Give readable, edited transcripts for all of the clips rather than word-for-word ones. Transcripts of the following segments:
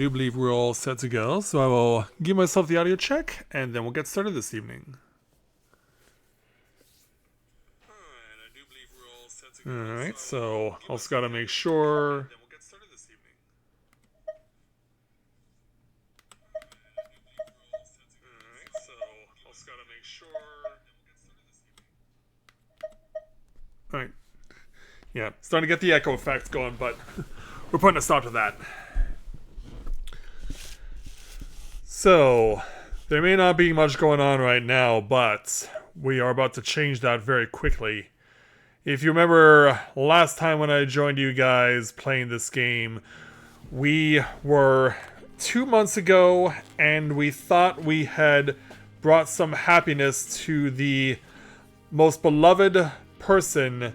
do believe we're all set to go, so I will give myself the audio check, and then we'll get started this evening. Alright, so also gotta make sure. Alright. Yeah, starting to get the echo effect going, but we're putting a stop to that. So, there may not be much going on right now, but we are about to change that very quickly. If you remember last time when I joined you guys playing this game, we were 2 months ago, and we thought we had brought some happiness to the most beloved person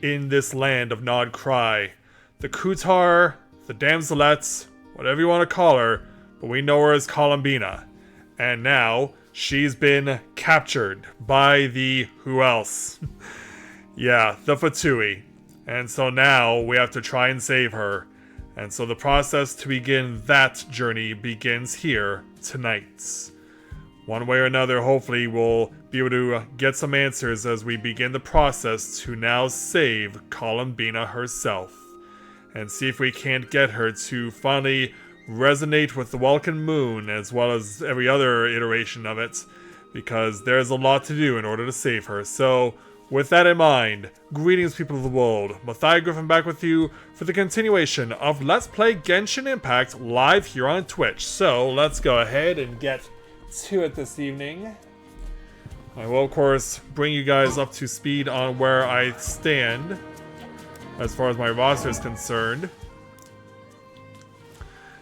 in this land of Nod Cry. The KUUTAR, the Damselette, whatever you want to call her, but we know her as Columbina. And now, she's been captured by the who else? Yeah, the Fatui. And so now we have to try and save her. And so the process to begin that journey begins here tonight. One way or another, hopefully we'll be able to get some answers as we begin the process to now save Columbina herself. And see if we can't get her to finally resonate with the Welkin Moon as well as every other iteration of it. Because there's a lot to do in order to save her. So, with that in mind, greetings people of the world. Matthias Griffin back with you for the continuation of Let's Play Genshin Impact live here on Twitch. So, let's go ahead and get to it this evening. I will of course bring you guys up to speed on where I stand as far as my roster is concerned.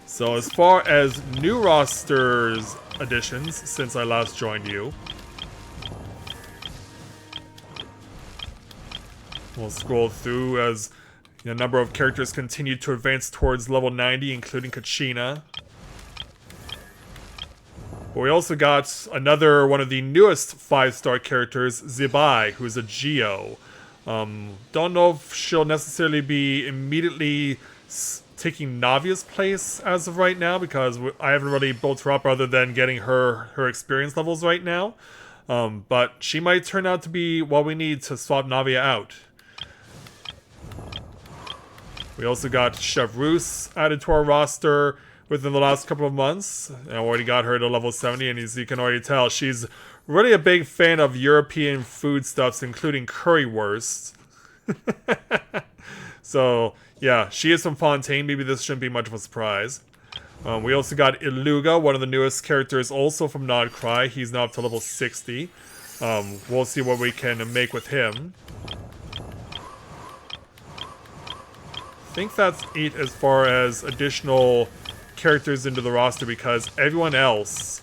So as far as new rosters additions since I last joined you, we'll scroll through as the number of characters continue to advance towards level 90, including Kachina. But we also got another one of the newest 5-star characters, Zibai, who's a Geo. Don't know if she'll necessarily be immediately taking Navia's place as of right now, because I haven't really built her up other than getting her experience levels right now. But she might turn out to be what we need to swap Navia out. We also got Chevrus added to our roster within the last couple of months. I already got her to level 70, and as you can already tell, she's really a big fan of European foodstuffs, including currywurst. So, yeah, she is from Fontaine. Maybe this shouldn't be much of a surprise. We also got Iluga, one of the newest characters, also from Nod Cry. He's now up to level 60. We'll see what we can make with him. I think that's 8 as far as additional characters into the roster, because everyone else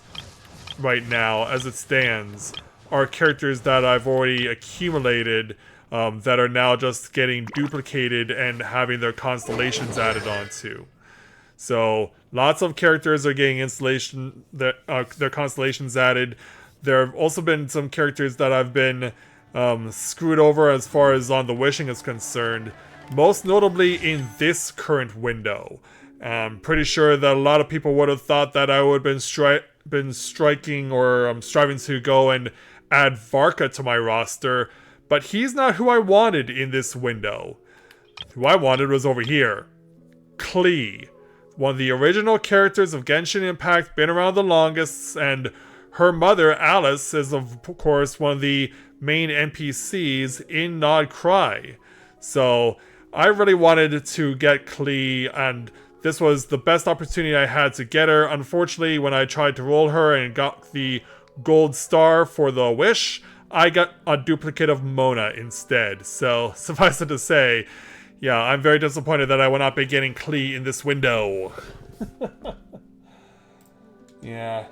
right now, as it stands, are characters that I've already accumulated that are now just getting duplicated and having their constellations added onto. So lots of characters are getting their constellations added. There have also been some characters that I've been screwed over as far as on the wishing is concerned, most notably in this current window. I'm pretty sure that a lot of people would have thought that I would have been striking or striving to go and add Varka to my roster, but he's not who I wanted in this window. Who I wanted was over here. Klee, one of the original characters of Genshin Impact, been around the longest, and her mother, Alice, is of course one of the main NPCs in Nod Cry. So I really wanted to get Klee, and this was the best opportunity I had to get her. Unfortunately, when I tried to roll her and got the gold star for the wish, I got a duplicate of Mona instead. So, suffice it to say, yeah, I'm very disappointed that I will not be getting Klee in this window. Yeah.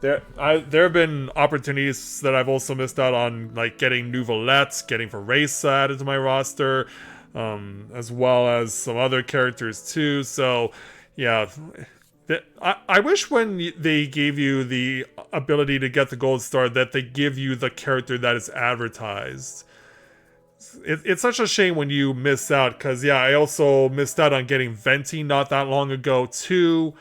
There have been opportunities that I've also missed out on, like getting Nouvelette, getting Veresa added to my roster, as well as some other characters too. So, yeah, I wish when they gave you the ability to get the gold star that they give you the character that is advertised. It's such a shame when you miss out, because yeah, I also missed out on getting Venti not that long ago too.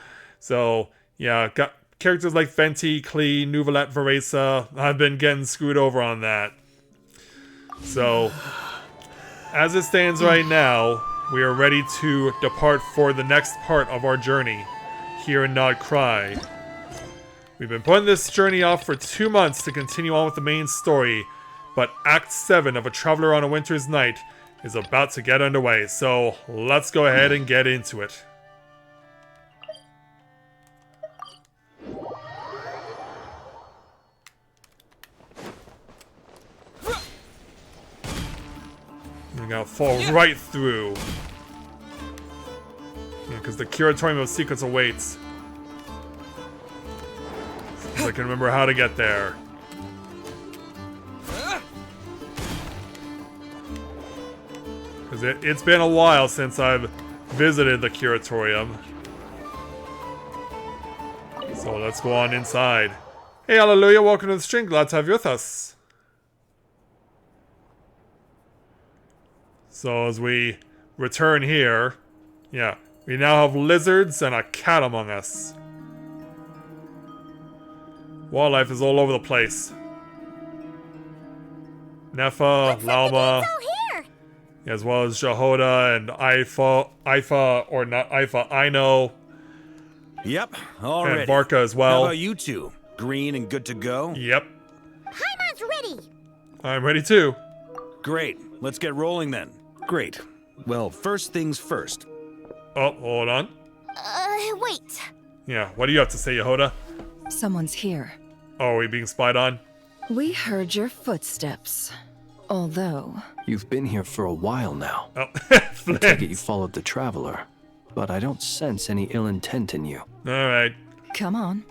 So, yeah, got characters like Fenty, Klee, Nuvalet, Veresa. I've been getting screwed over on that. So, as it stands right now, we are ready to depart for the next part of our journey here in Nod Cry. We've been putting this journey off for 2 months to continue on with the main story, but Act 7 of A Traveler on a Winter's Night is about to get underway, so let's go ahead and get into it. We're gonna fall right through. Yeah, because the Curatorium of Secrets awaits. So I can remember how to get there. Because it's been a while since I've visited the Curatorium. So let's go on inside. Hey, Hallelujah, welcome to the stream. Glad to have you with us. So as we return here, yeah, we now have lizards and a cat among us. Wildlife is all over the place. Nefa, Lauma, as well as Jehoda and Ifa, or not Ifa, Ino. Yep, all and ready. Barca as well. How about you two? Green and good to go? Yep. Paimon's ready. I'm ready too. Great, let's get rolling then. Great. Well, first things first. Oh, hold on. Wait. Yeah, what do you have to say, Yehoda? Someone's here. Oh, are we being spied on? We heard your footsteps. Although... You've been here for a while now. Oh, I take it you Flint. followed the Traveler, but I don't sense any ill intent in you. Alright. Come on.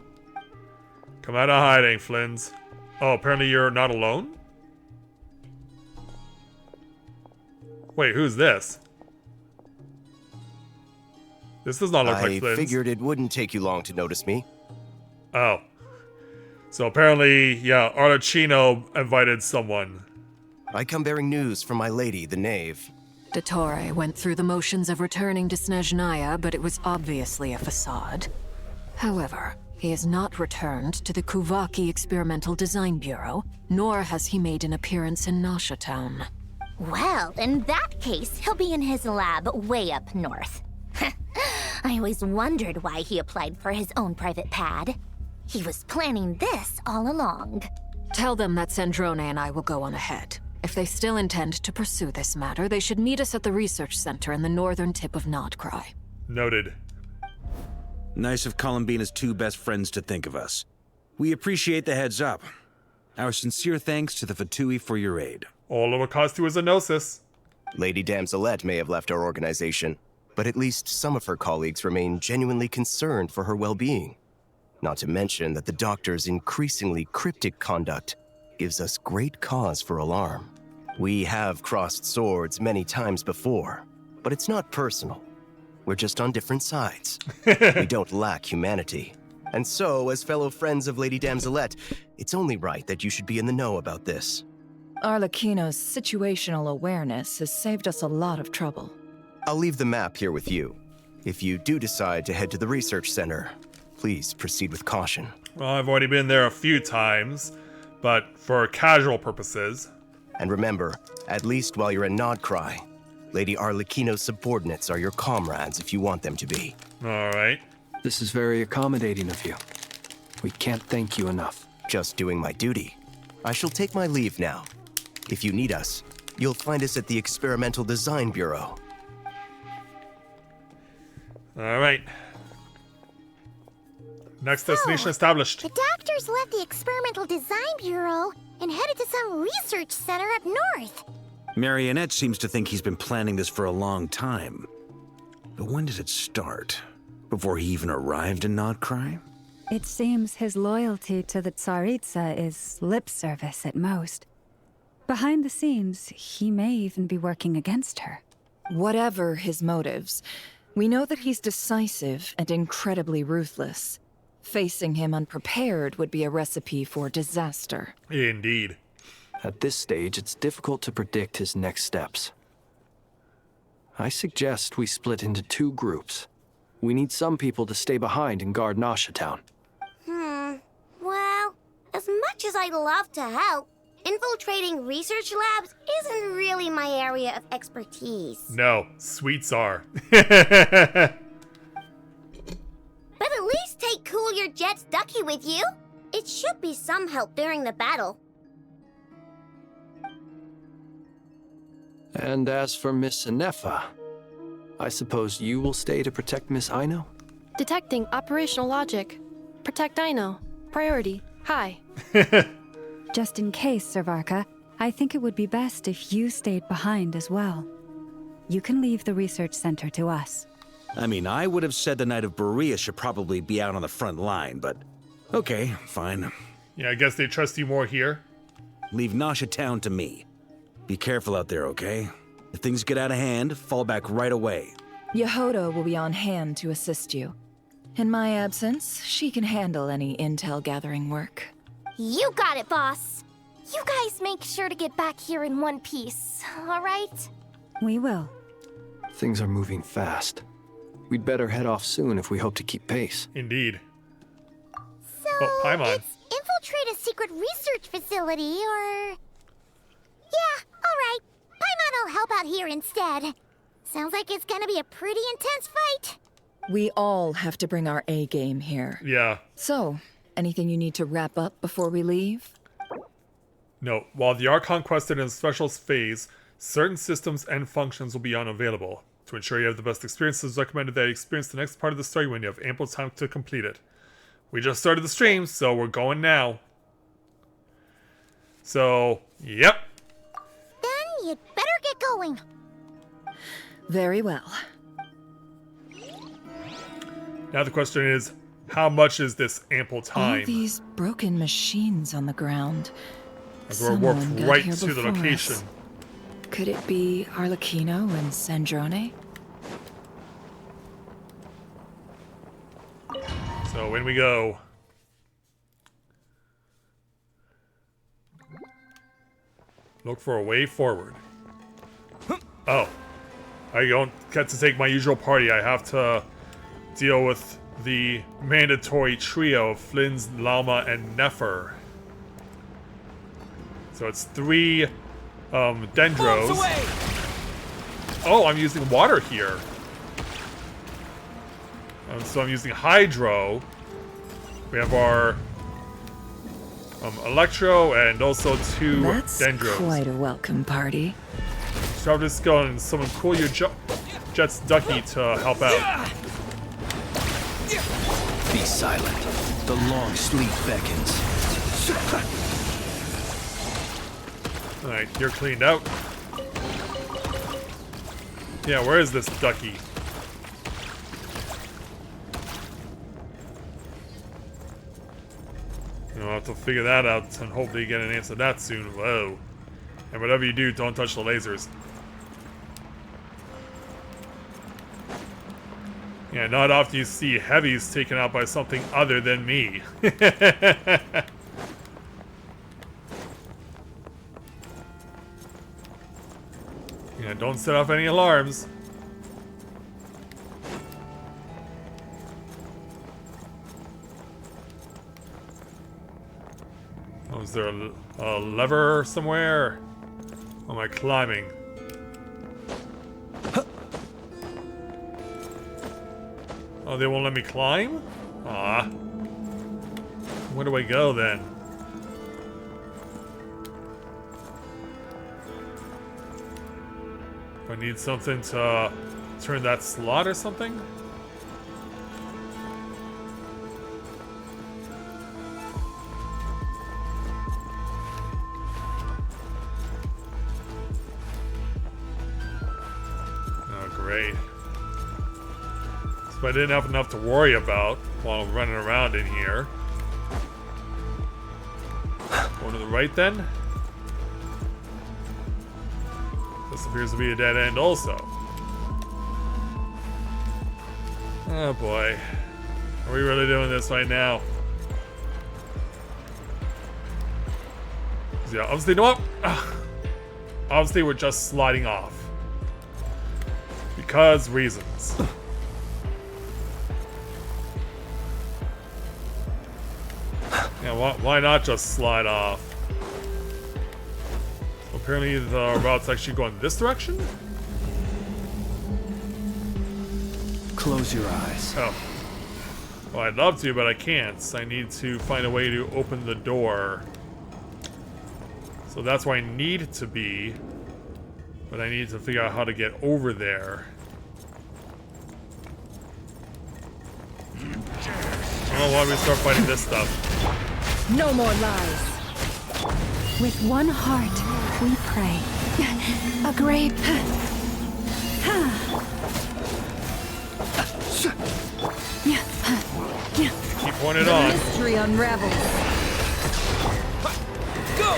Come out of hiding, Flins. Oh, apparently you're not alone? Wait, who's this? This does not look like Flins. I figured it wouldn't take you long to notice me. Oh. So apparently, yeah, Arlecchino invited someone. I come bearing news from my lady, the Knave. Dottore went through the motions of returning to Snezhnaya, but it was obviously a facade. However, he has not returned to the Kuvaki Experimental Design Bureau, nor has he made an appearance in Nasha Town. Well, in that case, he'll be in his lab way up north. I always wondered why he applied for his own private pad. He was planning this all along. Tell them that Sandrone and I will go on ahead. If they still intend to pursue this matter, they should meet us at the research center in the northern tip of Nodcry. Noted. Nice of Columbina's two best friends to think of us. We appreciate the heads up. Our sincere thanks to the Fatui for your aid. All of a cost to a Zenosis. Lady Damselette may have left our organization, but at least some of her colleagues remain genuinely concerned for her well-being. Not to mention that the Doctor's increasingly cryptic conduct gives us great cause for alarm. We have crossed swords many times before, but it's not personal. We're just on different sides. We don't lack humanity. And so, as fellow friends of Lady Damselette, it's only right that you should be in the know about this. Arlecchino's situational awareness has saved us a lot of trouble. I'll leave the map here with you. If you do decide to head to the research center, please proceed with caution. Well, I've already been there a few times, but for casual purposes. And remember, at least while you're in Nodcry, Lady Arlecchino's subordinates are your comrades if you want them to be. Alright. This is very accommodating of you. We can't thank you enough. Just doing my duty. I shall take my leave now. If you need us, you'll find us at the Experimental Design Bureau. Alright. Next destination established. The doctors left the Experimental Design Bureau and headed to some research center up north. Marionette seems to think he's been planning this for a long time. But when did it start? Before he even arrived in Nodcry? It seems his loyalty to the Tsaritsa is lip service at most. Behind the scenes, he may even be working against her. Whatever his motives, we know that he's decisive and incredibly ruthless. Facing him unprepared would be a recipe for disaster. Indeed. At this stage, it's difficult to predict his next steps. I suggest we split into two groups. We need some people to stay behind and guard Nasha Town. Well, as much as I'd love to help, infiltrating research labs isn't really my area of expertise. No, sweets are. But at least take Cool Your Jet's ducky with you. It should be some help during the battle. And as for Miss Inefa, I suppose you will stay to protect Miss Aino? Detecting operational logic. Protect Aino. Priority. High. Just in case, Servarka, I think it would be best if you stayed behind as well. You can leave the research center to us. I mean, I would have said the Knight of Berea should probably be out on the front line, but okay, fine. Yeah, I guess they trust you more here. Leave Nasha Town to me. Be careful out there, okay? If things get out of hand, fall back right away. Yehoda will be on hand to assist you. In my absence, she can handle any intel gathering work. You got it, boss. You guys make sure to get back here in one piece, all right? We will. Things are moving fast. We'd better head off soon if we hope to keep pace. Indeed. So, Oh, Paimon. it's infiltrate a secret research facility, or... Yeah, alright. Paimon will help out here instead. Sounds like it's gonna be a pretty intense fight. We all have to bring our A game here. Yeah. So, anything you need to wrap up before we leave? No, while the Archon quested in the specialist phase, certain systems and functions will be unavailable. To ensure you have the best experience, it's recommended that you experience the next part of the story when you have ample time to complete it. We just started the stream, so we're going now. So, yep. Then you'd better get going. Very well. Now the question is, how much is this ample time? All these broken machines on the ground. As we're warped Someone got right here to the before location. us. Could it be Arlecchino and Sandrone? So in we go. Look for a way forward. Oh. I don't get to take my usual party. I have to deal with the mandatory trio of Flynn's, Llama, and Nefer. So it's 3 Dendros. Oh, I'm using water here. So I'm using Hydro. We have our Electro and also 2 That's Dendros. quite a welcome party. So I'm just going and summon Cool Your Jet's Ducky to help out. Be silent. The long sleep beckons. Alright, you're cleaned out. Yeah, where is this ducky? I'll have to figure that out and hopefully get an answer to that soon. Whoa. And whatever you do, don't touch the lasers. Yeah, not often you see heavies taken out by something other than me. Yeah, don't set off any alarms. Oh, is there a lever somewhere? Or am I climbing? Oh, they won't let me climb? Ah. Where do I go then? I need something to turn that slot or something? Oh, great. So I didn't have enough to worry about while I'm running around in here. Going to the right then? This appears to be a dead end also. Oh boy. Are we really doing this right now? Yeah, obviously, you know what? Obviously, we're just sliding off. Because reasons. Yeah, why not just slide off? So apparently the route's actually going this direction? Close your eyes. Oh. Well, I'd love to, but I can't. I need to find a way to open the door. So that's where I need to be. But I need to figure out how to get over there. Oh, why don't we start fighting this stuff? No more lies. With one heart, we pray. A grape. Keep pointing on. Mystery unravels. Go!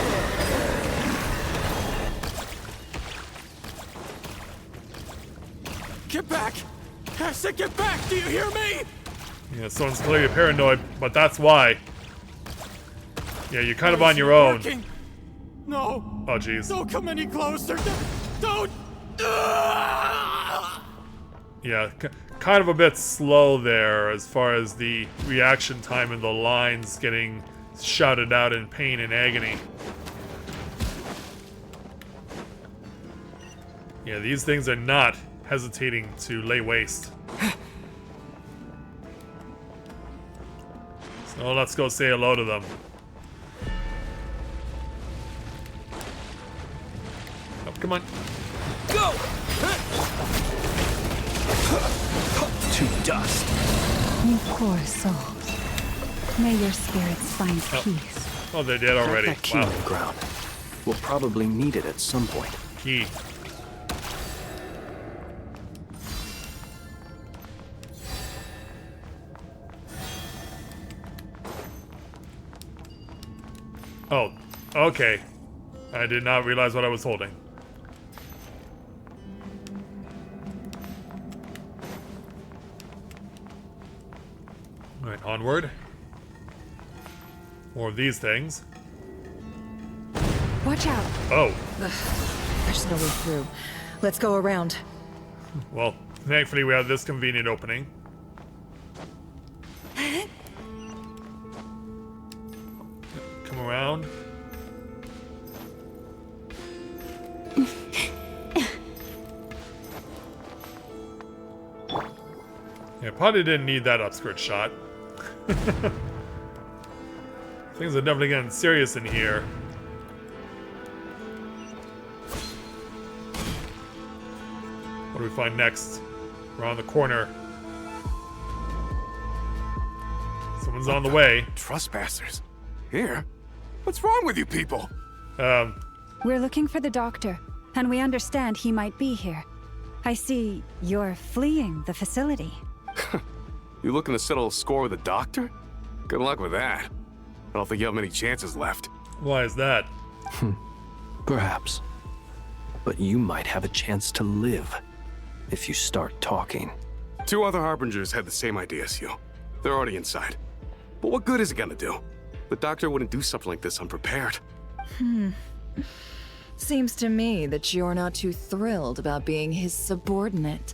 Get back! I said get back! Do you hear me? Yeah, someone's clearly paranoid, but that's why. Yeah, you're kind of on your own. Working. No. Oh, jeez. Don't come any closer. Don't. Yeah, kind of a bit slow there as far as the reaction time and the lines getting shouted out in pain and agony. Yeah, these things are not hesitating to lay waste. So let's go say hello to them. Oh, come on. Go! To dust. You poor souls. May your spirits find peace. Oh, they're dead already. That key Wow. on the ground. We'll probably need it at some point. Key. Oh, okay. I did not realize what I was holding. Alright, onward. More of these things. Watch out. Oh, There's no way through. Let's go around. well, thankfully we have this convenient opening. Come around. Yeah, probably didn't need that upskirt shot. Things are definitely getting serious in here. What do we find next? Around the corner. Someone's on the way. Trespassers? Here? What's wrong with you people? We're looking for the doctor, and we understand he might be here. I see you're fleeing the facility. You looking to settle a score with the doctor? Good luck with that. I don't think you have many chances left. Why is that? Perhaps. But you might have a chance to live if you start talking. 2 other Harbingers had the same idea as you. They're already inside. But what good is it gonna do? The doctor wouldn't do something like this unprepared. Seems to me that you're not too thrilled about being his subordinate.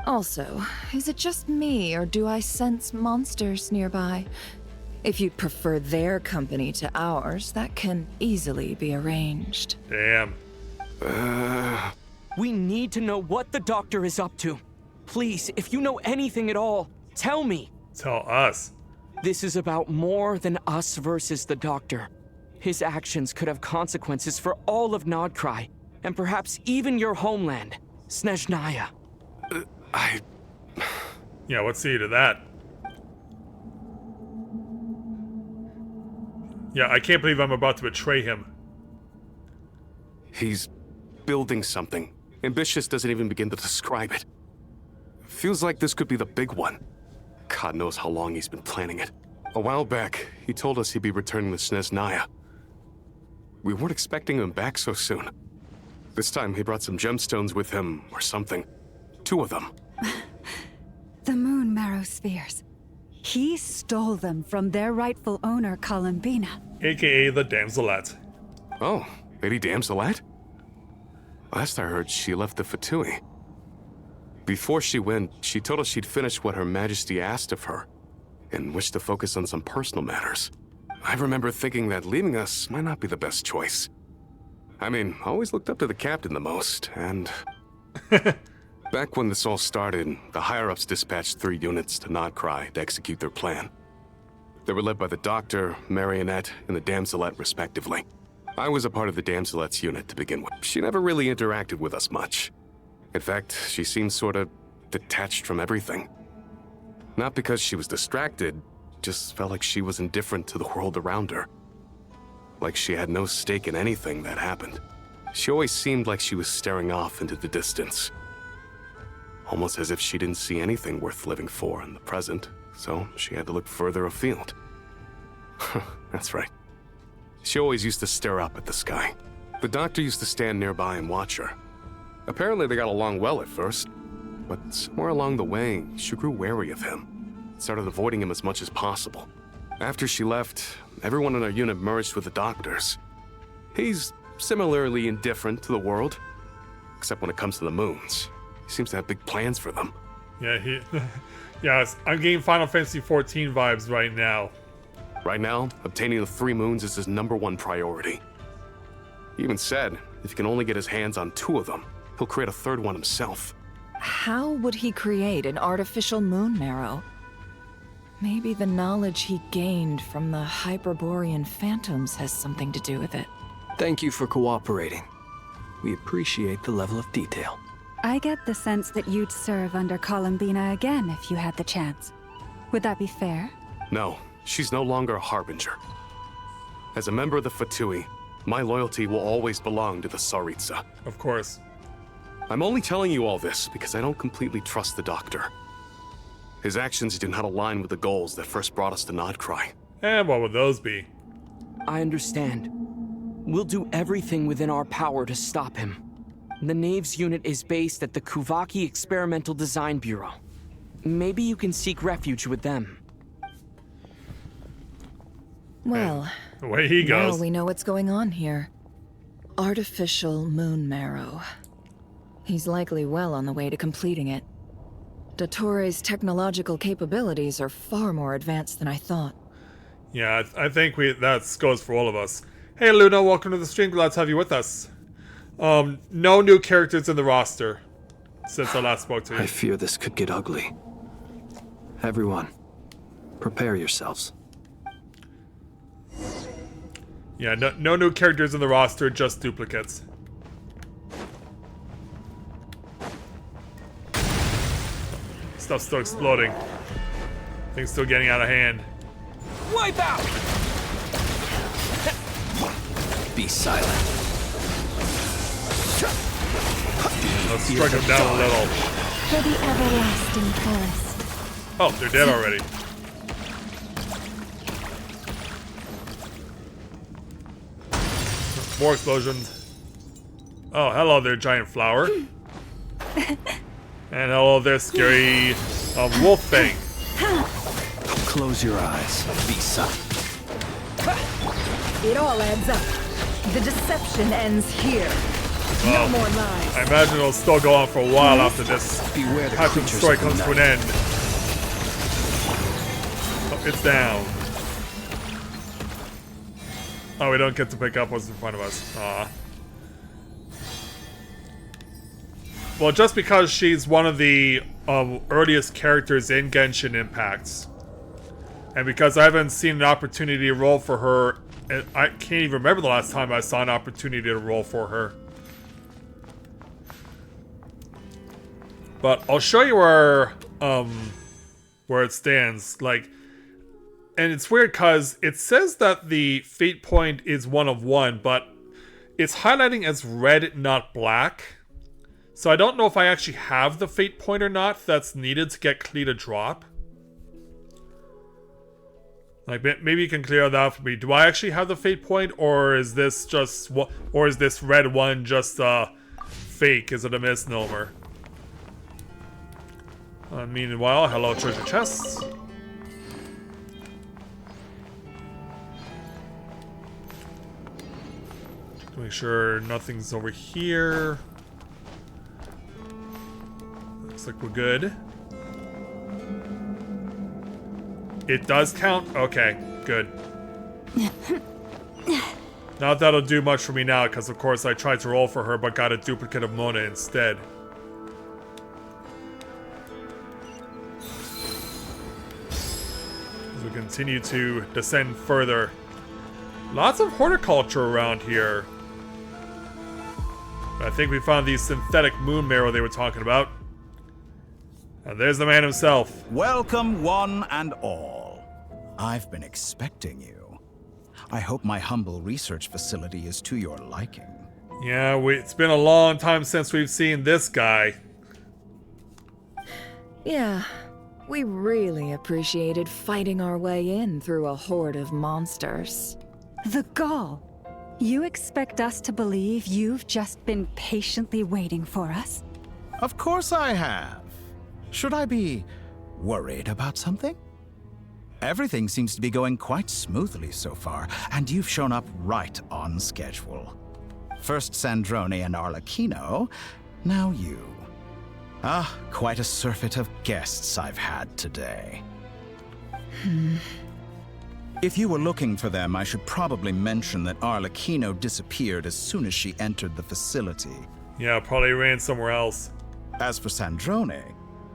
Also, is it just me, or do I sense monsters nearby? If you'd prefer their company to ours, that can easily be arranged. Damn. We need to know what the doctor is up to. Please, if you know anything at all, tell me. Tell us. This is about more than us versus the doctor. His actions could have consequences for all of Nodcry, and perhaps even your homeland, Snezhnaya. Yeah, what's the to that? Yeah, I can't believe I'm about to betray him. He's building something. Ambitious doesn't even begin to describe it. Feels like this could be the big one. God knows how long he's been planning it. A while back, he told us he'd be returning to Snezhnaya. We weren't expecting him back so soon. This time he brought some gemstones with him, or something. 2 of them. The moon marrow spheres. He stole them from their rightful owner, Columbina. AKA the Damselette. Oh, Lady Damselette? Last I heard, she left the Fatui. Before she went, she told us she'd finished what Her Majesty asked of her, and wished to focus on some personal matters. I remember thinking that leaving us might not be the best choice. I mean, I always looked up to the captain the most, and... Back when this all started, the higher-ups dispatched 3 units to Nodcry to execute their plan. They were led by the Doctor, Marionette, and the Damselette, respectively. I was a part of the Damselette's unit to begin with. She never really interacted with us much. In fact, she seemed sort of detached from everything. Not because she was distracted, just felt like she was indifferent to the world around her. Like she had no stake in anything that happened. She always seemed like she was staring off into the distance. Almost as if she didn't see anything worth living for in the present, so she had to look further afield. That's right. She always used to stare up at the sky. The Doctor used to stand nearby and watch her. Apparently they got along well at first, but somewhere along the way, she grew wary of him. Started avoiding him as much as possible. After she left, everyone in our unit merged with the Doctor's. He's similarly indifferent to the world, except when it comes to the moons. He seems to have big plans for them. Yeah, yes, I'm getting Final Fantasy XIV vibes right now. Right now, obtaining the 3 moons is his #1 priority. He even said, if he can only get his hands on 2 of them, he'll create a 3rd one himself. How would he create an artificial moon marrow? Maybe the knowledge he gained from the Hyperborean phantoms has something to do with it. Thank you for cooperating. We appreciate the level of detail. I get the sense that you'd serve under Columbina again if you had the chance. Would that be fair? No, she's no longer a Harbinger. As a member of the Fatui, my loyalty will always belong to the Tsaritsa. Of course. I'm only telling you all this because I don't completely trust the Doctor. His actions do not align with the goals that first brought us to Nodcry. And what would those be? I understand. We'll do everything within our power to stop him. The Knaves unit is based at the KUVAKI Experimental Design Bureau. Maybe you can seek refuge with them. Well, Away he goes. now we know what's going on here. Artificial moon marrow. He's likely well on the way to completing it. Dottore's technological capabilities are far more advanced than I thought. Yeah, I think that goes for all of us. Hey Luna, welcome to the stream. Glad to have you with us. No new characters in the roster since I last spoke to you. I fear this could get ugly. Everyone, prepare yourselves. Yeah, no new characters in the roster, just duplicates. Stuff's still exploding. Things still getting out of hand. Wipe out! Be silent. Let's strike them down a little. For the everlasting forest. Oh, they're dead already. More explosions. Oh, hello there, giant flower. And hello there, scary wolf thing. Close your eyes. Be silent. It all adds up. The deception ends here. Well, no more lies. I imagine it'll still go on for a while after this Beware the passive creatures story of the comes to an night. end. Oh, it's down. Oh, we don't get to pick up what's in front of us. Aw. Well, just because she's one of the earliest characters in Genshin Impacts, and because I haven't seen an opportunity to roll for her, and I can't even remember the last time I saw an opportunity to roll for her. But I'll show you where it stands. Like, and it's weird because it says that the fate point is 1 of 1, but it's highlighting as red, not black. So I don't know if I actually have the fate point or not that's needed to get Klee to drop. Like, maybe you can clear that for me. Do I actually have the fate point, or is this just or is this red one just fake? Is it a misnomer? Meanwhile, hello treasure chests. Make sure nothing's over here. Looks like we're good. It does count? Okay, good. Not that'll do much for me now, because of course I tried to roll for her, but got a duplicate of Mona instead. As we continue to descend further. Lots of horticulture around here. I think we found the synthetic moon marrow they were talking about. And there's the man himself. Welcome, one and all. I've been expecting you. I hope my humble research facility is to your liking. Yeah, it's been a long time since we've seen this guy. Yeah, we really appreciated fighting our way in through a horde of monsters. The gall. You expect us to believe you've just been patiently waiting for us? Of course I have. Should I be worried about something? Everything seems to be going quite smoothly so far, and you've shown up right on schedule. First Sandrone and Arlecchino, now you. Ah, quite a surfeit of guests I've had today. If you were looking for them, I should probably mention that Arlecchino disappeared as soon as she entered the facility. Yeah, probably ran somewhere else. As for Sandrone,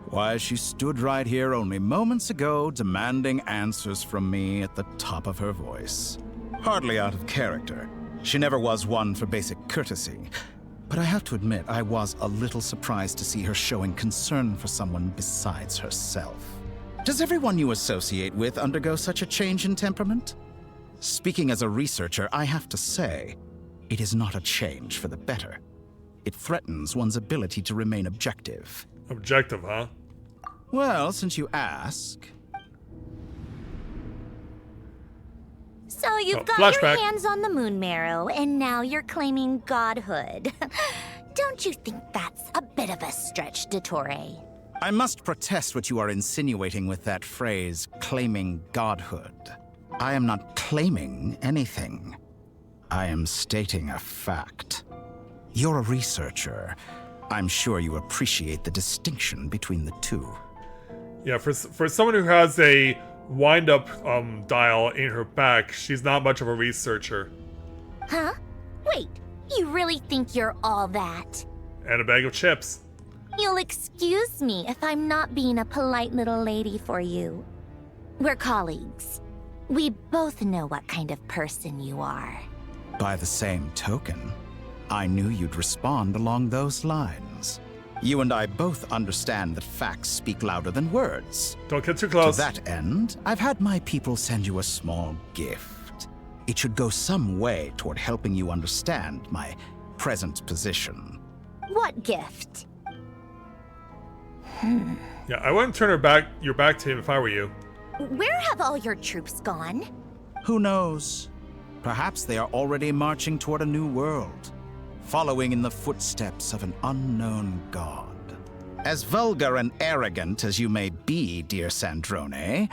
why, she stood right here only moments ago demanding answers from me at the top of her voice. Hardly out of character. She never was one for basic courtesy. But I have to admit, I was a little surprised to see her showing concern for someone besides herself. Does everyone you associate with undergo such a change in temperament? Speaking as a researcher, I have to say, it is not a change for the better. It threatens one's ability to remain objective. Objective, huh? Well, since you ask... So you've got flashback. your hands on the moon marrow, and now you're claiming godhood. Don't you think that's a bit of a stretch, Dottore? I must protest what you are insinuating with that phrase, claiming godhood. I am not claiming anything. I am stating a fact. You're a researcher. I'm sure you appreciate the distinction between the two. Yeah, for someone who has a wind-up dial in her back, she's not much of a researcher. Huh? Wait, you really think you're all that? And a bag of chips. You'll excuse me if I'm not being a polite little lady for you. We're colleagues. We both know what kind of person you are. By the same token, I knew you'd respond along those lines. You and I both understand that facts speak louder than words. Don't get too close. To that end, I've had my people send you a small gift. It should go some way toward helping you understand my present position. What gift? Yeah, I wouldn't turn your back to him if I were you. Where have all your troops gone? Who knows? Perhaps they are already marching toward a new world, following in the footsteps of an unknown god. As vulgar and arrogant as you may be, dear Sandrone,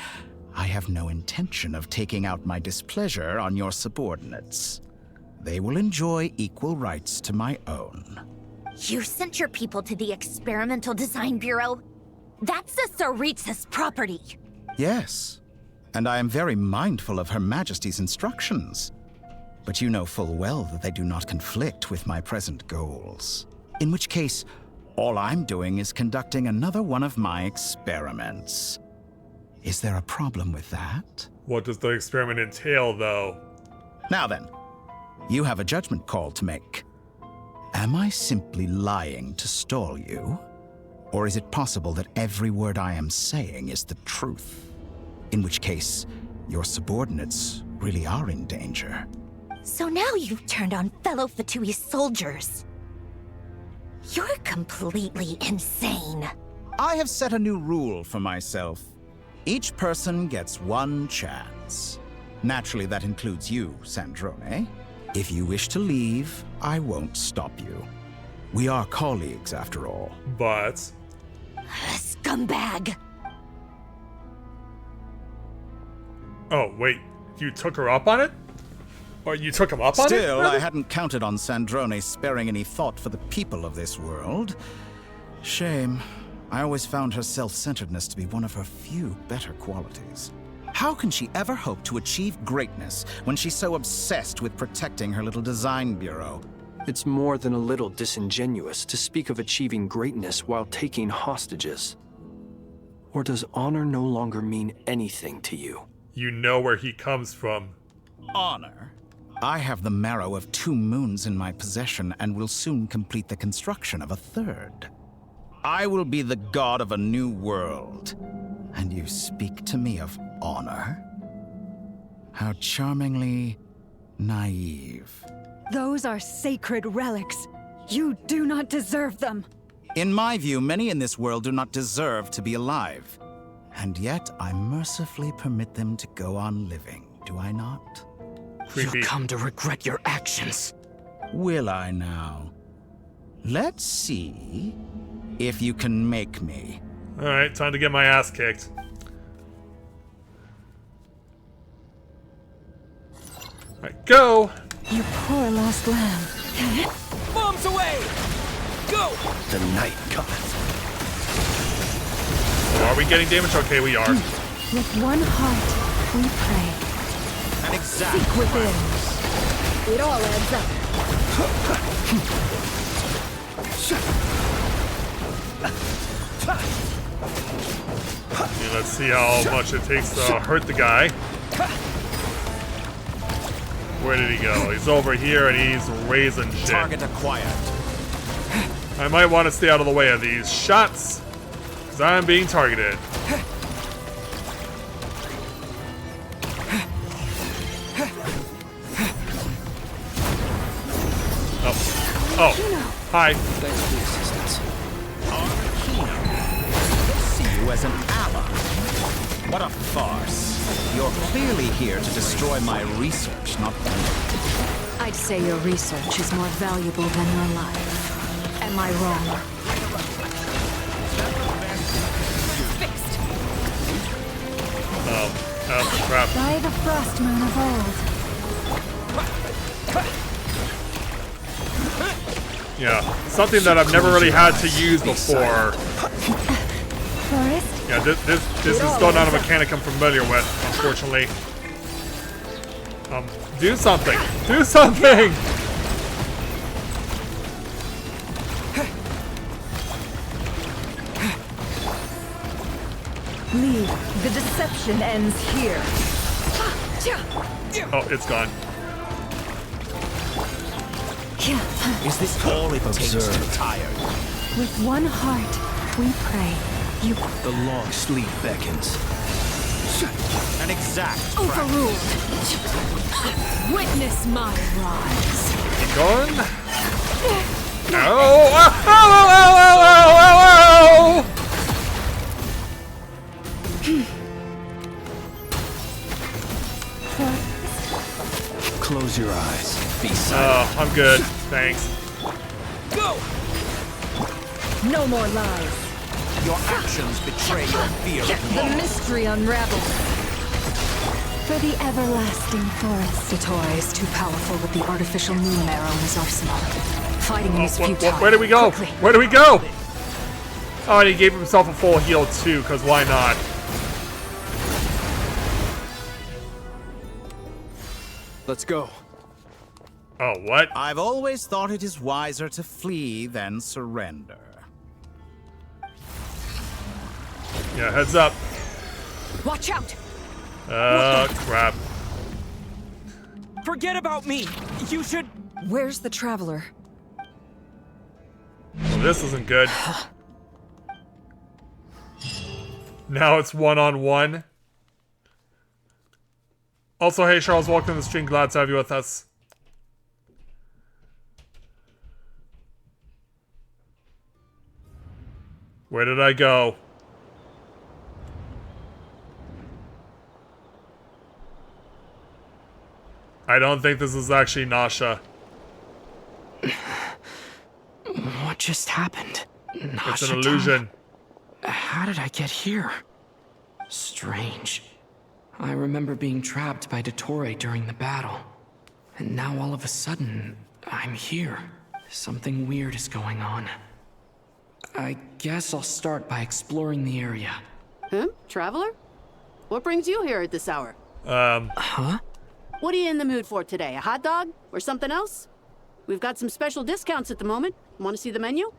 I have no intention of taking out my displeasure on your subordinates. They will enjoy equal rights to my own. You sent your people to the Experimental Design Bureau? That's the Tsaritsa's property. Yes, and I am very mindful of Her Majesty's instructions. But you know full well that they do not conflict with my present goals. In which case, all I'm doing is conducting another one of my experiments. Is there a problem with that? What does the experiment entail, though? Now then, you have a judgment call to make. Am I simply lying to stall you? Or is it possible that every word I am saying is the truth? In which case, your subordinates really are in danger. So now you've turned on fellow Fatui soldiers. You're completely insane. I have set a new rule for myself. Each person gets one chance. Naturally, that includes you, Sandrone. If you wish to leave, I won't stop you. We are colleagues, after all. But... Scumbag! Oh, wait. You took her up on it? Or you took him up on it? Still, I hadn't counted on Sandrone sparing any thought for the people of this world. Shame. I always found her self-centeredness to be one of her few better qualities. How can she ever hope to achieve greatness when she's so obsessed with protecting her little design bureau? It's more than a little disingenuous to speak of achieving greatness while taking hostages. Or does honor no longer mean anything to you? You know where he comes from. Honor? I have the marrow of 2 moons in my possession and will soon complete the construction of a 3rd. I will be the god of a new world. And you speak to me of honor? How charmingly naive. Those are sacred relics. You do not deserve them. In my view, many in this world do not deserve to be alive. And yet, I mercifully permit them to go on living, do I not? Creepy. You'll come to regret your actions. Will I now? Let's see if you can make me. Alright, time to get my ass kicked. Alright, go! You poor lost lamb. Bombs away! Go! The night cometh. Are we getting damage? Okay, we are. With one heart, we pray. An exact. Seek within. It all adds up. Okay, let's see how much it takes to hurt the guy. Where did he go? He's over here and he's raising shit. Target acquired. I might want to stay out of the way of these shots, because I'm being targeted. Oh, hi. Thanks for the assistance. See you as an ally. What a farce. You're clearly here to destroy my research, not mine. I'd say your research is more valuable than your life. Am I wrong? Fixed. Oh, crap. By the frost moon of old. Yeah, something that I've never really had to use before. Forest? Yeah, this is still not a mechanic I'm familiar with, unfortunately. Do something! Do something! Leave. The deception ends here. Oh, it's gone. Is this all it takes to tire? With one heart, we pray. You The long sleep beckons. An exact. Overruled. Witness my rise. Keep going. No! Oh, oh, oh, oh, oh, oh, Close your eyes. Be oh. silent. I'm good. Thanks. Go! No more lies. Your actions betray your fear of The law. mystery unravels. for the everlasting forest. Satori is too powerful with the artificial moon marrow in his arsenal. Fighting him is futile. Where do we go? Quickly. Where do we go? Oh, and he gave himself a full heal too, because why not? Let's go. Oh, what? I've always thought it is wiser to flee than surrender. Yeah, heads up. Watch out! Crap. Forget about me! You should... Where's the traveler? Well, this isn't good. Now it's one-on-one. Also, hey Charles, welcome to the stream. Glad to have you with us. Where did I go? I don't think this is actually Nasha. What just happened? It's an illusion. How did I get here? Strange. I remember being trapped by Dottore during the battle. And now all of a sudden, I'm here. Something weird is going on. I guess I'll start by exploring the area. Huh? Traveler? What brings you here at this hour? Huh? What are you in the mood for today? A hot dog? Or something else? We've got some special discounts at the moment. Want to see the menu?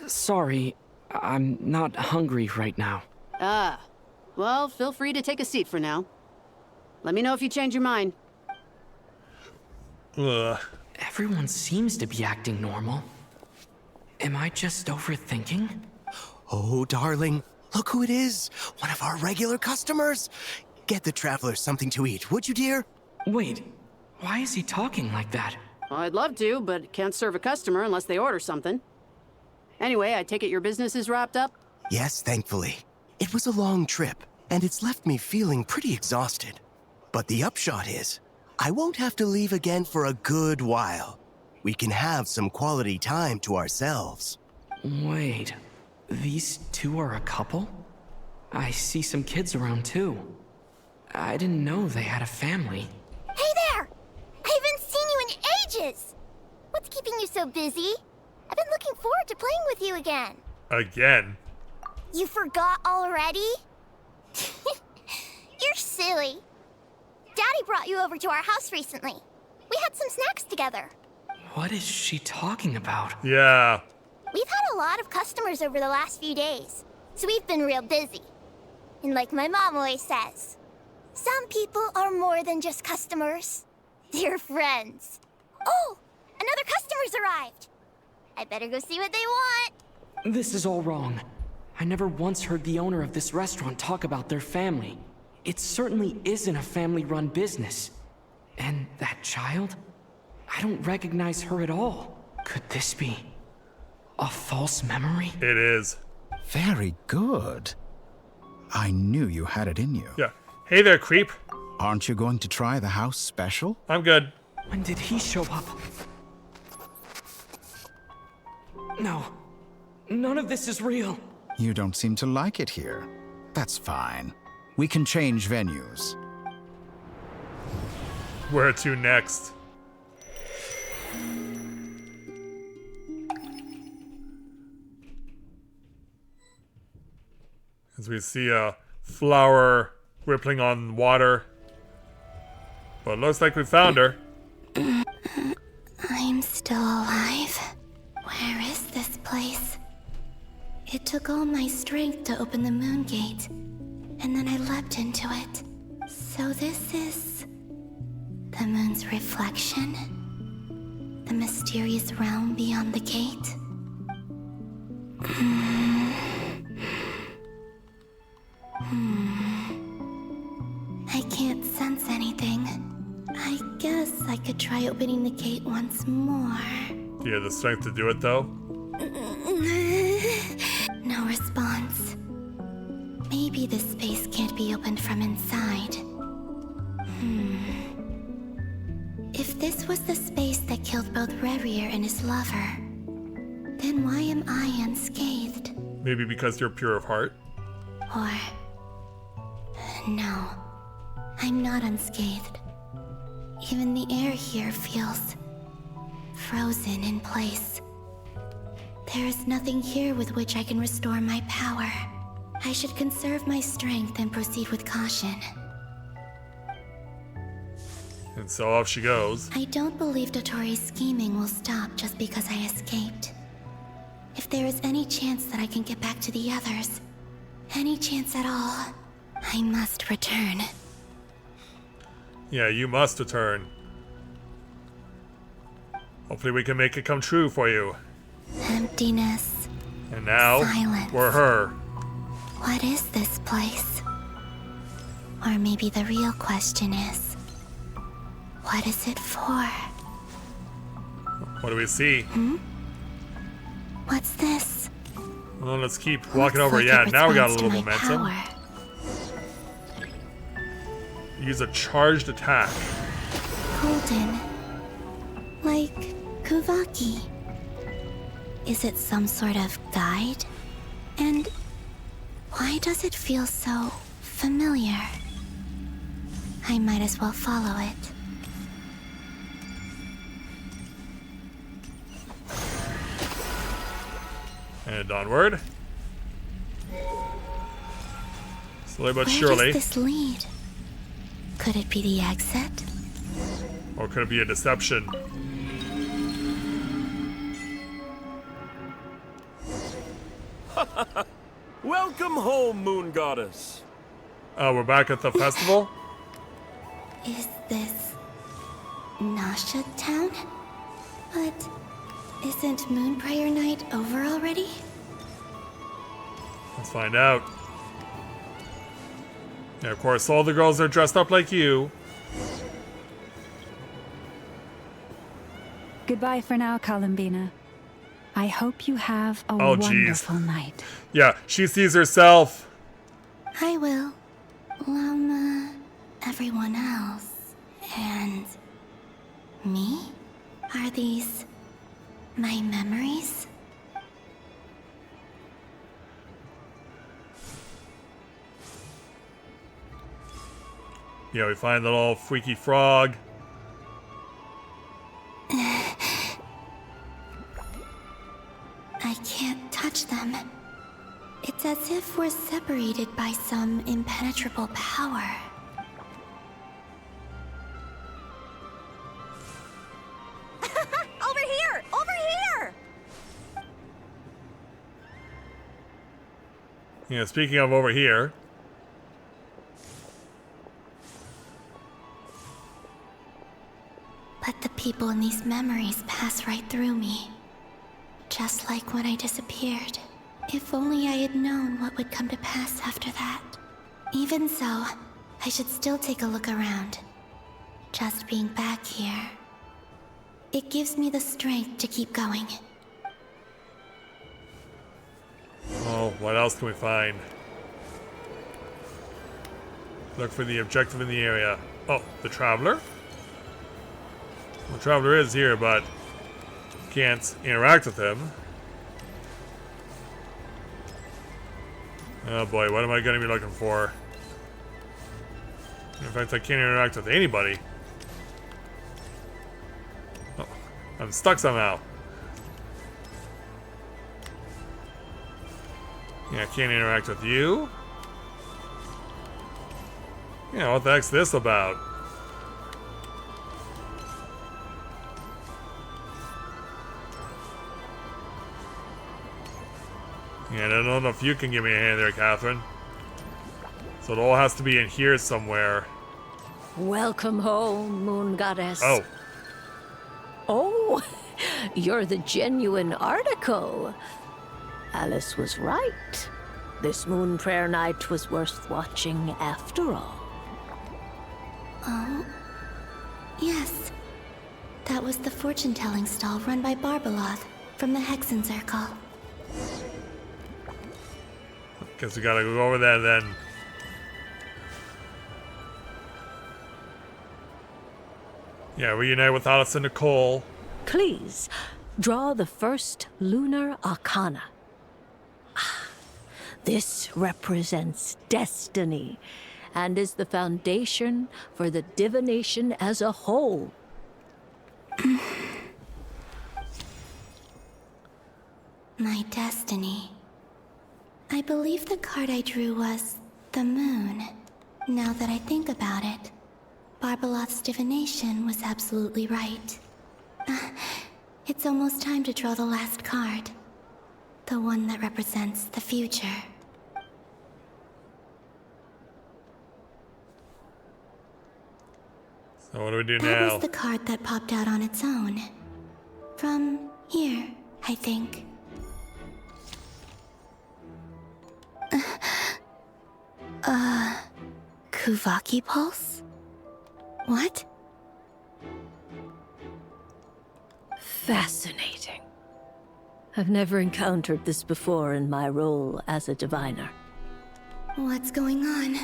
Sorry, I'm not hungry right now. Ah. Well, feel free to take a seat for now. Let me know if you change your mind. Ugh. Everyone seems to be acting normal. Am I just overthinking? Oh, darling, look who it is. One of our regular customers. Get the travelers something to eat, would you, dear? Wait, why is he talking like that? Well, I'd love to, but can't serve a customer unless they order something. Anyway, I take it your business is wrapped up? Yes, thankfully. It was a long trip, and it's left me feeling pretty exhausted. But the upshot is, I won't have to leave again for a good while. We can have some quality time to ourselves. Wait, these two are a couple? I see some kids around too. I didn't know they had a family. Hey there! I haven't seen you in ages! What's keeping you so busy? I've been looking forward to playing with you again. Again? You forgot already? You're silly. Daddy brought you over to our house recently. We had some snacks together. What is she talking about? Yeah. We've had a lot of customers over the last few days, so we've been real busy. And like my mom always says, some people are more than just customers. They're friends. Oh, another customer's arrived. I better go see what they want. This is all wrong. I never once heard the owner of this restaurant talk about their family. It certainly isn't a family-run business. And that child? I don't recognize her at all. Could this be a false memory? It is. Very good. I knew you had it in you. Yeah. Hey there, creep. Aren't you going to try the house special? I'm good. When did he show up? No. None of this is real. You don't seem to like it here. That's fine. We can change venues. Where to next? As we see a flower rippling on water. But it looks like we found her. I'm still alive. Where is this place? It took all my strength to open the moon gate, and then I leapt into it. So this is the moon's reflection? The mysterious realm beyond the gate? I can't sense anything. I guess I could try opening the gate once more. Do you have the strength to do it, though? No response. Maybe this space can't be opened from inside. If this was the space that killed both Rerir and his lover, then why am I unscathed? Maybe because you're pure of heart? Or... no, I'm not unscathed. Even the air here feels frozen in place. There is nothing here with which I can restore my power. I should conserve my strength and proceed with caution. And so off she goes. I don't believe Dotori's scheming will stop just because I escaped. If there is any chance that I can get back to the others, any chance at all, I must return. Yeah, you must return. Hopefully we can make it come true for you. Emptiness. And now, Silence. we're her. What is this place? Or maybe the real question is, what is it for? What do we see? What's this? Well, let's keep walking Looks over. like Yeah, it now we got a responds little to my momentum. power. Use a charged attack. Golden. Like Kuvaki. Is it some sort of guide? And why does it feel so familiar? I might as well follow it. And onward. Slowly but Where surely. does this lead? Could it be the exit? Or could it be a deception? Welcome home, Moon Goddess. Oh, we're back at the festival? Is this Nasha Town? But isn't Moonbriar Night over already? Let's find out. Yeah, of course, all the girls are dressed up like you. Goodbye for now, Columbina. I hope you have a Oh, jeez. wonderful night. Yeah, she sees herself. I will. Everyone else. And me? Are these my memories? Yeah, we find the little freaky frog. I can't touch them. It's as if we're separated by some impenetrable power. Over here! Over here! Yeah, speaking of over here. But the people in these memories pass right through me. Just like when I disappeared. If only I had known what would come to pass after that. Even so, I should still take a look around. Just being back here. It gives me the strength to keep going. Oh, what else can we find? Look for the objective in the area. Oh, the Traveler? The Traveler is here, but can't interact with him. Oh boy, what am I going to be looking for? In fact, I can't interact with anybody. Oh, I'm stuck somehow. Yeah, I can't interact with you. Yeah, what the heck's this about? Yeah, I don't know if you can give me a hand there, Catherine. So it all has to be in here somewhere. Welcome home, Moon Goddess. Oh. Oh, you're the genuine article. Alice was right. This Moon Prayer Night was worth watching after all. Oh? Yes. That was the fortune-telling stall run by Barbeloth from the Hexen Circle. Guess we gotta go over there then. Yeah, reunite with Alice and Nicole. Please, draw the first lunar arcana. This represents destiny and is the foundation for the divination as a whole. My destiny. I believe the card I drew was the moon. Now that I think about it, Barbeloth's divination was absolutely right. It's almost time to draw the last card. The one that represents the future. So what do we do That now? was the card that popped out on its own. From here, I think. Kuvaki Pulse? What? Fascinating. I've never encountered this before in my role as a diviner. What's going on?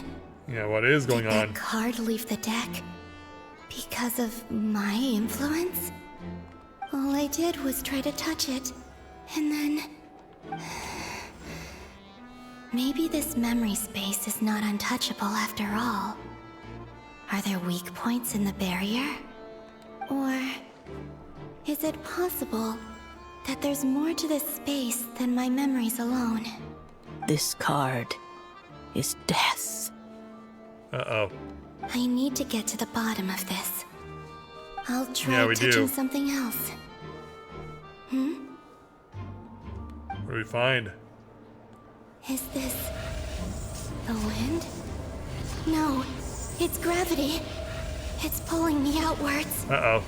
Yeah, what is going Did on? that card leave the deck? Because of my influence? All I did was try to touch it, and then... Maybe this memory space is not untouchable after all. Are there weak points in the barrier? Or is it possible that there's more to this space than my memories alone? This card is death. Uh-oh. I need to get to the bottom of this. I'll try Yeah, we touching do. something else. Hmm? What do we find? Is this the wind? No, it's gravity. It's pulling me outwards. Uh-oh.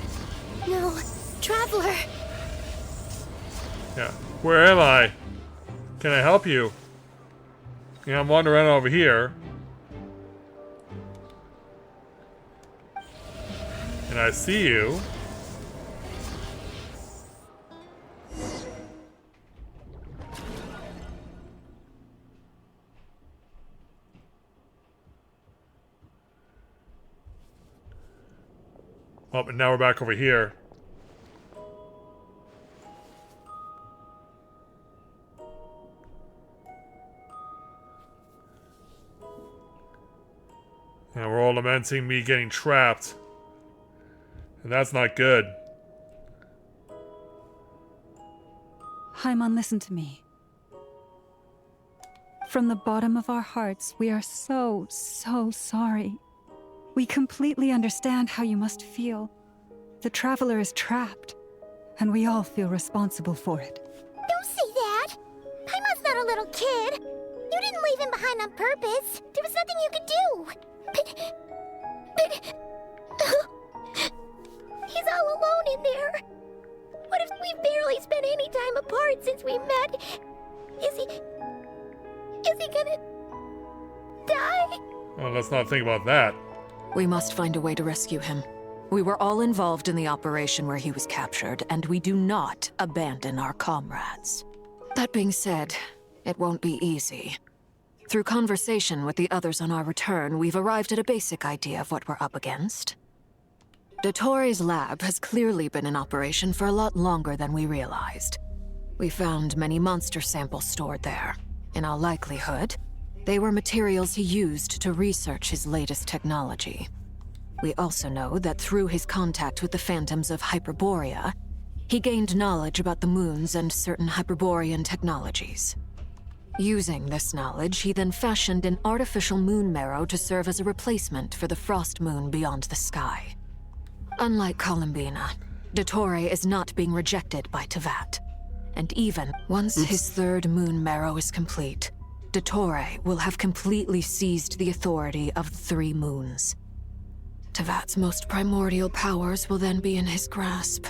No, Traveler! Yeah. Where am I? Can I help you? Yeah, I'm wandering over here. And I see you. Oh, but now we're back over here. And we're all lamenting me getting trapped. And that's not good. Haimon, listen to me. From the bottom of our hearts, we are so sorry. We completely understand how you must feel. The Traveler is trapped, and we all feel responsible for it. Don't say that! Paimon's not a little kid! You didn't leave him behind on purpose! There was nothing you could do! But... He's all alone in there! What if we've barely spent any time apart since we met? Is he gonna... die? Well, let's not think about that. We must find a way to rescue him. We were all involved in the operation where he was captured, and we do not abandon our comrades. That being said, it won't be easy. Through conversation with the others on our return, we've arrived at a basic idea of what we're up against. Dottore's lab has clearly been in operation for a lot longer than we realized. We found many monster samples stored there. In all likelihood, they were materials he used to research his latest technology. We also know that through his contact with the phantoms of Hyperborea, he gained knowledge about the moons and certain Hyperborean technologies. Using this knowledge, he then fashioned an artificial moon marrow to serve as a replacement for the frost moon beyond the sky. Unlike Columbina, Dottore is not being rejected by Teyvat. And even once his third moon marrow is complete, Dottore will have completely seized the authority of the three moons. Teyvat's most primordial powers will then be in his grasp.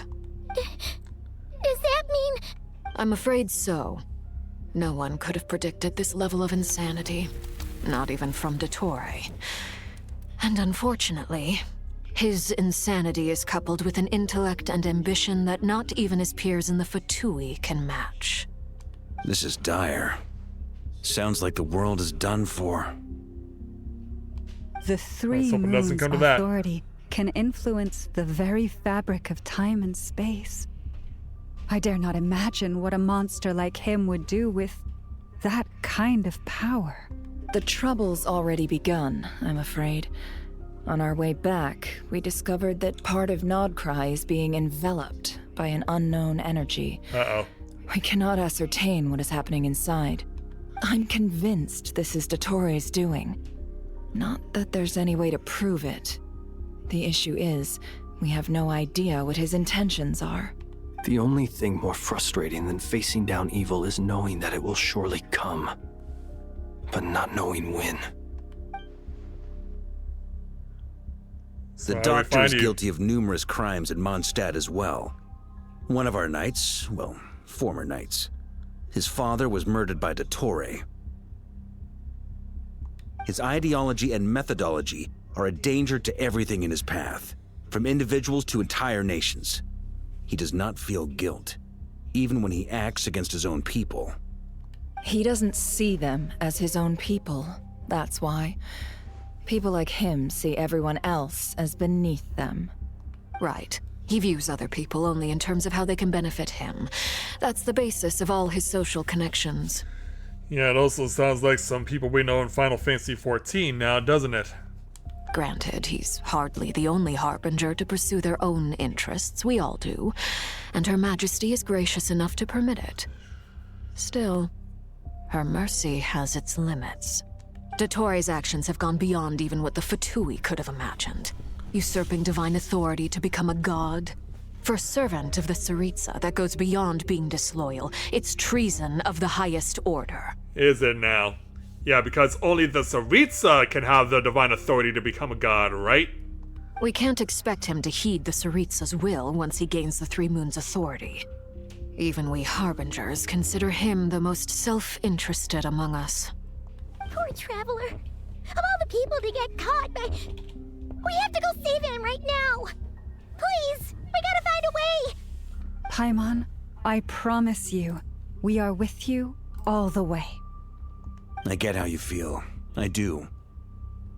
Does that mean... I'm afraid so. No one could have predicted this level of insanity. Not even from Dottore. And unfortunately, his insanity is coupled with an intellect and ambition that not even his peers in the Fatui can match. This is dire. Sounds like the world is done for. The three hope it doesn't moons' come to that. authority can influence the very fabric of time and space. I dare not imagine what a monster like him would do with that kind of power. The trouble's already begun, I'm afraid. On our way back, we discovered that part of Nodcry is being enveloped by an unknown energy. Uh-oh. We cannot ascertain what is happening inside. I'm convinced this is Dottore's doing. Not that there's any way to prove it. The issue is, we have no idea what his intentions are. The only thing more frustrating than facing down evil is knowing that it will surely come, but not knowing when. The doctor is guilty of numerous crimes at Mondstadt as well. One of our knights, well, former knights, his father was murdered by Dottore. His ideology and methodology are a danger to everything in his path, from individuals to entire nations. He does not feel guilt, even when he acts against his own people. He doesn't see them as his own people, that's why. People like him see everyone else as beneath them. Right. He views other people only in terms of how they can benefit him. That's the basis of all his social connections. Yeah, it also sounds like some people we know in Final Fantasy XIV now, doesn't it? Granted, he's hardly the only harbinger to pursue their own interests. We all do. And Her Majesty is gracious enough to permit it. Still, her mercy has its limits. Dottore actions have gone beyond even what the Fatui could have imagined. Usurping divine authority to become a god. For a servant of the Tsaritsa, that goes beyond being disloyal. It's treason of the highest order. Is it now? Yeah, because only the Tsaritsa can have the divine authority to become a god, right? We can't expect him to heed the Tsaritsa's will once he gains the Three Moons' authority. Even we Harbingers consider him the most self-interested among us. Poor Traveler. Of all the people to get caught by... We have to go save him right now. Please, we gotta find a way. Paimon, I promise you, we are with you all the way. I get how you feel. I do.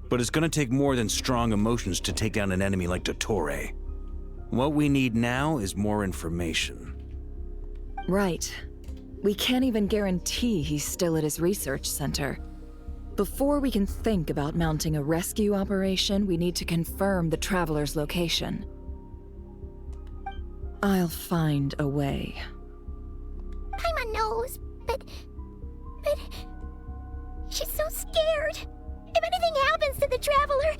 But it's gonna take more than strong emotions to take down an enemy like Dottore. What we need now is more information. Right. We can't even guarantee he's still at his research center. Before we can think about mounting a rescue operation, we need to confirm the Traveler's location. I'll find a way. Paimon knows, but... She's so scared. If anything happens to the Traveler...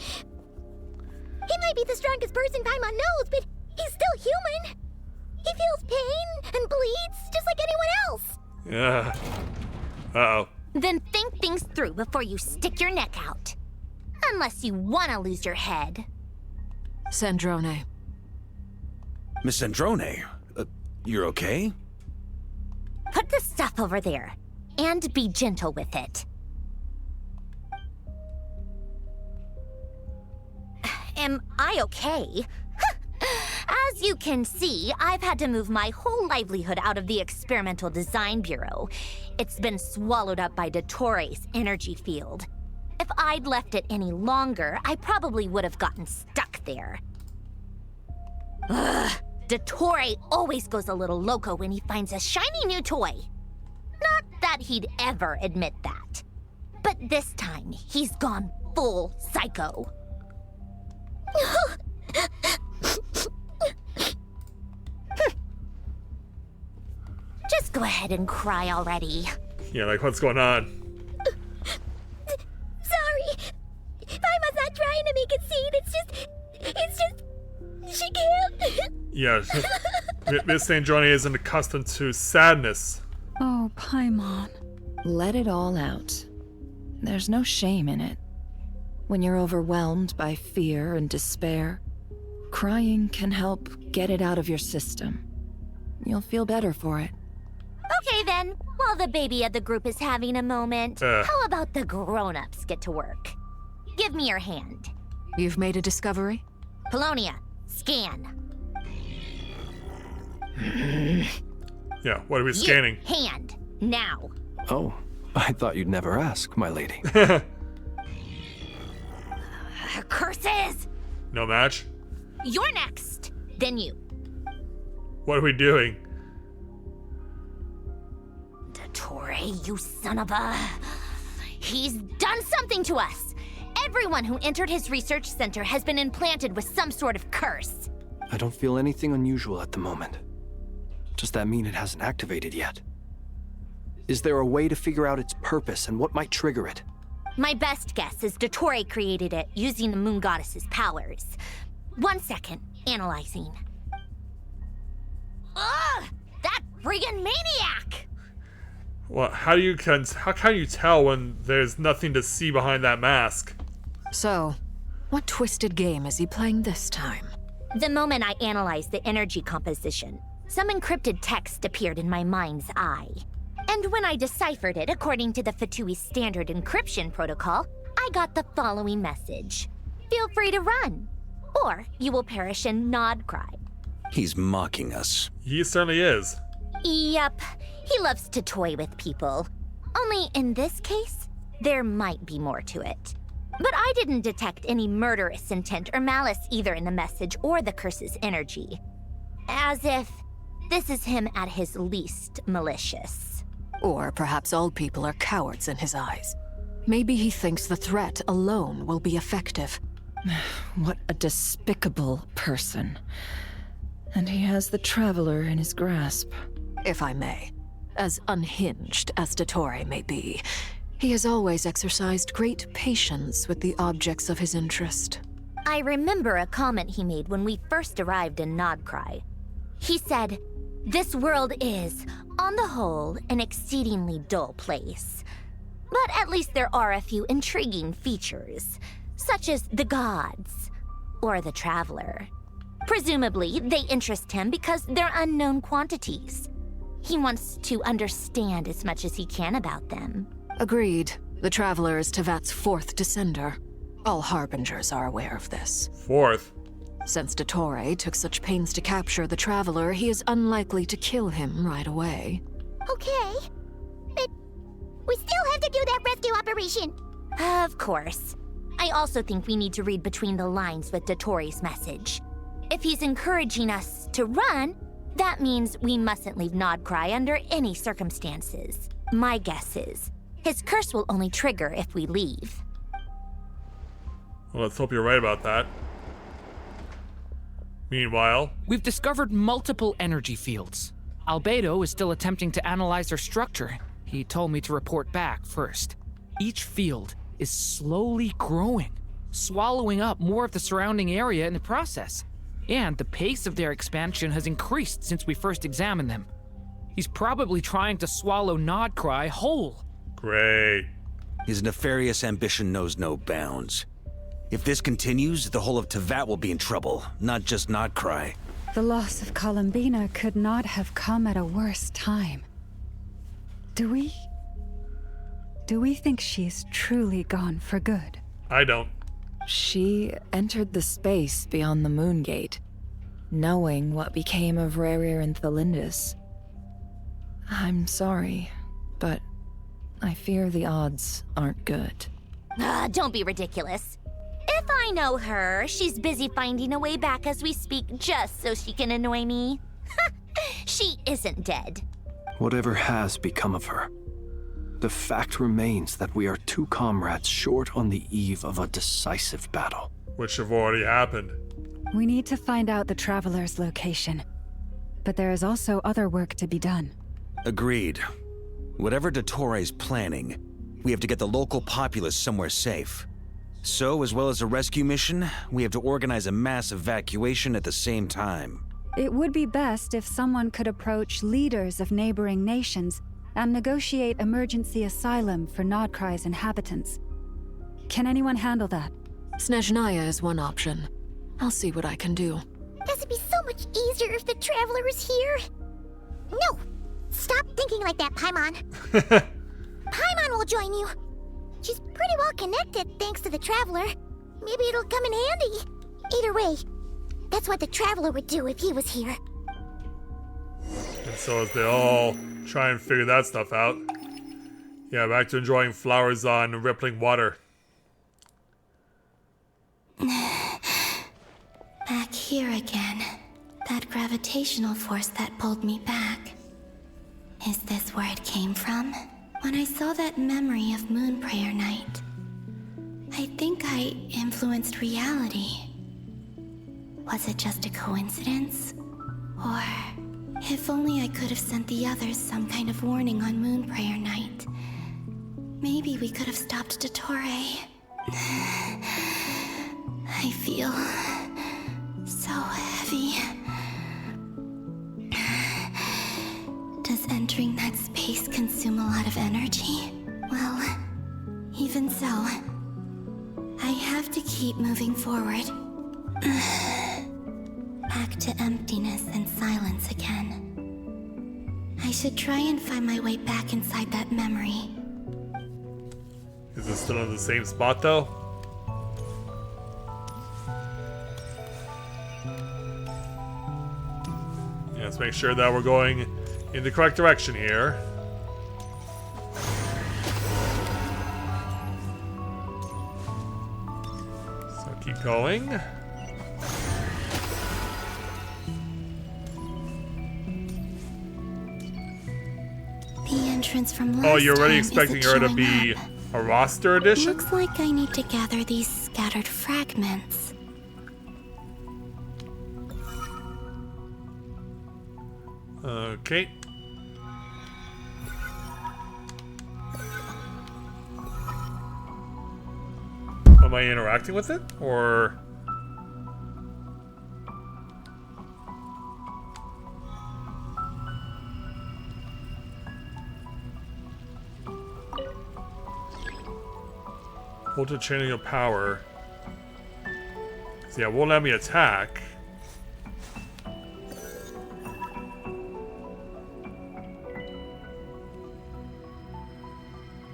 He might be the strongest person Paimon knows, but he's still human. He feels pain and bleeds just like anyone else. Yeah. Uh-oh. Then think things through before you stick your neck out. Unless you want to lose your head. Sandrone. Miss Sandrone, you're okay? Put the stuff over there. And be gentle with it. Am I okay? As you can see, I've had to move my whole livelihood out of the Experimental Design Bureau. It's been swallowed up by Dottore's energy field. If I'd left it any longer, I probably would have gotten stuck there. Ugh, Dottore always goes a little loco when he finds a shiny new toy. Not that he'd ever admit that. But this time, he's gone full psycho. Just go ahead and cry already. Yeah, like what's going on? Sorry. Paimon's not trying to make it seem. It's just... She can't. Yeah, Miss Sandrone isn't accustomed to sadness. Oh, Paimon. Let it all out. There's no shame in it. When you're overwhelmed by fear and despair, crying can help get it out of your system. You'll feel better for it. Okay then, while the baby of the group is having a moment, how about the grown-ups get to work? Give me your hand. You've made a discovery? Polonia, scan. Yeah, what are we scanning? Hand, now. Oh, I thought you'd never ask, my lady. Curses! No match? You're next, then you. What are we doing? Dottore, you son of a... He's done something to us! Everyone who entered his research center has been implanted with some sort of curse. I don't feel anything unusual at the moment. Does that mean it hasn't activated yet? Is there a way to figure out its purpose and what might trigger it? My best guess is Dottore created it using the Moon Goddess's powers. 1 second, analyzing. Ugh! That friggin' maniac! Well, how can you tell when there's nothing to see behind that mask? So, what twisted game is he playing this time? The moment I analyzed the energy composition, some encrypted text appeared in my mind's eye. And when I deciphered it according to the Fatui standard encryption protocol, I got the following message. Feel free to run, or you will perish in Nod Cry. He's mocking us. He certainly is. Yep, he loves to toy with people. Only in this case, there might be more to it. But I didn't detect any murderous intent or malice either in the message or the curse's energy. As if this is him at his least malicious. Or perhaps all people are cowards in his eyes. Maybe he thinks the threat alone will be effective. What a despicable person. And he has the Traveler in his grasp. If I may. As unhinged as Dottore may be, He has always exercised great patience with the objects of his interest. I remember a comment he made when we first arrived in Nodcry. He said, "This world is, on the whole, an exceedingly dull place. But at least there are a few intriguing features, such as the gods, or the Traveler. Presumably, they interest him because they're unknown quantities. He wants to understand as much as he can about them." Agreed. The Traveler is Tevat's fourth descender. All Harbingers are aware of this. Fourth? Since Dottore took such pains to capture the Traveler, he is unlikely to kill him right away. Okay. But we still have to do that rescue operation. Of course. I also think we need to read between the lines with Dottore's message. If he's encouraging us to run, that means we mustn't leave Nodcry under any circumstances. My guess is, his curse will only trigger if we leave. Well, let's hope you're right about that. Meanwhile, we've discovered multiple energy fields. Albedo is still attempting to analyze their structure. He told me to report back first. Each field is slowly growing, swallowing up more of the surrounding area in the process. And the pace of their expansion has increased since we first examined them. He's probably trying to swallow Nodcry whole. Great. His nefarious ambition knows no bounds. If this continues, the whole of Tevat will be in trouble, not just Nodcry. The loss of Columbina could not have come at a worse time. Do we think she's truly gone for good? I don't. She entered the space beyond the Moon Gate, knowing what became of Rerir and Thalindus. I'm sorry, but I fear the odds aren't good. Don't be ridiculous. If I know her, she's busy finding a way back as we speak just so she can annoy me. She isn't dead. Whatever has become of her, the fact remains that we are two comrades short on the eve of a decisive battle. Which have already happened. We need to find out the Traveler's location. But there is also other work to be done. Agreed. Whatever Dottore's planning, we have to get the local populace somewhere safe. So, as well as a rescue mission, we have to organize a mass evacuation at the same time. It would be best if someone could approach leaders of neighboring nations and negotiate emergency asylum for Nodcry's inhabitants. Can anyone handle that? Snezhnaya is one option. I'll see what I can do. This would be so much easier if the Traveler was here. No! Stop thinking like that, Paimon. Paimon will join you. She's pretty well connected thanks to the Traveler. Maybe it'll come in handy. Either way, that's what the Traveler would do if he was here. And so as they all try and figure that stuff out. Yeah, back to enjoying flowers on rippling water. Back here again. That gravitational force that pulled me back. Is this where it came from? When I saw that memory of Moon Prayer Night, I think I influenced reality. Was it just a coincidence? Or, if only I could have sent the others some kind of warning on Moon Prayer Night. Maybe we could have stopped Dottore. I feel so heavy. Does entering that space consume a lot of energy? Well, even so, I have to keep moving forward. Back to emptiness and silence again. I should try and find my way back inside that memory. Is it still in the same spot though? Yeah, let's make sure that we're going in the correct direction here. So keep going. The entrance from last Oh, you're already time expecting isn't her to showing be up. a roster edition? Looks like I need to gather these scattered fragments. Okay. Am I interacting with it? Or... Hold to chaining of power. So yeah, it won't let me attack.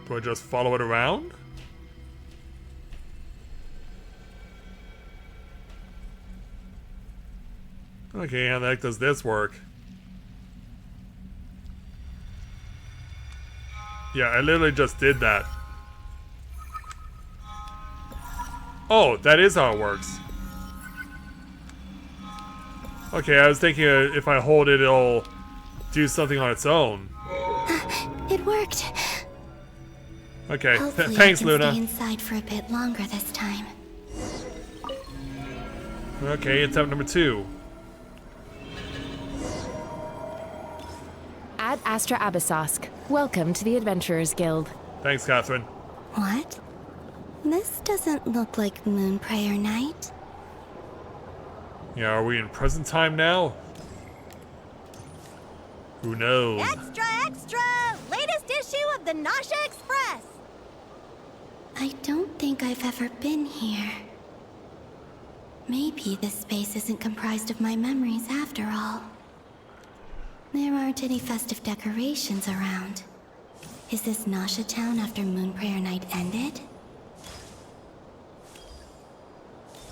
Do I just follow it around? Okay, how the heck does this work? Yeah, I literally just did that. Oh, that is how it works. Okay, I was thinking if I hold it, it'll do something on its own. It worked. Okay, Hopefully thanks, I can Luna. stay inside for a bit longer this time. Okay, attempt number 2. Ad Astra Abyssosque. Welcome to the Adventurers Guild. Thanks, Catherine. What? This doesn't look like Moonprayer Night. Yeah, are we in present time now? Who knows? Extra, extra! Latest issue of the Nasha Express! I don't think I've ever been here. Maybe this space isn't comprised of my memories after all. There aren't any festive decorations around. Is this Nasha Town after Moonprayer Night ended?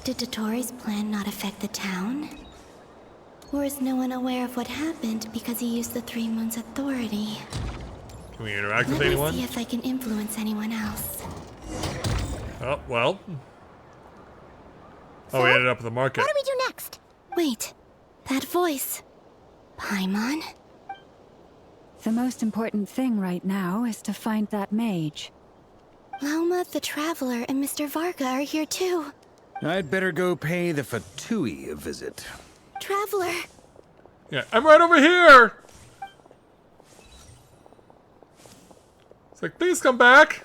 Did Dotori's plan not affect the town? Or is no one aware of what happened because he used the Three Moons' authority? Can we interact with Let me anyone? see if I can influence anyone else. Oh, well. Oh, we ended up at the market. What do we do next? Wait, that voice. Paimon? The most important thing right now is to find that mage. Lauma the Traveler and Mr. Varga are here too. I'd better go pay the Fatui a visit. Traveler! Yeah, I'm right over here! It's like, please come back!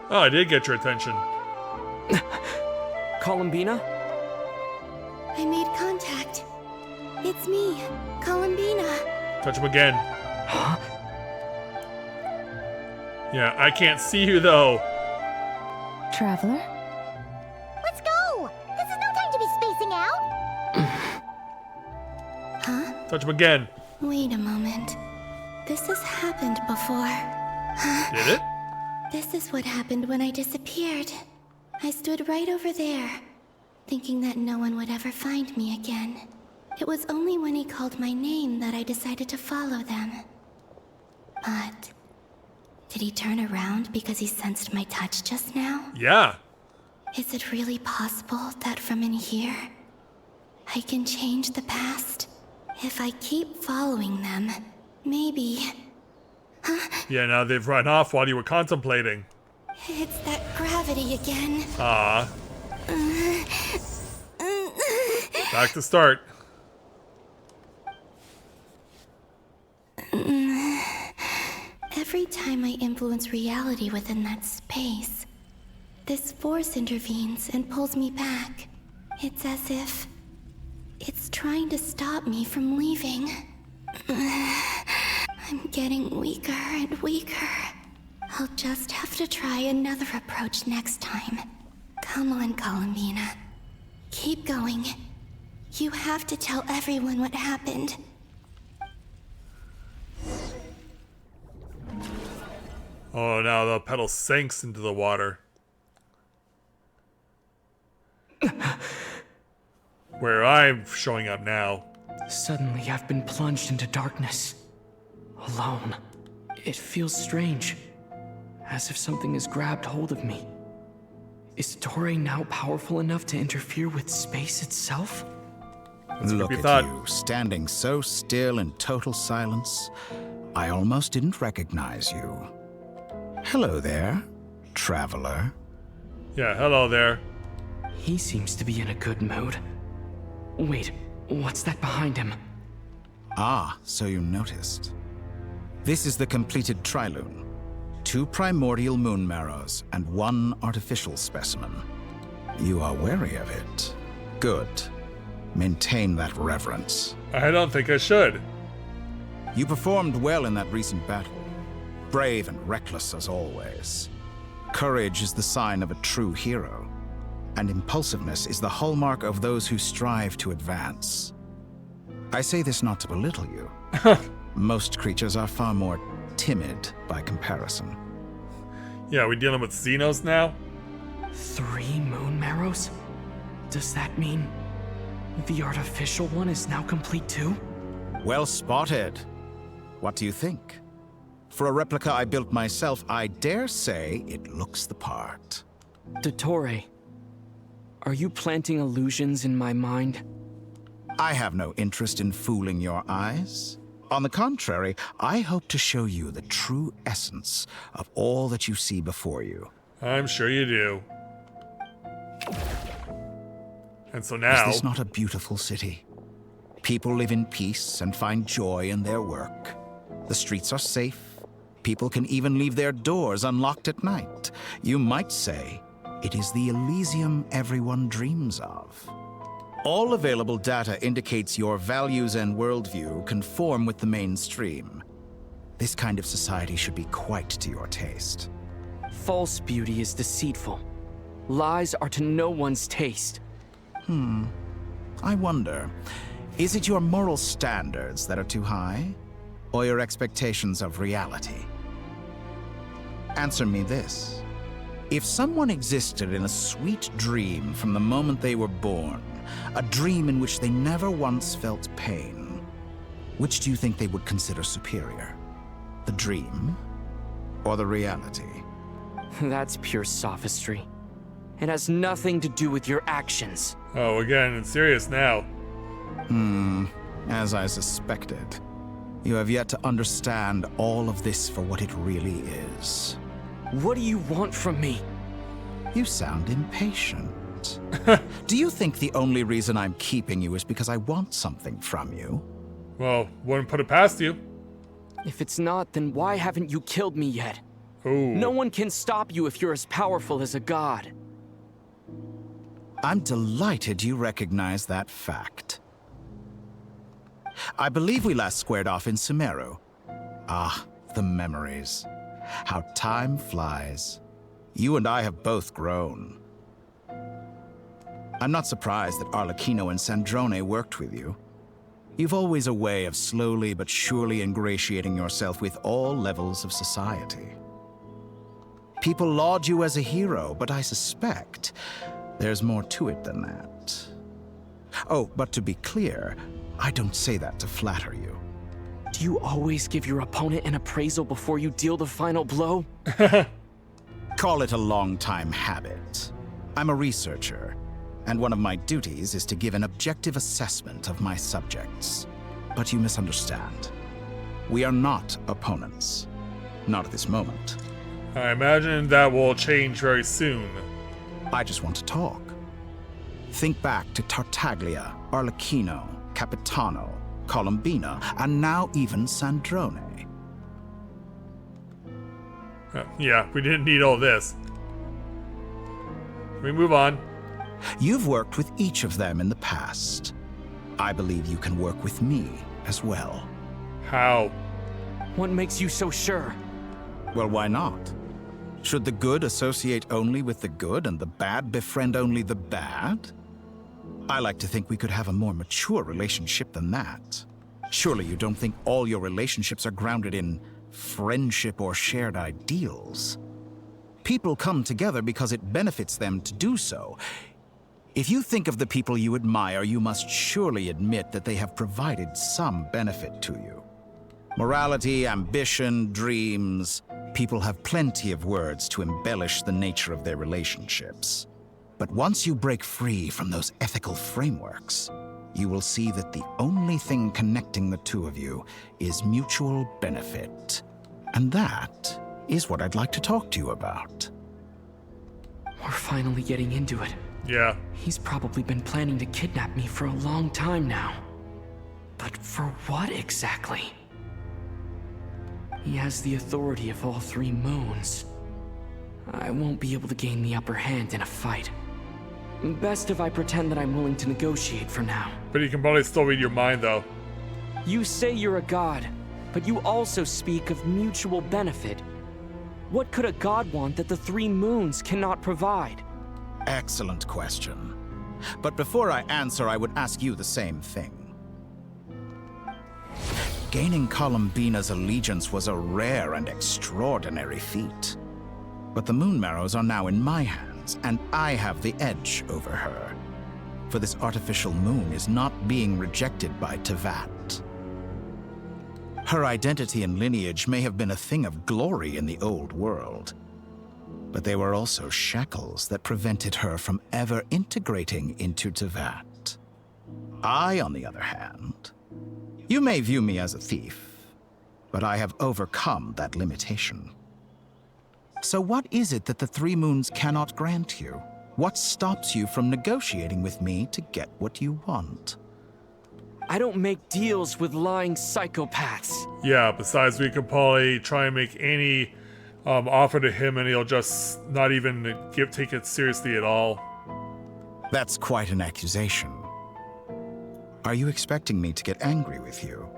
Oh, I did get your attention. Columbina? I made contact. It's me, Columbina. Touch him again. Yeah, I can't see you though. Traveler? Let's go! This is no time to be spacing out! Huh? Touch him again. Wait a moment. This has happened before. Did it? This is what happened when I disappeared. I stood right over there, thinking that no one would ever find me again. It was only when he called my name that I decided to follow them. But... did he turn around because he sensed my touch just now? Yeah. Is it really possible that from in here, I can change the past? If I keep following them, maybe... Yeah, now they've run off while you were contemplating. It's that gravity again. Ah. Back to start. Every time I influence reality within that space, this force intervenes and pulls me back. It's as if it's trying to stop me from leaving. I'm getting weaker and weaker. I'll just have to try another approach next time. Come on, Columbina. Keep going. You have to tell everyone what happened. Oh, now the pedal sinks into the water. Where I'm showing up now. Suddenly, I've been plunged into darkness. Alone. It feels strange. As if something has grabbed hold of me. Is Torre now powerful enough to interfere with space itself? Look at you, standing so still in total silence. I almost didn't recognize you. Hello there, traveler. Yeah, hello there. He seems to be in a good mood. Wait, what's that behind him? Ah, so you noticed. This is the completed Trilune. 2 primordial moon marrows and 1 artificial specimen. You are wary of it. Good. Maintain that reverence. I don't think I should. You performed well in that recent battle. Brave and reckless as always. Courage is the sign of a true hero, and impulsiveness is the hallmark of those who strive to advance. I say this not to belittle you. Most creatures are far more timid by comparison. Yeah, we dealing with Xenos now? 3 moon marrows? Does that mean the artificial one is now complete too? Well spotted. What do you think? For a replica I built myself, I dare say it looks the part. Dottore, are you planting illusions in my mind? I have no interest in fooling your eyes. On the contrary, I hope to show you the true essence of all that you see before you. I'm sure you do. And so now... Is this not a beautiful city? People live in peace and find joy in their work. The streets are safe. People can even leave their doors unlocked at night. You might say it is the Elysium everyone dreams of. All available data indicates your values and worldview conform with the mainstream. This kind of society should be quite to your taste. False beauty is deceitful. Lies are to no one's taste. I wonder, is it your moral standards that are too high? Or your expectations of reality? Answer me this. If someone existed in a sweet dream from the moment they were born, a dream in which they never once felt pain, which do you think they would consider superior? The dream or the reality? That's pure sophistry. It has nothing to do with your actions. Oh, again, it's serious now. As I suspected. You have yet to understand all of this for what it really is. What do you want from me? You sound impatient. Do you think the only reason I'm keeping you is because I want something from you? Well, wouldn't put it past you. If it's not, then why haven't you killed me yet? Ooh. No one can stop you if you're as powerful as a god. I'm delighted you recognize that fact. I believe we last squared off in Sumeru. Ah, the memories. How time flies. You and I have both grown. I'm not surprised that Arlecchino and Sandrone worked with you. You've always a way of slowly but surely ingratiating yourself with all levels of society. People laud you as a hero, but I suspect there's more to it than that. Oh, but to be clear, I don't say that to flatter you. Do you always give your opponent an appraisal before you deal the final blow? Call it a long-time habit. I'm a researcher, and one of my duties is to give an objective assessment of my subjects. But you misunderstand. We are not opponents. Not at this moment. I imagine that will change very soon. I just want to talk. Think back to Tartaglia, Arlecchino, Capitano, Colombina, and now even Sandrone. Yeah, we didn't need all this. We move on. You've worked with each of them in the past. I believe you can work with me as well. How? What makes you so sure? Well, why not? Should the good associate only with the good and the bad befriend only the bad? I like to think we could have a more mature relationship than that. Surely you don't think all your relationships are grounded in friendship or shared ideals? People come together because it benefits them to do so. If you think of the people you admire, you must surely admit that they have provided some benefit to you. Morality, ambition, dreams. People have plenty of words to embellish the nature of their relationships. But once you break free from those ethical frameworks, you will see that the only thing connecting the two of you is mutual benefit. And that is what I'd like to talk to you about. We're finally getting into it. Yeah. He's probably been planning to kidnap me for a long time now. But for what exactly? He has the authority of all three moons. I won't be able to gain the upper hand in a fight. Best if I pretend that I'm willing to negotiate for now. But you can probably still read your mind, though. You say you're a god, but you also speak of mutual benefit. What could a god want that the three moons cannot provide? Excellent question. But before I answer, I would ask you the same thing. Gaining Columbina's allegiance was a rare and extraordinary feat. But the Moon Marrows are now in my hands, and I have the edge over her. For this artificial moon is not being rejected by Teyvat. Her identity and lineage may have been a thing of glory in the old world, but they were also shackles that prevented her from ever integrating into Teyvat. I, on the other hand, you may view me as a thief, but I have overcome that limitation. So what is it that the Three Moons cannot grant you? What stops you from negotiating with me to get what you want? I don't make deals with lying psychopaths. Yeah, besides we could probably try and make any offer to him and he'll just not even take it seriously at all. That's quite an accusation. Are you expecting me to get angry with you?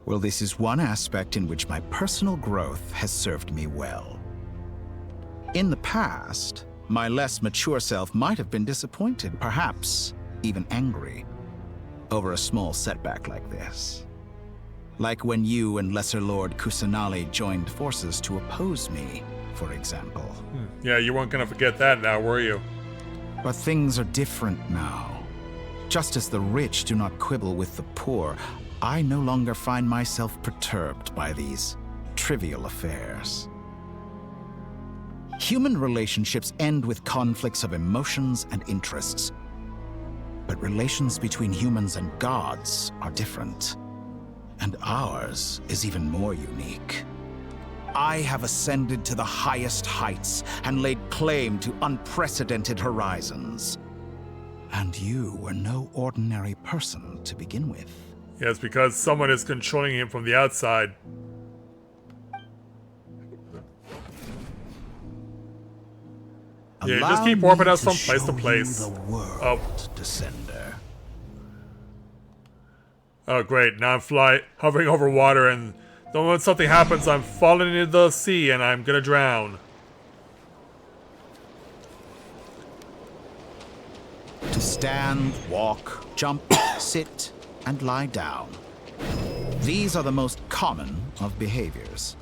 Well, this is one aspect in which my personal growth has served me well. In the past, my less mature self might have been disappointed, perhaps even angry, over a small setback like this. Like when you and Lesser Lord Kusanali joined forces to oppose me, for example. Yeah, you weren't gonna forget that now, were you? But things are different now. Just as the rich do not quibble with the poor, I no longer find myself perturbed by these trivial affairs. Human relationships end with conflicts of emotions and interests. But relations between humans and gods are different. And ours is even more unique. I have ascended to the highest heights and laid claim to unprecedented horizons. And you were no ordinary person to begin with. Yeah, it's because someone is controlling him from the outside. Yeah, just keep warping us from place to place. Descender. Oh, great. Now I'm hovering over water, and the moment something happens, I'm falling into the sea, and I'm gonna drown. To stand, walk, jump, sit, and lie down. These are the most common of behaviors.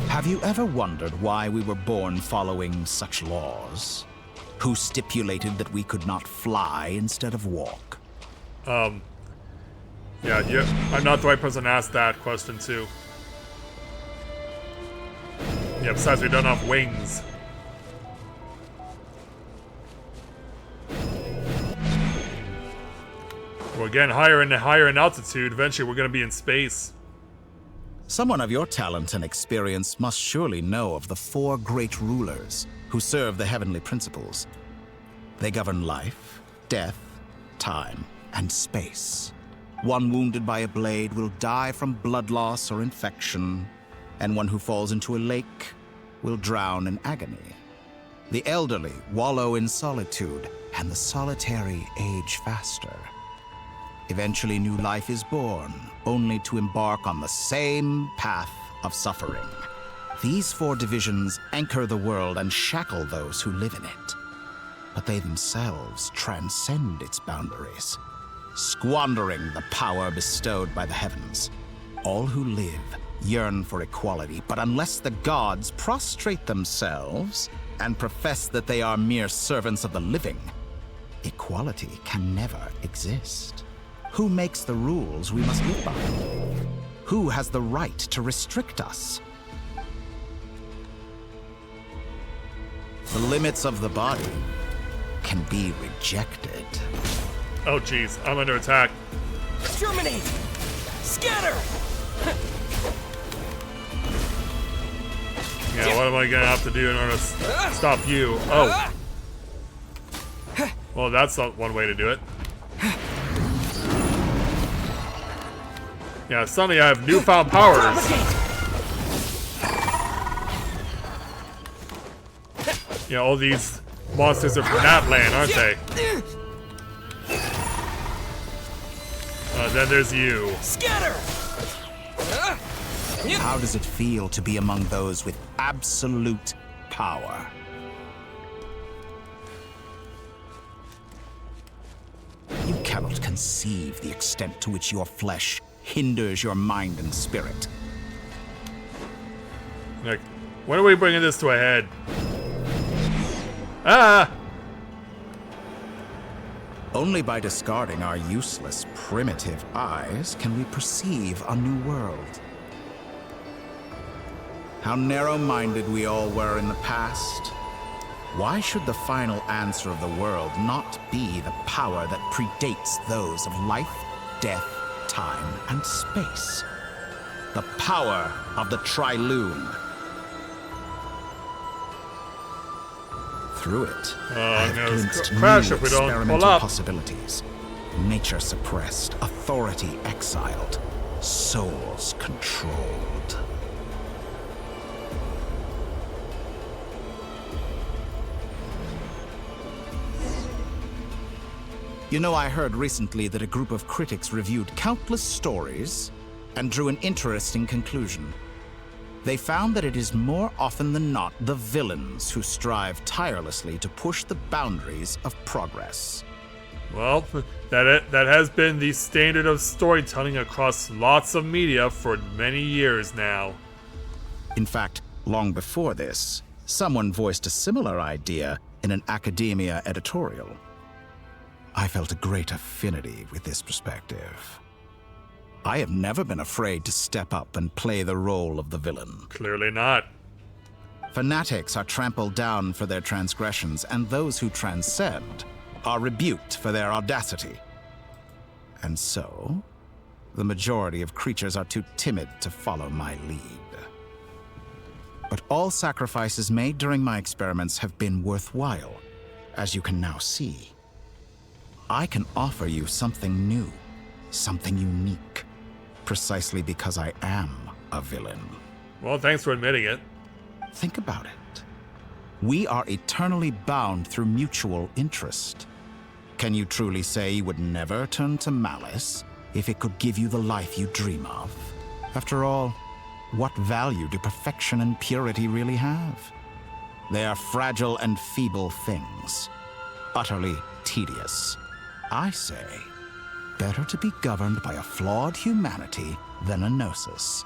Have you ever wondered why we were born following such laws? Who stipulated that we could not fly instead of walk? Yeah, I'm not the right person to ask that question to. Yeah, besides we don't have wings. We're getting higher and higher in altitude. Eventually we're gonna be in space. Someone of your talent and experience must surely know of the four great rulers who serve the heavenly principles. They govern life, death, time, and space. One wounded by a blade will die from blood loss or infection, and one who falls into a lake will drown in agony. The elderly wallow in solitude, and the solitary age faster. Eventually, new life is born, only to embark on the same path of suffering. These four divisions anchor the world and shackle those who live in it. But they themselves transcend its boundaries, squandering the power bestowed by the heavens. All who live yearn for equality, but unless the gods prostrate themselves and profess that they are mere servants of the living, equality can never exist. Who makes the rules we must live by? Who has the right to restrict us? The limits of the body can be rejected. Oh jeez, I'm under attack. Terminate! Scatter! Yeah, what am I gonna have to do in order to stop you? Oh. Well, that's not one way to do it. Yeah, suddenly I have newfound powers. Yeah, all these monsters are from that land, aren't they? Then there's you. Scatter! How does it feel to be among those with absolute power? You cannot conceive the extent to which your flesh hinders your mind and spirit. Like, when are we bringing this to a head? Ah! Only by discarding our useless, primitive eyes can we perceive a new world. How narrow-minded we all were in the past. Why should the final answer of the world not be the power that predates those of life, death, time, and space? The power of the Triloon. Through it, I have glimpsed new experimental possibilities. Nature suppressed, authority exiled, souls controlled. You know, I heard recently that a group of critics reviewed countless stories and drew an interesting conclusion. They found that it is more often than not the villains who strive tirelessly to push the boundaries of progress. Well, that has been the standard of storytelling across lots of media for many years now. In fact, long before this, someone voiced a similar idea in an academia editorial. I felt a great affinity with this perspective. I have never been afraid to step up and play the role of the villain. Clearly not. Fanatics are trampled down for their transgressions, and those who transcend are rebuked for their audacity. And so, the majority of creatures are too timid to follow my lead. But all sacrifices made during my experiments have been worthwhile, as you can now see. I can offer you something new, something unique, precisely because I am a villain. Well, thanks for admitting it. Think about it. We are eternally bound through mutual interest. Can you truly say you would never turn to malice if it could give you the life you dream of? After all, what value do perfection and purity really have? They are fragile and feeble things, utterly tedious. I say, better to be governed by a flawed humanity than a gnosis.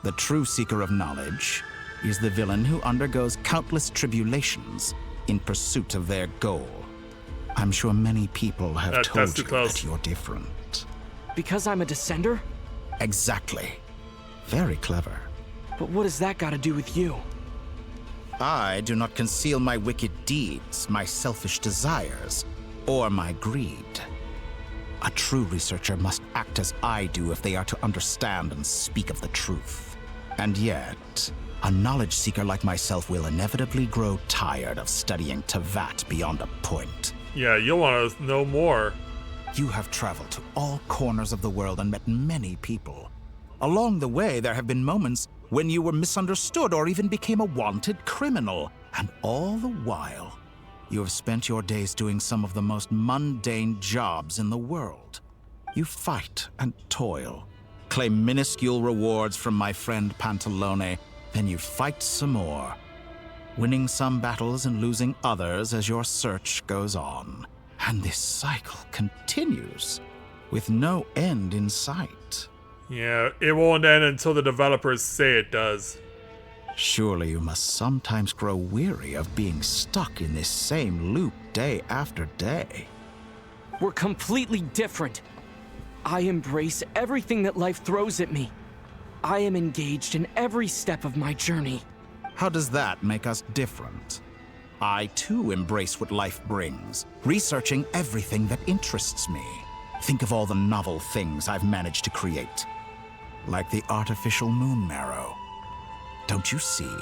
The true seeker of knowledge is the villain who undergoes countless tribulations in pursuit of their goal. I'm sure many people have told you that you're different. Because I'm a descender? Exactly. Very clever. But what has that got to do with you? I do not conceal my wicked deeds, my selfish desires, or my greed. A true researcher must act as I do if they are to understand and speak of the truth. And yet, a knowledge seeker like myself will inevitably grow tired of studying Tevat beyond a point. Yeah, you'll want to know more. You have traveled to all corners of the world and met many people. Along the way, there have been moments when you were misunderstood or even became a wanted criminal. And all the while, you have spent your days doing some of the most mundane jobs in the world. You fight and toil, claim minuscule rewards from my friend Pantalone, then you fight some more, winning some battles and losing others as your search goes on. And this cycle continues, with no end in sight. Yeah, it won't end until the developers say it does. Surely you must sometimes grow weary of being stuck in this same loop day after day. We're completely different. I embrace everything that life throws at me. I am engaged in every step of my journey. How does that make us different? I too embrace what life brings, researching everything that interests me. Think of all the novel things I've managed to create. Like the artificial moon marrow. Don't you see?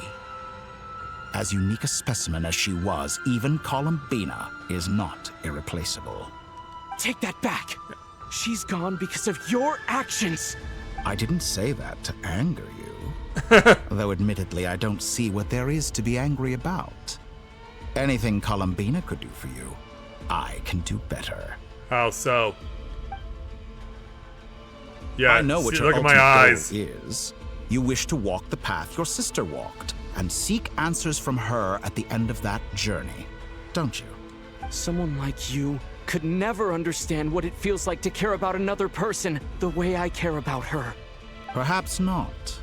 As unique a specimen as she was, even Columbina is not irreplaceable. Take that back! She's gone because of your actions! I didn't say that to anger you. Though admittedly, I don't see what there is to be angry about. Anything Columbina could do for you, I can do better. How so? Yeah, I know what your look at ultimate my eyes. goal is. You wish to walk the path your sister walked, and seek answers from her at the end of that journey, don't you? Someone like you could never understand what it feels like to care about another person the way I care about her. Perhaps not.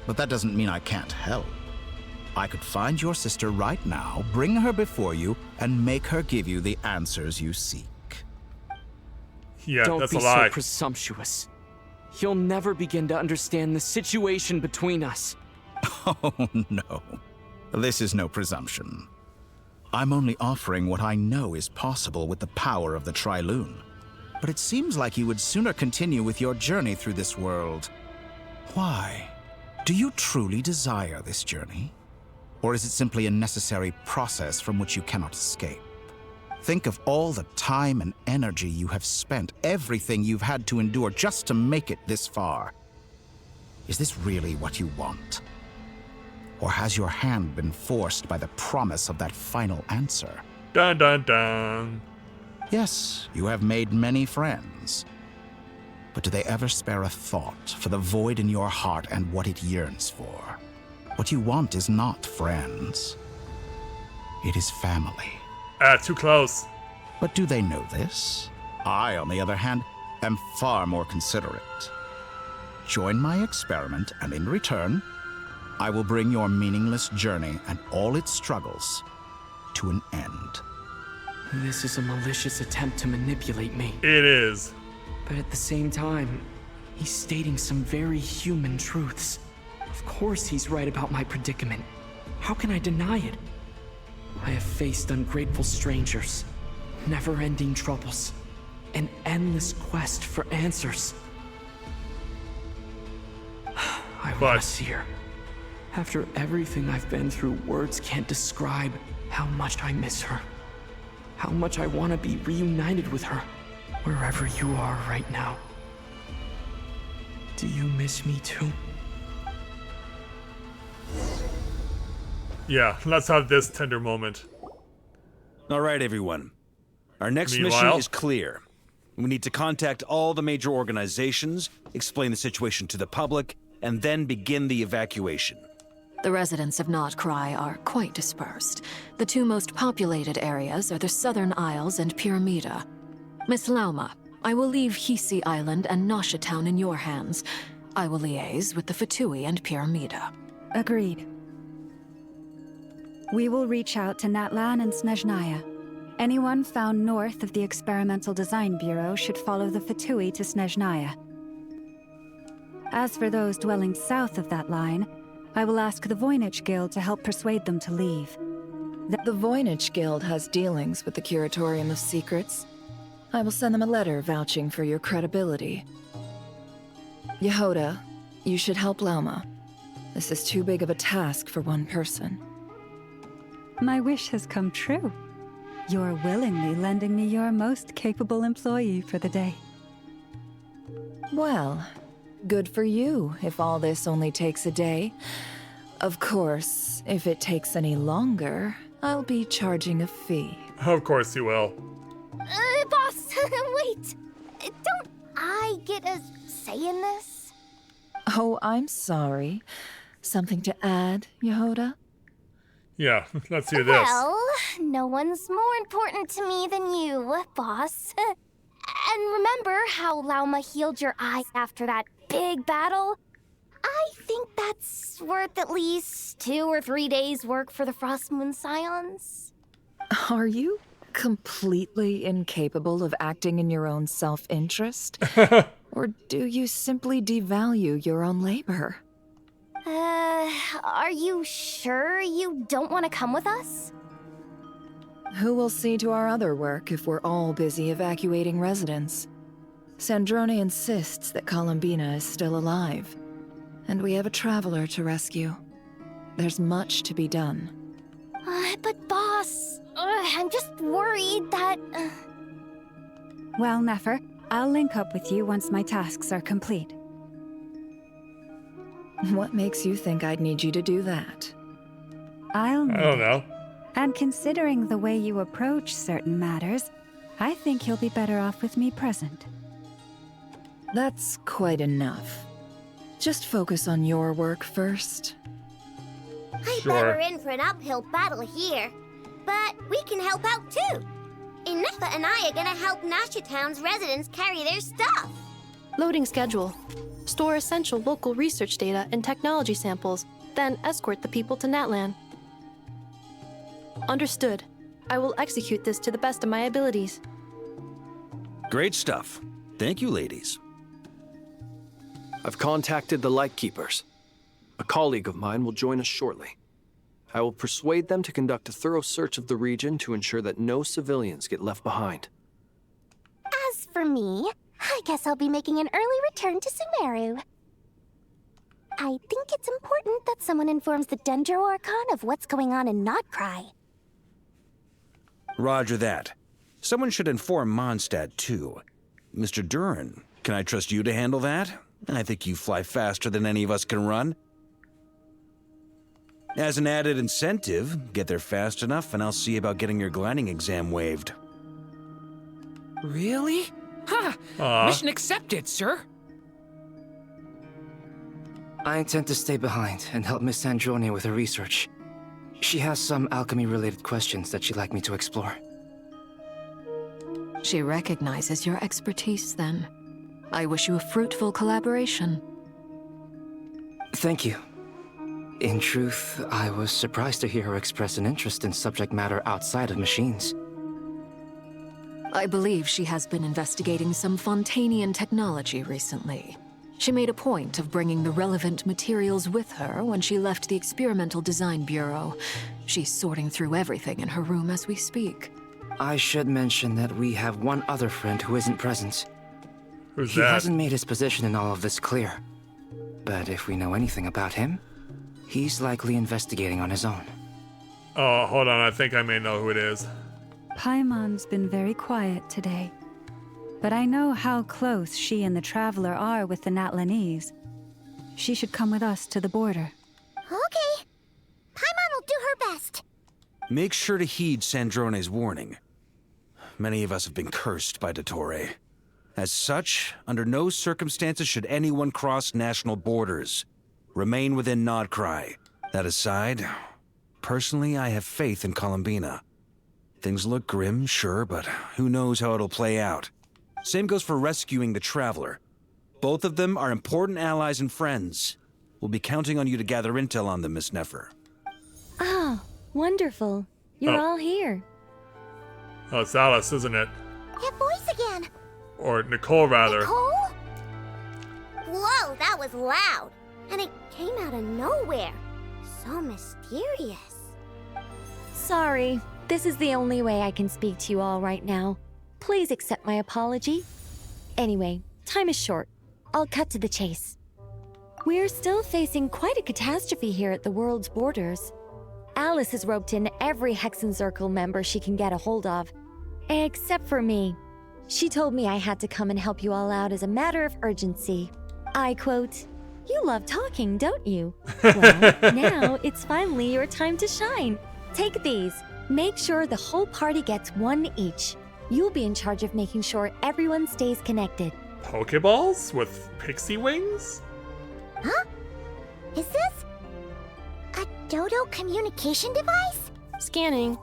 But that doesn't mean I can't help. I could find your sister right now, bring her before you, and make her give you the answers you seek. Yeah, Don't that's be a lie. so presumptuous. You'll never begin to understand the situation between us. Oh, no. This is no presumption. I'm only offering what I know is possible with the power of the Trilune. But it seems like you would sooner continue with your journey through this world. Why? Do you truly desire this journey? Or is it simply a necessary process from which you cannot escape? Think of all the time and energy you have spent, everything you've had to endure just to make it this far. Is this really what you want? Or has your hand been forced by the promise of that final answer? Dun dun dun. Yes, you have made many friends. But do they ever spare a thought for the void in your heart and what it yearns for? What you want is not friends. It is family. Too close. But do they know this? I, on the other hand, am far more considerate. Join my experiment, and in return, I will bring your meaningless journey and all its struggles to an end. This is a malicious attempt to manipulate me. It is. But at the same time, he's stating some very human truths. Of course he's right about my predicament. How can I deny it? I have faced ungrateful strangers, never-ending troubles, an endless quest for answers. I want to see her. After everything I've been through, words can't describe how much I miss her. How much I want to be reunited with her, wherever you are right now. Do you miss me too? Yeah, let's have this tender moment. All right, everyone. Our next mission Meanwhile- is clear. We need to contact all the major organizations, explain the situation to the public, and then begin the evacuation. The residents of Not Cry are quite dispersed. The two most populated areas are the Southern Isles and Pyramida. Miss Lauma, I will leave Hisi Island and Nasha Town in your hands. I will liaise with the Fatui and Pyramida. Agreed. We will reach out to Natlan and Snezhnaya. Anyone found north of the Experimental Design Bureau should follow the Fatui to Snezhnaya. As for those dwelling south of that line, I will ask the Voynich Guild to help persuade them to leave. The Voynich Guild has dealings with the Curatorium of Secrets. I will send them a letter vouching for your credibility. Yehoda, you should help Lauma. This is too big of a task for one person. My wish has come true. You're willingly lending me your most capable employee for the day. Well, good for you if all this only takes a day. Of course, if it takes any longer, I'll be charging a fee. Of course you will. Boss, wait. Don't I get a say in this? Oh, I'm sorry. Something to add, Yehoda? Yeah, let's hear this. Well, no one's more important to me than you, boss. And remember how Lauma healed your eye after that big battle? I think that's worth at least 2 or 3 days' work for the Frost Moon Scions. Are you completely incapable of acting in your own self-interest? Or do you simply devalue your own labor? Are you sure you don't want to come with us? Who will see to our other work if we're all busy evacuating residents? Sandrone insists that Columbina is still alive, and we have a traveler to rescue. There's much to be done. But boss, I'm just worried that... Well, Nefer, I'll link up with you once my tasks are complete. What makes you think I'd need you to do that? I don't know. And considering the way you approach certain matters, I think you'll be better off with me present. That's quite enough. Just focus on your work first. I bet we're in for an uphill battle here, but we can help out too. Inepha and I are gonna help Nasha Town's residents carry their stuff. Loading schedule. Store essential local research data and technology samples, then escort the people to Natlan. Understood. I will execute this to the best of my abilities. Great stuff. Thank you, ladies. I've contacted the Lightkeepers. A colleague of mine will join us shortly. I will persuade them to conduct a thorough search of the region to ensure that no civilians get left behind. As for me, I guess I'll be making an early return to Sumeru. I think it's important that someone informs the Dendro Archon of what's going on in Notcry. Roger that. Someone should inform Mondstadt, too. Mr. Duran, can I trust you to handle that? I think you fly faster than any of us can run. As an added incentive, get there fast enough and I'll see about getting your gliding exam waived. Really? Ha! Mission accepted, sir. I intend to stay behind and help Miss Sandrone with her research. She has some alchemy-related questions that she'd like me to explore. She recognizes your expertise, then. I wish you a fruitful collaboration. Thank you. In truth, I was surprised to hear her express an interest in subject matter outside of machines. I believe she has been investigating some Fontanian technology recently. She made a point of bringing the relevant materials with her when she left the Experimental Design Bureau. She's sorting through everything in her room as we speak. I should mention that we have one other friend who isn't present. Who's He that? hasn't made his position in all of this clear. But if we know anything about him, he's likely investigating on his own. Oh, hold on. I think I may know who it is. Paimon's been very quiet today. But I know how close she and the Traveler are with the Natlanese. She should come with us to the border. Okay. Paimon will do her best. Make sure to heed Sandrone's warning. Many of us have been cursed by Dottore. As such, under no circumstances should anyone cross national borders. Remain within Nodcry. That aside, personally, I have faith in Columbina. Things look grim, sure, but who knows how it'll play out. Same goes for rescuing the Traveler. Both of them are important allies and friends. We'll be counting on you to gather intel on them, Miss Nefer. Oh, wonderful. You're all here. Oh, it's Alice, isn't it? That voice again. Or Nicole, rather. Nicole? Whoa, that was loud. And it came out of nowhere. So mysterious. Sorry, this is the only way I can speak to you all right now. Please accept my apology. Anyway, time is short. I'll cut to the chase. We're still facing quite a catastrophe here at the world's borders. Alice has roped in every Hexenzirkel member she can get a hold of. Except for me. She told me I had to come and help you all out as a matter of urgency. I quote, "You love talking, don't you? Well, now it's finally your time to shine. Take these. Make sure the whole party gets one each. You'll be in charge of making sure everyone stays connected." Pokeballs with pixie wings? Huh? Is this a Dodo communication device? Scanning.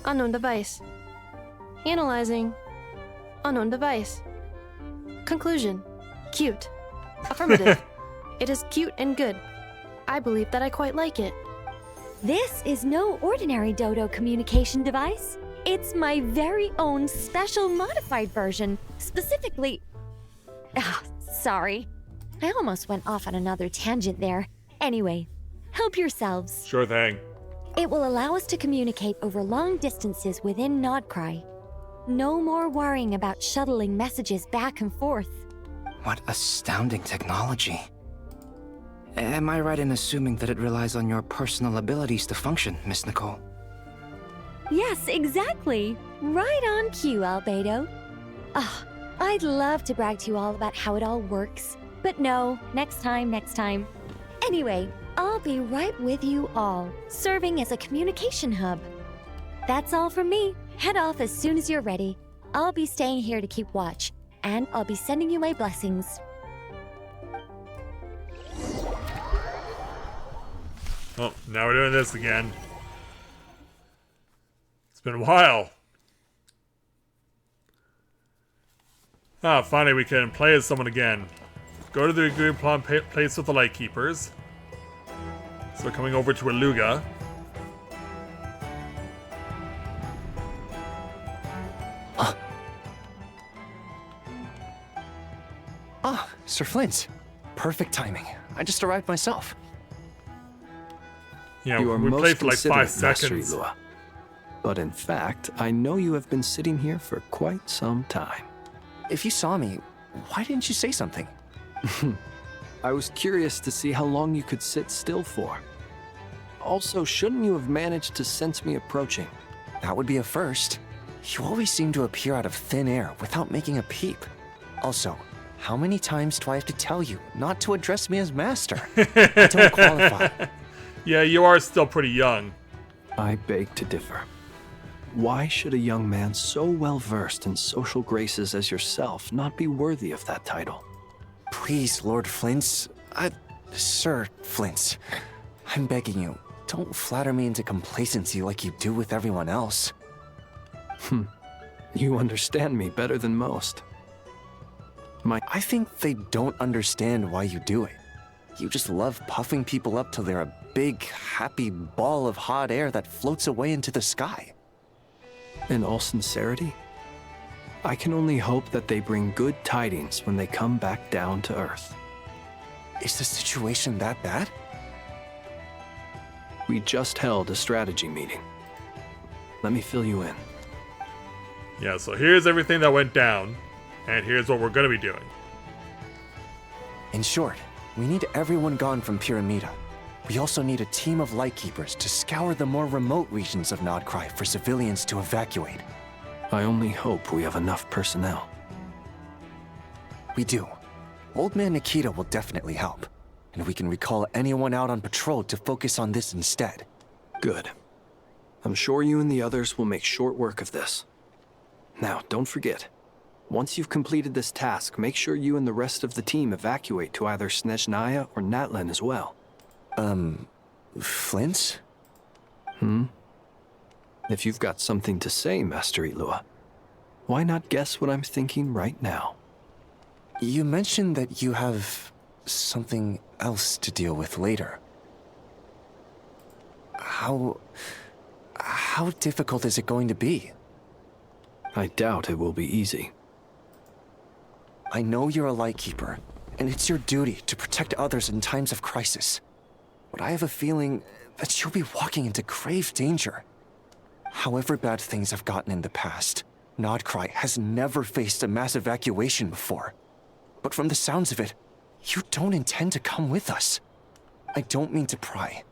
Unknown device. Analyzing. Unknown device. Conclusion. Cute. Affirmative. It is cute and good. I believe that I quite like it. This is no ordinary Dodo communication device. It's my very own special modified version, specifically... sorry. I almost went off on another tangent there. Anyway, help yourselves. Sure thing. It will allow us to communicate over long distances within Nodcry. No more worrying about shuttling messages back and forth. What astounding technology. Am I right in assuming that it relies on your personal abilities to function, Miss Nicole? Yes, exactly. Right on cue, Albedo. I'd love to brag to you all about how it all works. But no, next time. Anyway, I'll be right with you all, serving as a communication hub. That's all from me. Head off as soon as you're ready. I'll be staying here to keep watch, and I'll be sending you my blessings. Oh, now we're doing this again. It's been a while. Ah, finally we can play as someone again. Go to the agreed upon place with the Lightkeepers. So coming over to Aluga. Ah, Sir Flint. Perfect timing. I just arrived myself. Yeah, You are we most played for like 5 considerate, Master seconds. Ilua. But in fact, I know you have been sitting here for quite some time. If you saw me, why didn't you say something? I was curious to see how long you could sit still for. Also, shouldn't you have managed to sense me approaching? That would be a first. You always seem to appear out of thin air without making a peep. Also, how many times do I have to tell you not to address me as master? I don't qualify. Yeah, you are still pretty young. I beg to differ. Why should a young man so well versed in social graces as yourself not be worthy of that title? Please, Lord Flint's... Sir Flint's. I'm begging you, don't flatter me into complacency like you do with everyone else. You understand me better than most. I think they don't understand why you do it. You just love puffing people up till they're a big, happy ball of hot air that floats away into the sky. In all sincerity, I can only hope that they bring good tidings when they come back down to Earth. Is the situation that bad? We just held a strategy meeting. Let me fill you in. Yeah, so here's everything that went down, and here's what we're going to be doing. In short, we need everyone gone from Pyramida. We also need a team of Lightkeepers to scour the more remote regions of Nodcry for civilians to evacuate. I only hope we have enough personnel. We do. Old Man Nikita will definitely help, and we can recall anyone out on patrol to focus on this instead. Good. I'm sure you and the others will make short work of this. Now, don't forget, once you've completed this task, make sure you and the rest of the team evacuate to either Snezhnaya or Natlan as well. Flint? If you've got something to say, Master Ilua, why not guess what I'm thinking right now? You mentioned that you have something else to deal with later. How difficult is it going to be? I doubt it will be easy. I know you're a Lightkeeper, and it's your duty to protect others in times of crisis. But I have a feeling that you'll be walking into grave danger. However bad things have gotten in the past, Nodcry has never faced a mass evacuation before. But from the sounds of it, you don't intend to come with us. I don't mean to pry,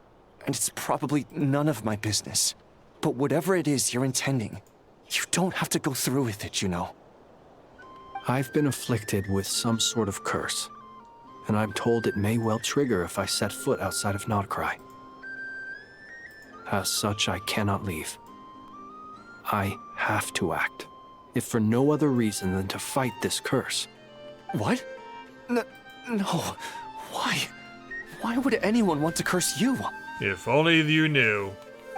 and it's probably none of my business. But whatever it is you're intending, you don't have to go through with it, you know. I've been afflicted with some sort of curse, and I'm told it may well trigger if I set foot outside of Nodcry. As such, I cannot leave. I have to act, if for no other reason than to fight this curse. What? No. Why? Why would anyone want to curse you? If only you knew.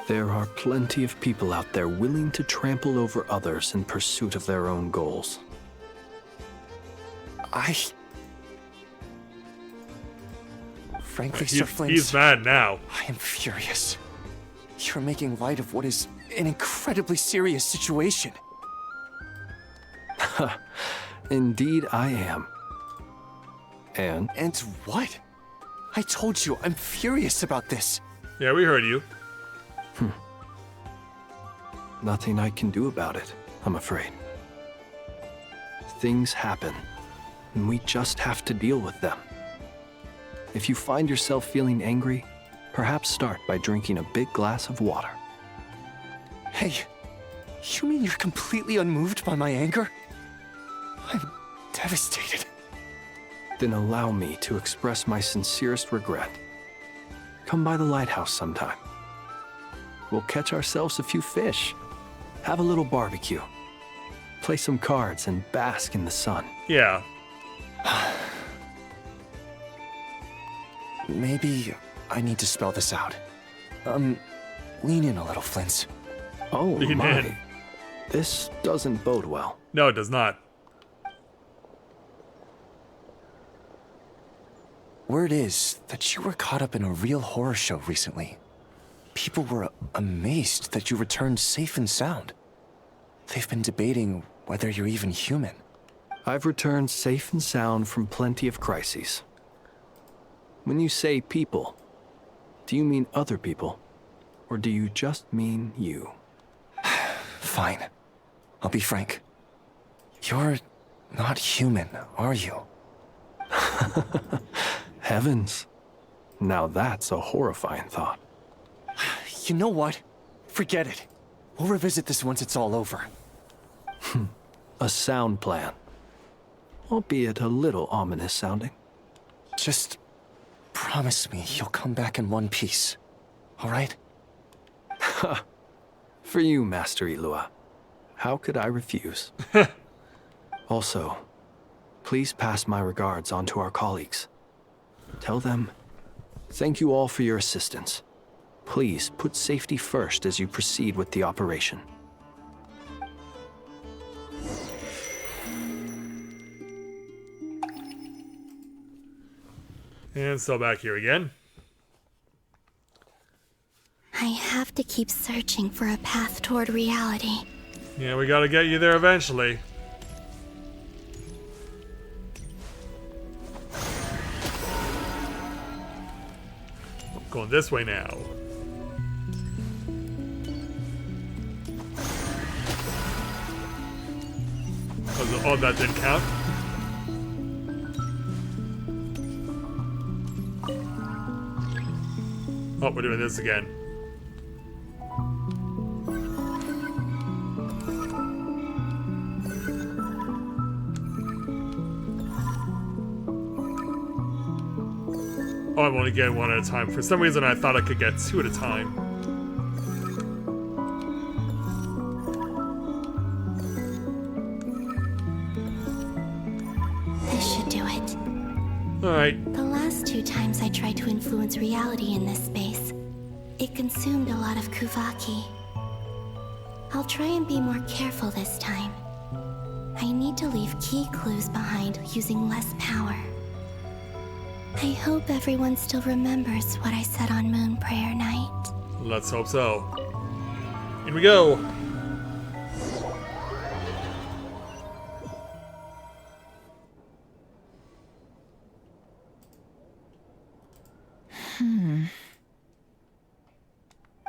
There are plenty of people out there willing to trample over others in pursuit of their own goals. Frankly, Sir Flint, he's mad now. I am furious. You're making light of what is an incredibly serious situation. Indeed I am. And what? I told you, I'm furious about this. Yeah, we heard you. Nothing I can do about it, I'm afraid. Things happen, and we just have to deal with them. If you find yourself feeling angry, perhaps start by drinking a big glass of water. Hey, you mean you're completely unmoved by my anger? I'm devastated. Then allow me to express my sincerest regret come by the lighthouse sometime. We'll catch ourselves a few fish, have a little barbecue, play some cards, and bask in the sun. Yeah. Maybe I need to spell this out. Lean in a little, Flint. Oh, Lean my. in. This doesn't bode well. No, it does not. Word is that you were caught up in a real horror show recently. People were amazed that you returned safe and sound. They've been debating whether you're even human. I've returned safe and sound from plenty of crises. When you say people, do you mean other people? Or do you just mean you? Fine. I'll be frank. You're not human, are you? Heavens. Now that's a horrifying thought. You know what? Forget it. We'll revisit this once it's all over. A sound plan. Albeit a little ominous sounding. Just promise me you'll come back in one piece. All right? For you, Master Ilua. How could I refuse? Also, please pass my regards on to our colleagues. Tell them, thank you all for your assistance. Please put safety first as you proceed with the operation. And so back here again. I have to keep searching for a path toward reality. Yeah, we gotta get you there eventually. Going this way now. Oh, that didn't count. Oh, we're doing this again. Oh, I'm only getting one at a time. For some reason, I thought I could get two at a time. This should do it. Alright. The last 2 times I tried to influence reality in this space, it consumed a lot of Kuvaki. I'll try and be more careful this time. I need to leave key clues behind using less power. I hope everyone still remembers what I said on Moon Prayer Night. Let's hope so. Here we go.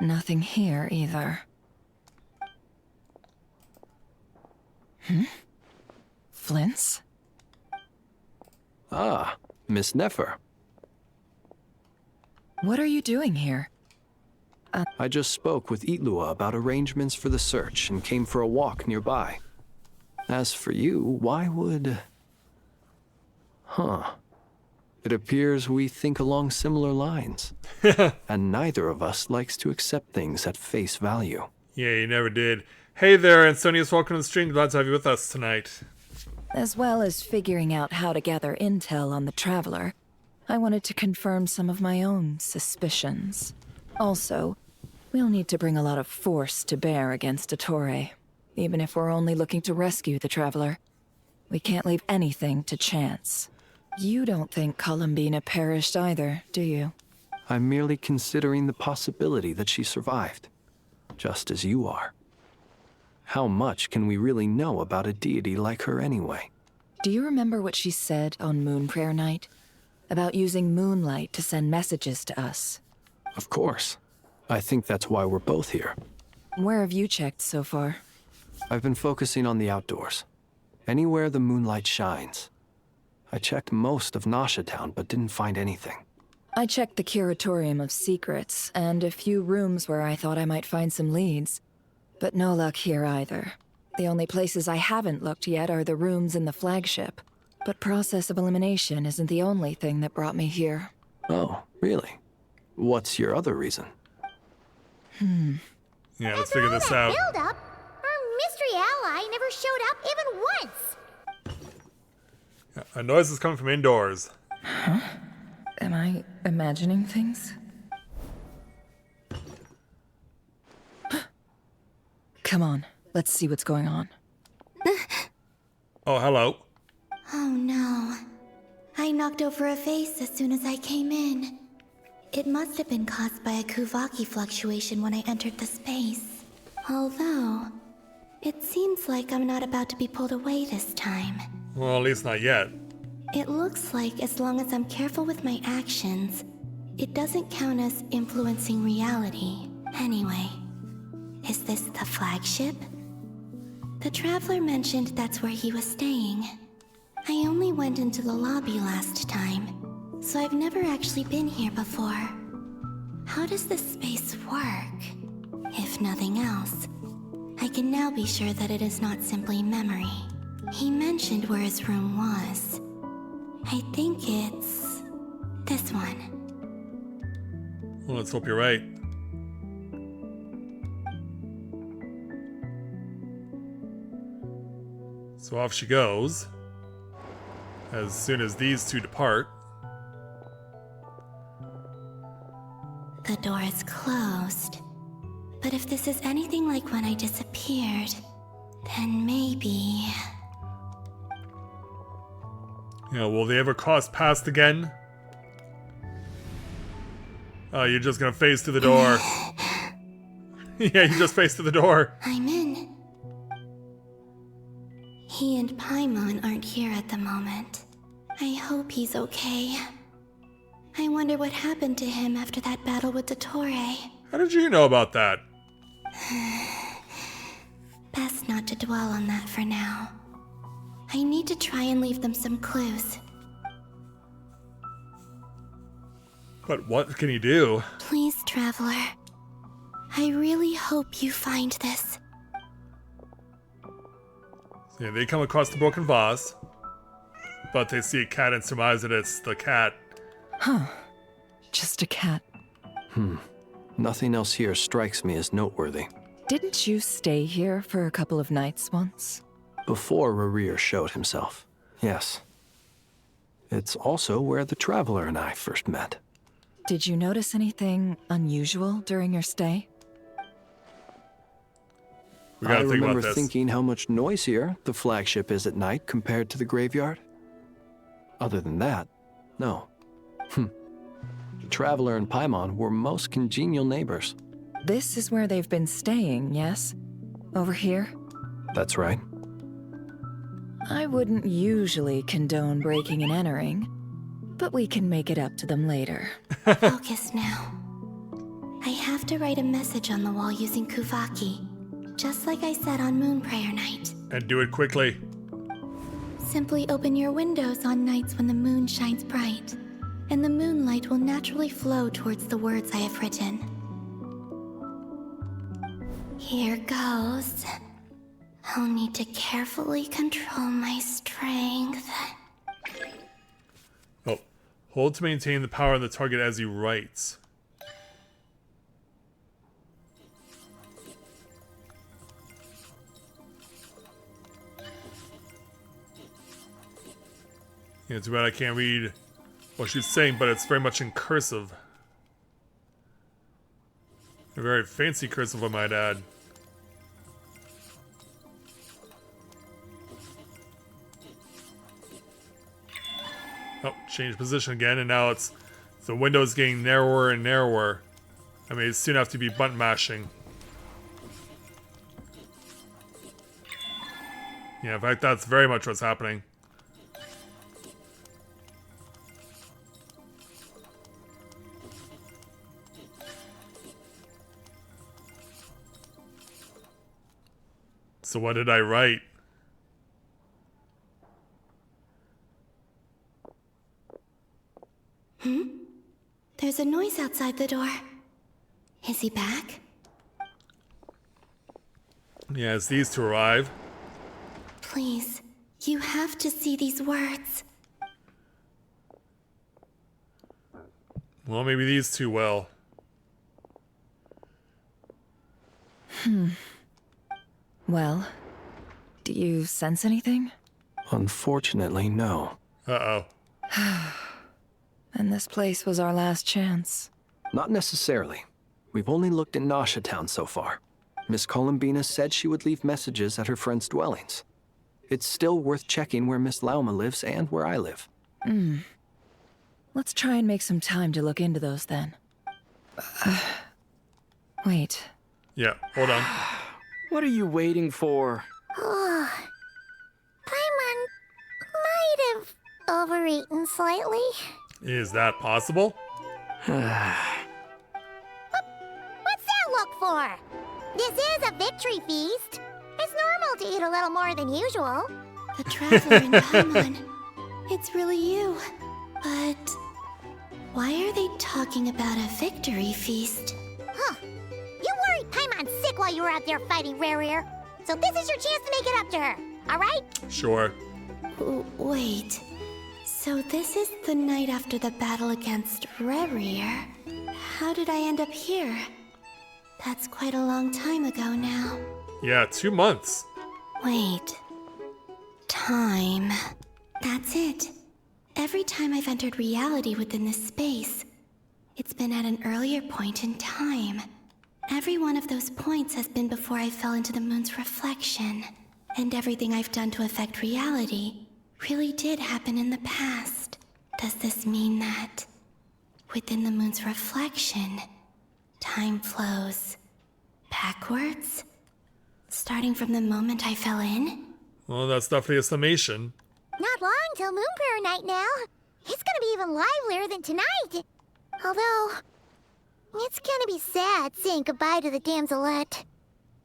Nothing here either. Flint's? Ah, Miss Nefer. What are you doing here? I just spoke with Ilua about arrangements for the search and came for a walk nearby. As for you, why would... It appears we think along similar lines. And neither of us likes to accept things at face value. Yeah, you never did. Hey there, Antonius, welcome to the stream. Glad to have you with us tonight. As well as figuring out how to gather intel on the Traveler, I wanted to confirm some of my own suspicions. Also, we'll need to bring a lot of force to bear against Ettore, even if we're only looking to rescue the Traveler. We can't leave anything to chance. You don't think Columbina perished either, do you? I'm merely considering the possibility that she survived, just as you are. How much can we really know about a deity like her anyway? Do you remember what she said on Moon Prayer Night? About using moonlight to send messages to us? Of course. I think that's why we're both here. Where have you checked so far? I've been focusing on the outdoors. Anywhere the moonlight shines. I checked most of Nasha Town, but didn't find anything. I checked the Curatorium of Secrets, and a few rooms where I thought I might find some leads. But no luck here either. The only places I haven't looked yet are the rooms in the flagship. But process of elimination isn't the only thing that brought me here. Oh, really? What's your other reason? Yeah, let's figure this out. Build up. Our mystery ally never showed up even once. A noise is coming from indoors. Huh? Am I imagining things? Come on, let's see what's going on. Oh, hello. Oh no. I knocked over a vase as soon as I came in. It must have been caused by a Kuvaki fluctuation when I entered the space. Although, it seems like I'm not about to be pulled away this time. Well, at least not yet. It looks like as long as I'm careful with my actions, it doesn't count as influencing reality. Anyway, is this the flagship? The Traveler mentioned that's where he was staying. I only went into the lobby last time, so I've never actually been here before. How does this space work? If nothing else, I can now be sure that it is not simply memory. He mentioned where his room was. I think it's this one. Well, let's hope you're right. So off she goes. As soon as these two depart. The door is closed. But if this is anything like when I disappeared, then maybe... Yeah, will they ever cross paths again? Oh, you're just gonna face through the door. Yeah, you just face through the door. I'm in. He and Paimon aren't here at the moment. I hope he's okay. I wonder what happened to him after that battle with Dottore. How did you know about that? Best not to dwell on that for now. I need to try and leave them some clues. But what can you do? Please, Traveler. I really hope you find this. Yeah, they come across the broken vase, but they see a cat and surmise that it's the cat. Huh. Just a cat. Nothing else here strikes me as noteworthy. Didn't you stay here for a couple of nights once? Before Rarir showed himself, yes. It's also where the Traveler and I first met. Did you notice anything unusual during your stay? I remember thinking how much noisier the flagship is at night compared to the graveyard. Other than that, no. The Traveler and Paimon were most congenial neighbors. This is where they've been staying, yes? Over here? That's right. I wouldn't usually condone breaking and entering, but we can make it up to them later. Focus now. I have to write a message on the wall using Kuvaki, just like I said on Moon Prayer Night. And do it quickly. Simply open your windows on nights when the moon shines bright, and the moonlight will naturally flow towards the words I have written. Here goes. I'll need to carefully control my strength. Oh, hold to maintain the power of the target as he writes. Yeah, it's bad I can't read what she's saying, but it's very much in cursive. A very fancy cursive, I might add. Oh, change position again, and now it's the window is getting narrower and narrower. I mean, it's soon have to be button mashing. Yeah, in fact, that's very much what's happening. So what did I write? There's a noise outside the door. Is he back? Yeah, it's these to arrive. Please, you have to see these words. Well, maybe these two will. Well, do you sense anything? Unfortunately, no. Uh-oh. And this place was our last chance. Not necessarily. We've only looked in Nasha Town so far. Miss Columbina said she would leave messages at her friends' dwellings. It's still worth checking where Miss Lauma lives and where I live. Let's try and make some time to look into those then. Wait. Yeah, hold on. What are you waiting for? Oh, Paimon might have overeaten slightly. Is that possible? What's that look for? This is a victory feast. It's normal to eat a little more than usual. The Traveler in Paimon. It's really you. But why are they talking about a victory feast? Huh. You worried Paimon's sick while you were out there fighting Rare. So this is your chance to make it up to her, alright? Sure. Wait. So this is the night after the battle against Rare. How did I end up here? That's quite a long time ago now. Yeah, 2 months. Wait. Time. That's it. Every time I've entered reality within this space, it's been at an earlier point in time. Every one of those points has been before I fell into the moon's reflection. And everything I've done to affect reality really did happen in the past. Does this mean that within the moon's reflection, time flows backwards? Starting from the moment I fell in? Well, that's definitely a summation. Not long till Moon Prayer Night now. It's gonna be even livelier than tonight. Although, it's gonna be sad saying goodbye to the damselette.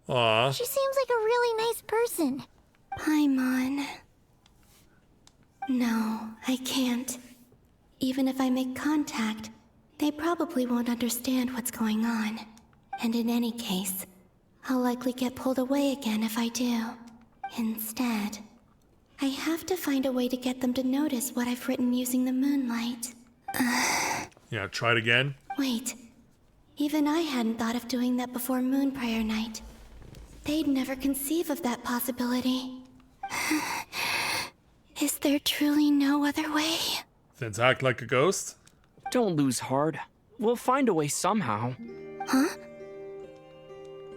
Aw. She seems like a really nice person. Paimon. No, I can't. Even if I make contact, they probably won't understand what's going on. And in any case, I'll likely get pulled away again if I do. Instead, I have to find a way to get them to notice what I've written using the moonlight. Yeah, try it again. Wait. Even I hadn't thought of doing that before Moon Prayer Night. They'd never conceive of that possibility. Is there truly no other way? Then act like a ghost? Don't lose heart. We'll find a way somehow. Huh?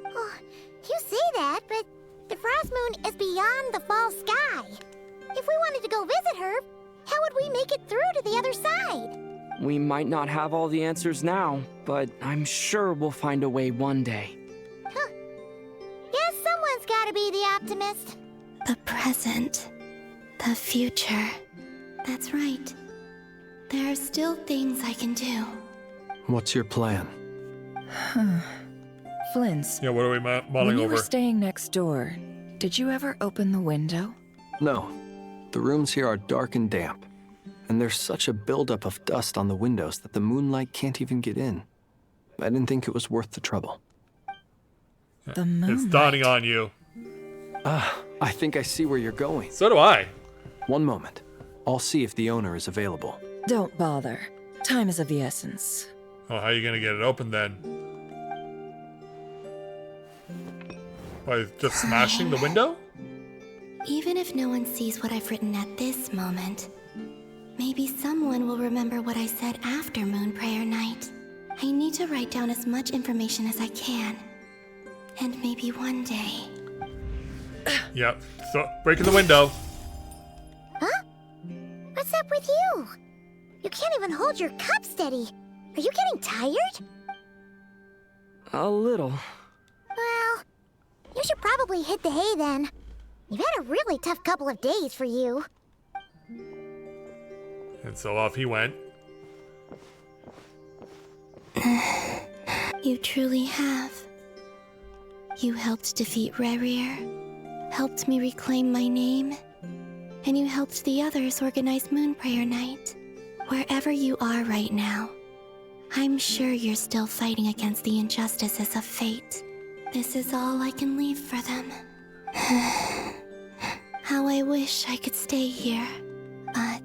Oh, you say that, but the Frost Moon is beyond the fall sky. If we wanted to go visit her, how would we make it through to the other side? We might not have all the answers now, but I'm sure we'll find a way one day. Huh. Guess someone's gotta be the optimist. The present. The future. That's right. There are still things I can do. What's your plan? Flint's. Yeah, what are we mulling over? When you were staying next door, did you ever open the window? No. The rooms here are dark and damp. And there's such a buildup of dust on the windows that the moonlight can't even get in. I didn't think it was worth the trouble. The moonlight. It's dawning on you. I think I see where you're going. So do I. One moment. I'll see if the owner is available. Don't bother. Time is of the essence. Oh, how are you gonna get it open then? By just smashing the window? Even if no one sees what I've written at this moment, maybe someone will remember what I said after Moon Prayer Night. I need to write down as much information as I can. And maybe one day... Yep. So, breaking the window. Huh? What's up with you? You can't even hold your cup steady. Are you getting tired? A little. Well, you should probably hit the hay then. You've had a really tough couple of days for you. And so off he went. You truly have. You helped defeat Rare, helped me reclaim my name, and you helped the others organize Moon Prayer Night. Wherever you are right now, I'm sure you're still fighting against the injustices of fate. This is all I can leave for them. How I wish I could stay here, but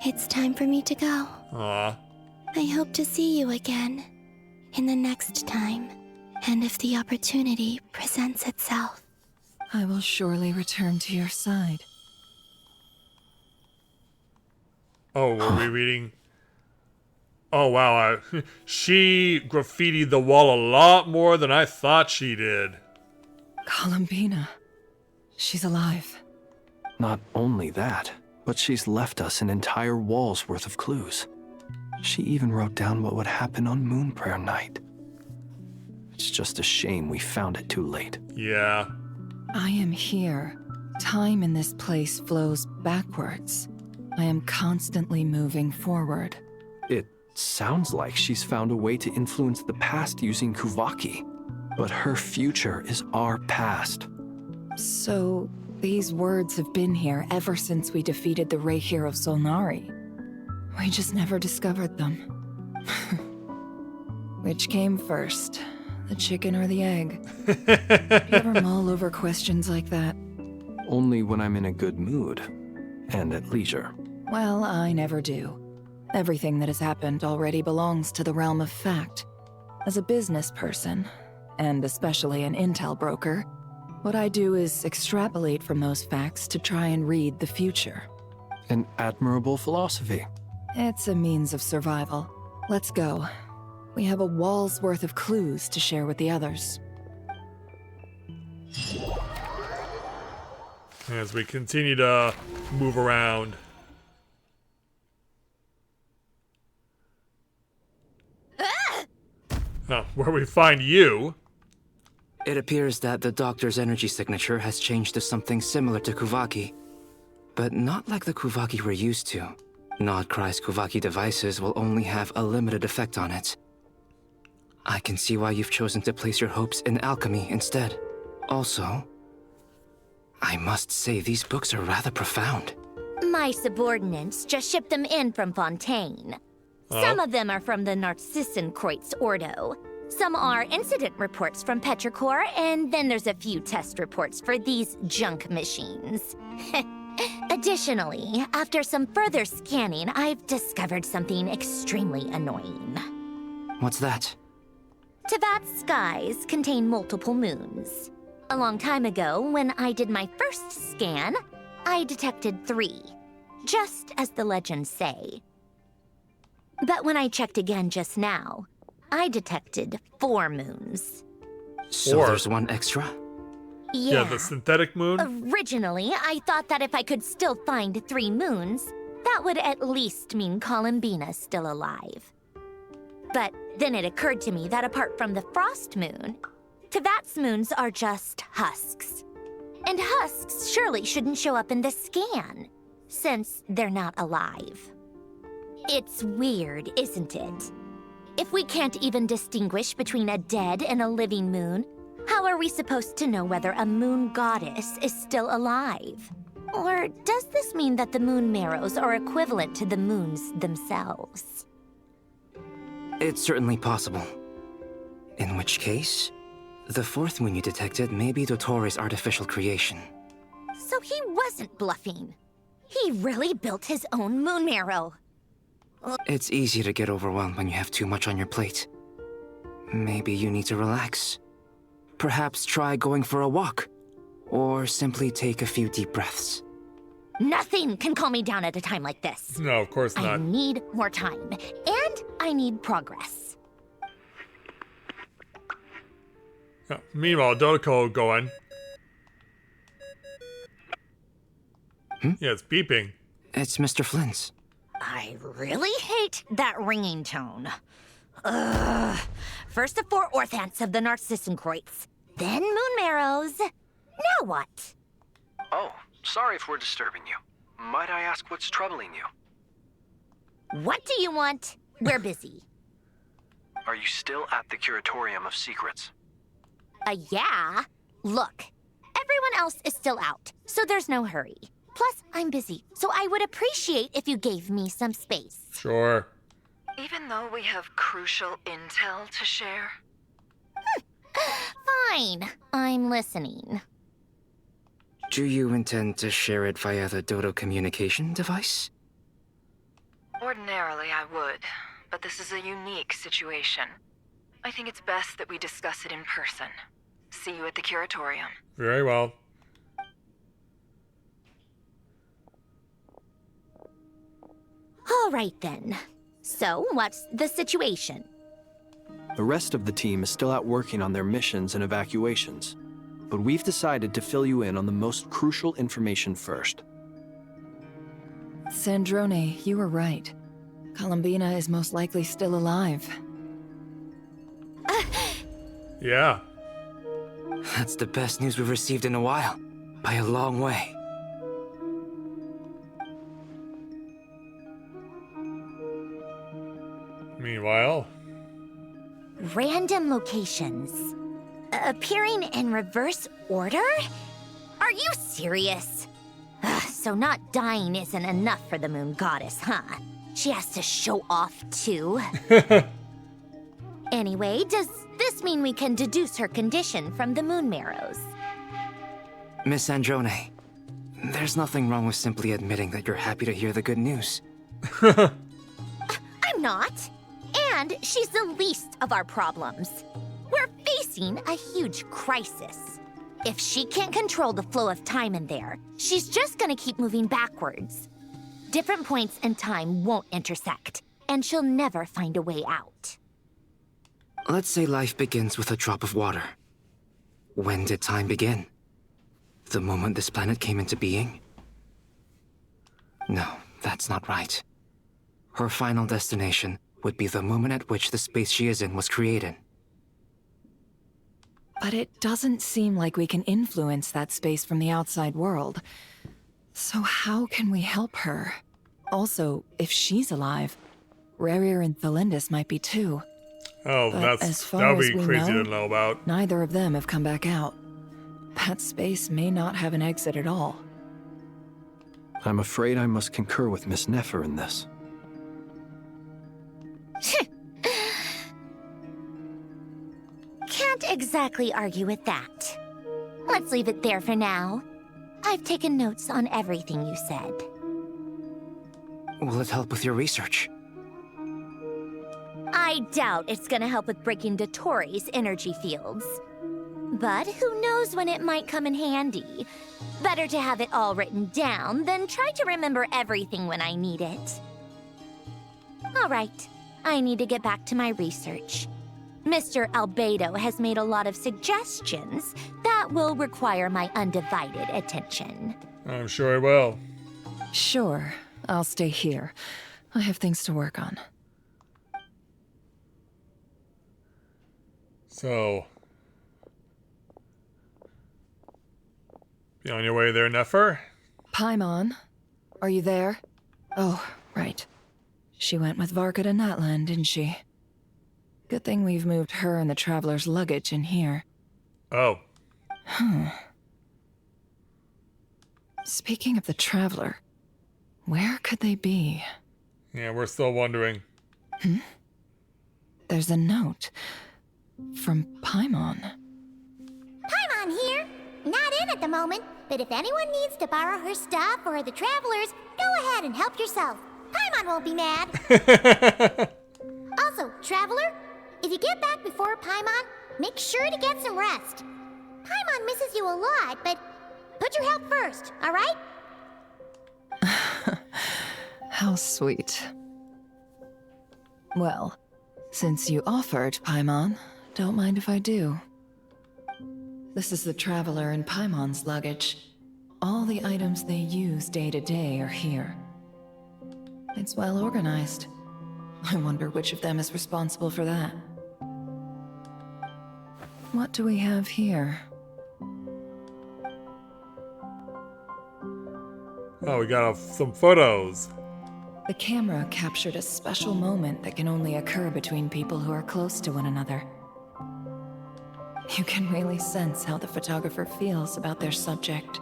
it's time for me to go. Aw. I hope to see you again in the next time, and if the opportunity presents itself. I will surely return to your side. Oh, were we reading? Oh, wow. She graffitied the wall a lot more than I thought she did. Columbina. She's alive. Not only that, but she's left us an entire wall's worth of clues. She even wrote down what would happen on Moon Prayer Night. It's just a shame we found it too late. Yeah. I am here. Time in this place flows backwards. I am constantly moving forward. It sounds like she's found a way to influence the past using KUVAKI, but her future is our past. So, these words have been here ever since we defeated the Ray Hero Solnari. We just never discovered them. Which came first, the chicken or the egg? Do you ever mull over questions like that? Only when I'm in a good mood and at leisure. Well, I never do. Everything that has happened already belongs to the realm of fact. As a business person, and especially an intel broker, what I do is extrapolate from those facts to try and read the future. An admirable philosophy. It's a means of survival. Let's go. We have a wall's worth of clues to share with the others. As we continue to move around. Where we find you. It appears that the doctor's energy signature has changed to something similar to KUVAKI, but not like the KUVAKI we're used to. Nodcry's KUVAKI devices will only have a limited effect on it. I can see why you've chosen to place your hopes in alchemy instead. Also, I must say these books are rather profound. My subordinates just shipped them in from Fontaine. Some of them are from the Narcissenkreuz Ordo. Some are incident reports from Petrichor, and then there's a few test reports for these junk machines. Additionally, after some further scanning, I've discovered something extremely annoying. What's that? Teyvat's skies contain multiple moons. A long time ago, when I did my first scan, I detected 3, just as the legends say. But when I checked again just now, I detected 4 moons. So there's one extra? Yeah, the synthetic moon? Originally, I thought that if I could still find 3 moons, that would at least mean Columbina's still alive. But then it occurred to me that apart from the frost moon, Teyvat's moons are just husks. And husks surely shouldn't show up in the scan, since they're not alive. It's weird, isn't it? If we can't even distinguish between a dead and a living moon, how are we supposed to know whether a moon goddess is still alive? Or does this mean that the moon marrows are equivalent to the moons themselves? It's certainly possible. In which case, the 4th moon you detected may be Dottore artificial creation. So he wasn't bluffing. He really built his own moon marrow. It's easy to get overwhelmed when you have too much on your plate. Maybe you need to relax. Perhaps try going for a walk, or simply take a few deep breaths. Nothing can calm me down at a time like this. No, of course not. I need more time, and I need progress. Meanwhile, Dotoko going. Yeah, it's beeping. It's Mr. Flynn's. I really hate that ringing tone. Ugh. First the 4 orthants of the Narcissenkreuz, then moon marrows. Now what? Oh, sorry if we're disturbing you. Might I ask what's troubling you? What do you want? We're busy. Are you still at the Curatorium of Secrets? Yeah. Look, everyone else is still out, so there's no hurry. Plus, I'm busy, so I would appreciate if you gave me some space. Sure. Even though we have crucial intel to share? Fine. I'm listening. Do you intend to share it via the Dodo communication device? Ordinarily I would, but this is a unique situation. I think it's best that we discuss it in person. See you at the curatorium. Very well. All right then. So, what's the situation? The rest of the team is still out working on their missions and evacuations, but we've decided to fill you in on the most crucial information first. Sandrone, you were right. Columbina is most likely still alive. Yeah. That's the best news we've received in a while, by a long way. Meanwhile... Random locations. Appearing in reverse order? Are you serious? So not dying isn't enough for the moon goddess, huh? She has to show off too. Anyway, does this mean we can deduce her condition from the moon marrows? Miss Androne, there's nothing wrong with simply admitting that you're happy to hear the good news. I'm not. And she's the least of our problems. We're facing a huge crisis. If she can't control the flow of time in there, she's just gonna keep moving backwards. Different points in time won't intersect, and she'll never find a way out. Let's say life begins with a drop of water. When did time begin? The moment this planet came into being? No, that's not right. Her final destination would be the moment at which the space she is in was created. But it doesn't seem like we can influence that space from the outside world. So how can we help her? Also, if she's alive, Rerir and Thalindis might be too. Oh, But that'd be crazy to know about. Neither of them have come back out. That space may not have an exit at all. I'm afraid I must concur with Miss Nefer in this. Can't exactly argue with that. Let's leave it there for now. I've taken notes on everything you said. Will it help with your research? I doubt it's gonna help with breaking Dottoro's energy fields. But who knows when it might come in handy. Better to have it all written down than try to remember everything when I need it. All right, I need to get back to my research. Mr. Albedo has made a lot of suggestions that will require my undivided attention. I'm sure it will. Sure, I'll stay here. I have things to work on. So... be on your way there, Nefer? Paimon, are you there? Oh, right. She went with Varka to Natlan, didn't she? Good thing we've moved her and the Traveler's luggage in here. Oh. Speaking of the Traveler, where could they be? Yeah, we're still wondering. There's a note. From Paimon. Paimon here. Not in at the moment, but if anyone needs to borrow her stuff or the Travelers, go ahead and help yourself. Paimon won't be mad. Also, Traveler, if you get back before Paimon, make sure to get some rest. Paimon misses you a lot, but put your health first, all right? How sweet. Well, since you offered, Paimon, don't mind if I do. This is the Traveler and Paimon's luggage. All the items they use day to day are here. It's well organized. I wonder which of them is responsible for that. What do we have here? Oh, we got some photos. The camera captured a special moment that can only occur between people who are close to one another. You can really sense how the photographer feels about their subject.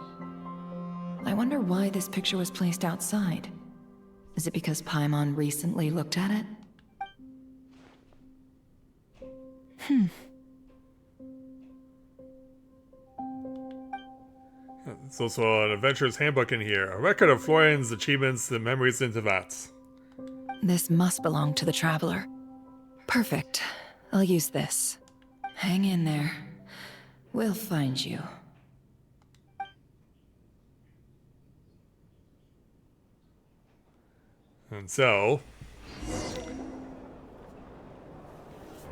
I wonder why this picture was placed outside. Is it because Paimon recently looked at it? There's also an adventurer's handbook in here. A record of Florian's achievements and memories into that. This must belong to the Traveler. Perfect. I'll use this. Hang in there. We'll find you. And so...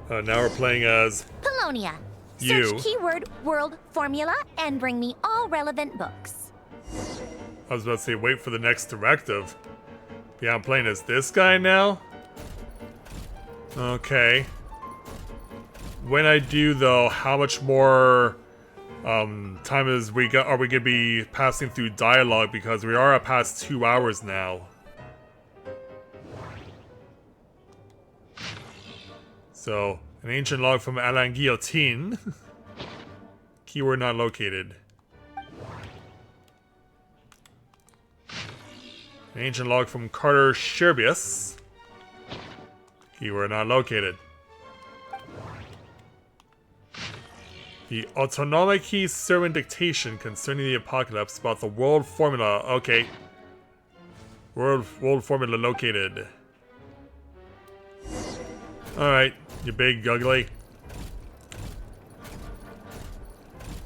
now we're playing as... Polonia. You. Search keyword world formula and bring me all relevant books. I was about to say, wait for the next directive. Yeah, I'm playing as this guy now? Okay. When I do, though, how much more time are we gonna be passing through dialogue? Because we are at past 2 hours now. So, an ancient log from Alain Guillotine. Keyword not located. An ancient log from Carter Sherbius. Keyword not located. The Autonomiki Sermon Dictation concerning the apocalypse about the world formula. Okay. World formula located. Alright, you big ugly.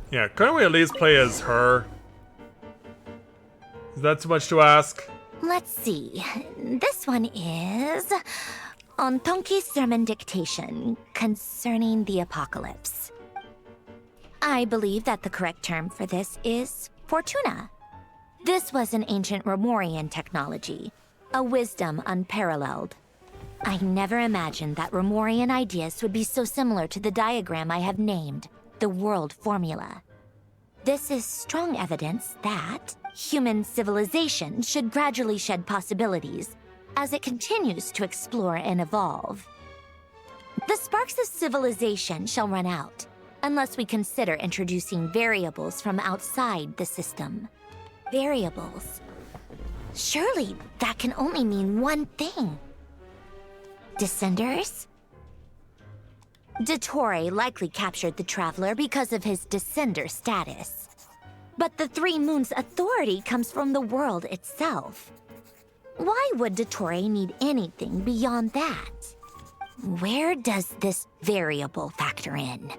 Yeah, couldn't we at least play as her? Is that too much to ask? Let's see. This one is Ontonki Sermon Dictation concerning the apocalypse. I believe that the correct term for this is Fortuna. This was an ancient Romorian technology, a wisdom unparalleled. I never imagined that Romorian ideas would be so similar to the diagram I have named, the world formula. This is strong evidence that human civilization should gradually shed possibilities as it continues to explore and evolve. The sparks of civilization shall run out unless we consider introducing variables from outside the system. Variables. Surely that can only mean one thing. Descenders? Dottore likely captured the Traveler because of his descender status. But the Three Moons' authority comes from the world itself. Why would Dottore need anything beyond that? Where does this variable factor in?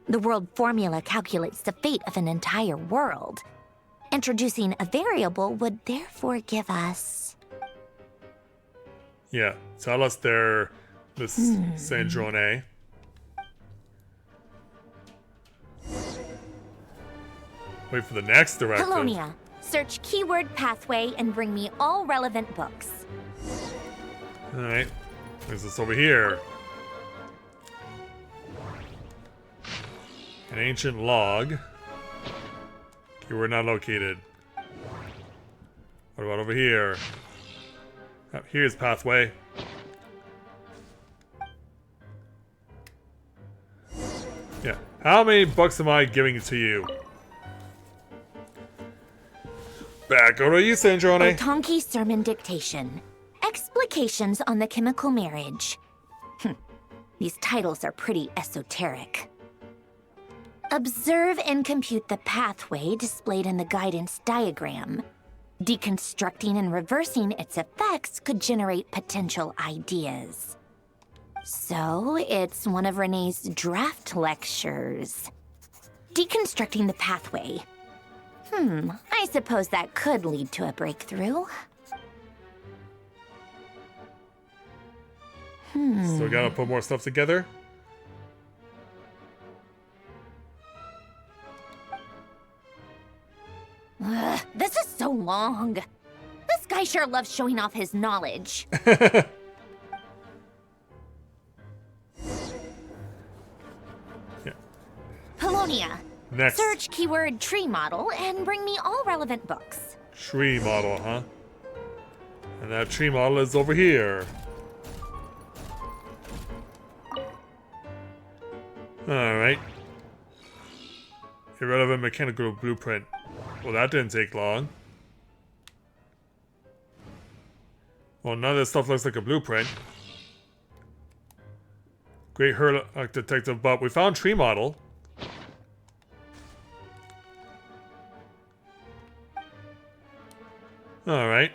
The world formula calculates the fate of an entire world. Introducing a variable would therefore give us... Yeah, tell us there, Miss Sandrone. Wait for the next directive. Polonia. Search keyword pathway and bring me all relevant books. Alright. There's this over here. An ancient log. Keyword not located. What about over here? Oh, here's pathway. Yeah. How many books am I giving to you? Back over to you, Sandrone. Otonki Sermon Dictation. Explications on the chemical marriage. These titles are pretty esoteric. Observe and compute the pathway displayed in the guidance diagram. Deconstructing and reversing its effects could generate potential ideas. So, it's one of Renee's draft lectures. Deconstructing the pathway. I suppose that could lead to a breakthrough. So we gotta put more stuff together? This is so long. This guy sure loves showing off his knowledge. Yeah. Polonia. Next. Search keyword tree model and bring me all relevant books. Tree model, huh? And that tree model is over here. Alright. Irrelevant mechanical blueprint. Well, that didn't take long. Well, none of this stuff looks like a blueprint. Great Hurlock detective, but we found tree model. Alright.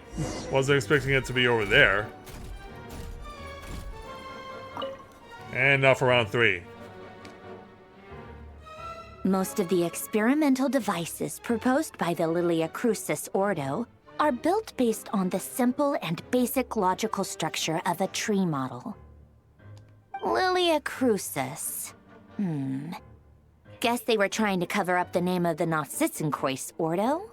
Wasn't expecting it to be over there. And now for round 3. Most of the experimental devices proposed by the Lilia Crucis Ordo are built based on the simple and basic logical structure of a tree model. Lilia Crucis. Guess they were trying to cover up the name of the Nausitzenkois Ordo?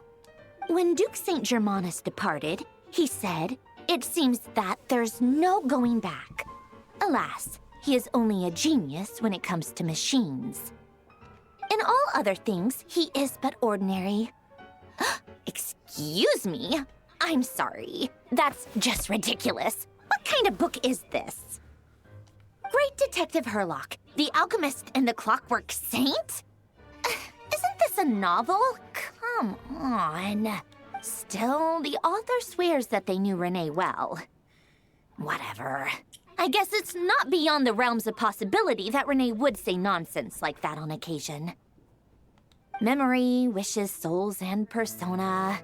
When Duke St. Germanus departed, he said, "It seems that there's no going back." Alas, he is only a genius when it comes to machines. In all other things, he is but ordinary. Excuse me? I'm sorry. That's just ridiculous. What kind of book is this? Great Detective Herlock, the Alchemist and the Clockwork Saint? Isn't this a novel? Come on. Still, the author swears that they knew Renee well. Whatever. I guess it's not beyond the realms of possibility that Renee would say nonsense like that on occasion. Memory, wishes, souls, and persona.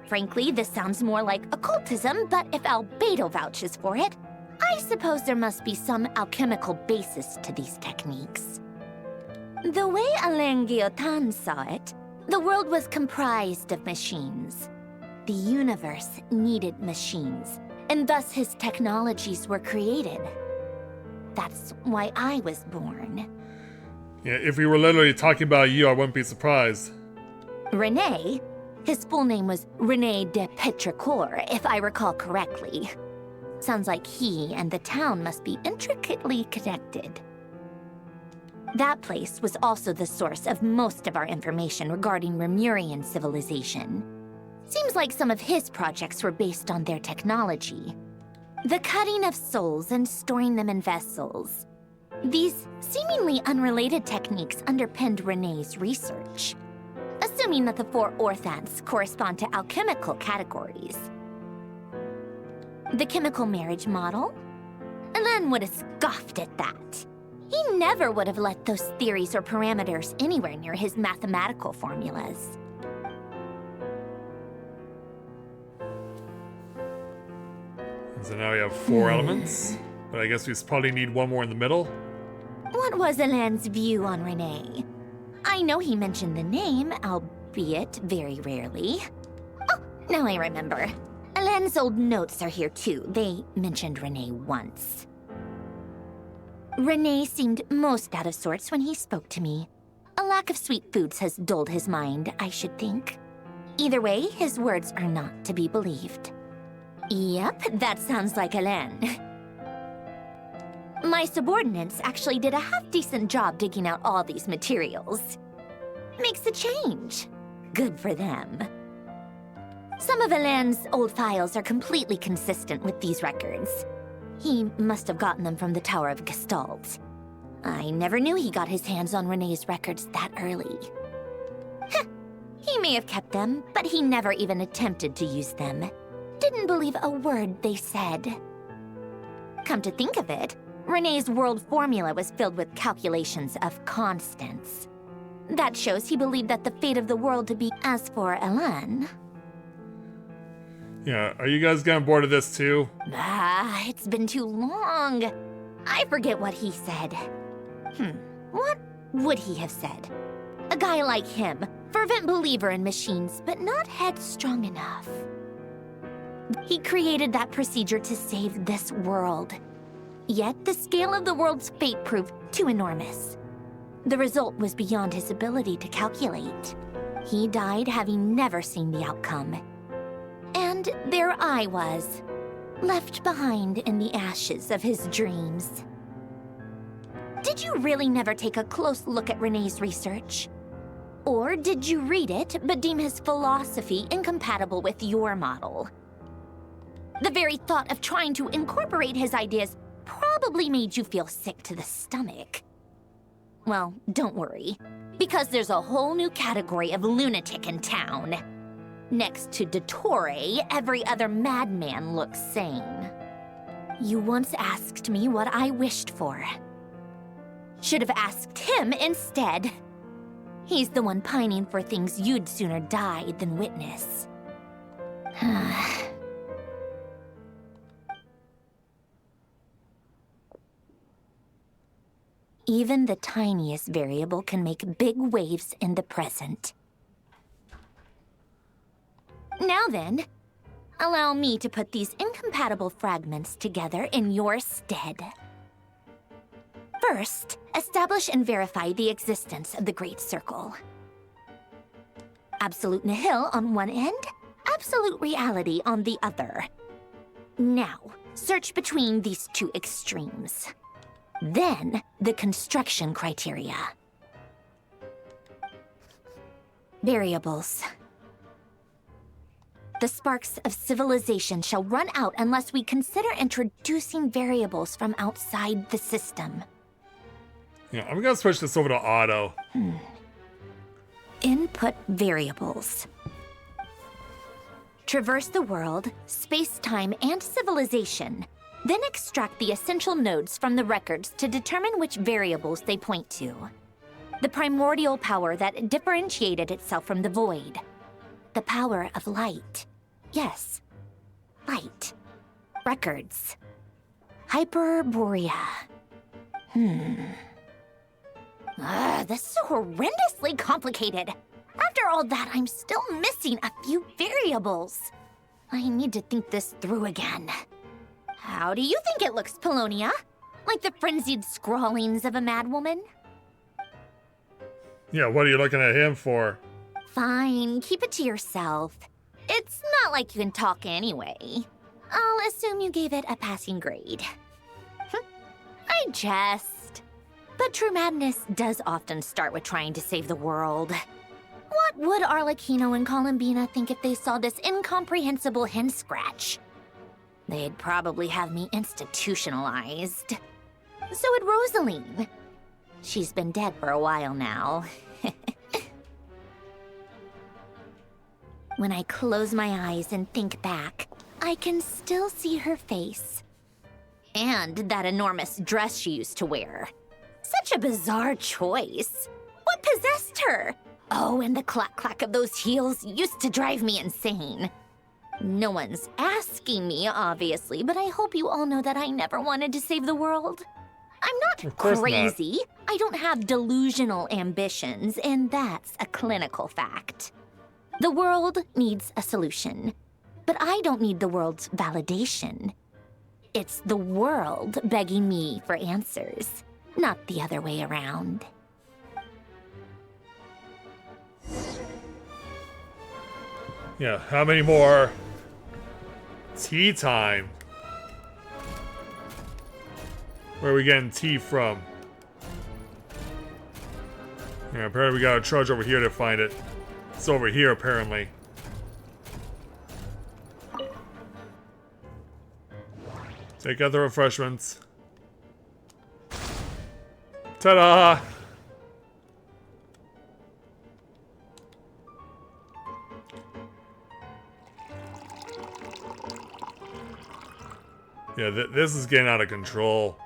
Frankly, this sounds more like occultism, but if Albedo vouches for it, I suppose there must be some alchemical basis to these techniques. The way Alain Guillotin saw it, the world was comprised of machines. The universe needed machines, and thus his technologies were created. That's why I was born. Yeah, if we were literally talking about you, I wouldn't be surprised. René? His full name was René de Petrichor, if I recall correctly. Sounds like he and the town must be intricately connected. That place was also the source of most of our information regarding Remurian civilization. Seems like some of his projects were based on their technology. The cutting of souls and storing them in vessels. These seemingly unrelated techniques underpinned René's research, assuming that the 4 orthants correspond to alchemical categories. The chemical marriage model? Alain would have scoffed at that. He never would have let those theories or parameters anywhere near his mathematical formulas. So now we have 4 elements, but I guess we probably need 1 more in the middle. What was Alain's view on René? I know he mentioned the name, albeit very rarely. Oh, now I remember. Alain's old notes are here too. They mentioned René once. René seemed most out of sorts when he spoke to me. A lack of sweet foods has dulled his mind, I should think. Either way, his words are not to be believed. Yep, that sounds like Alain. My subordinates actually did a half-decent job digging out all these materials. Makes a change. Good for them. Some of Alain's old files are completely consistent with these records. He must have gotten them from the Tower of Gestalt. I never knew he got his hands on René's records that early. Heh, he may have kept them, but he never even attempted to use them. Didn't believe a word they said. Come to think of it, René's world formula was filled with calculations of constants. That shows he believed that the fate of the world to be as for Alain. Yeah, are you guys getting bored of this too? It's been too long. I forget what he said. What would he have said? A guy like him, fervent believer in machines, but not headstrong enough. He created that procedure to save this world. Yet the scale of the world's fate proved too enormous. The result was beyond his ability to calculate. He died having never seen the outcome. And there I was, left behind in the ashes of his dreams. Did you really never take a close look at René's research? Or did you read it but deem his philosophy incompatible with your model? The very thought of trying to incorporate his ideas probably made you feel sick to the stomach. Well, don't worry, because there's a whole new category of lunatic in town. Next to Dottore, every other madman looks sane. You once asked me what I wished for. Should have asked him instead. He's the one pining for things you'd sooner die than witness. Even the tiniest variable can make big waves in the present. Now then, allow me to put these incompatible fragments together in your stead. First, establish and verify the existence of the Great Circle. Absolute nihil on one end, absolute reality on the other. Now, search between these two extremes. Then, the construction criteria. Variables. The sparks of civilization shall run out unless we consider introducing variables from outside the system. Yeah, I'm gonna switch this over to auto. Input variables. Traverse the world, space-time, and civilization. Then extract the essential nodes from the records to determine which variables they point to. The primordial power that differentiated itself from the void. The power of light. Yes, light. Records. Hyperborea. This is horrendously complicated. After all that, I'm still missing a few variables. I need to think this through again. How do you think it looks, Polonia? Like the frenzied scrawlings of a madwoman? Yeah, what are you looking at him for? Fine, keep it to yourself. It's not like you can talk anyway. I'll assume you gave it a passing grade. I jest. But true madness does often start with trying to save the world. What would Arlecchino and Columbina think if they saw this incomprehensible hen scratch? They'd probably have me institutionalized. So would Rosaline. She's been dead for a while now. When I close my eyes and think back, I can still see her face. And that enormous dress she used to wear. Such a bizarre choice. What possessed her? Oh, and the clack-clack of those heels used to drive me insane. No one's asking me, obviously, but I hope you all know that I never wanted to save the world. I'm not crazy. I don't have delusional ambitions, and that's a clinical fact. The world needs a solution, but I don't need the world's validation. It's the world begging me for answers, not the other way around. Yeah, how many more? Tea time. Where are we getting tea from? Yeah, apparently we gotta trudge over here to find it. It's over here, apparently. Take out the refreshments. Ta-da! Yeah, this is getting out of control.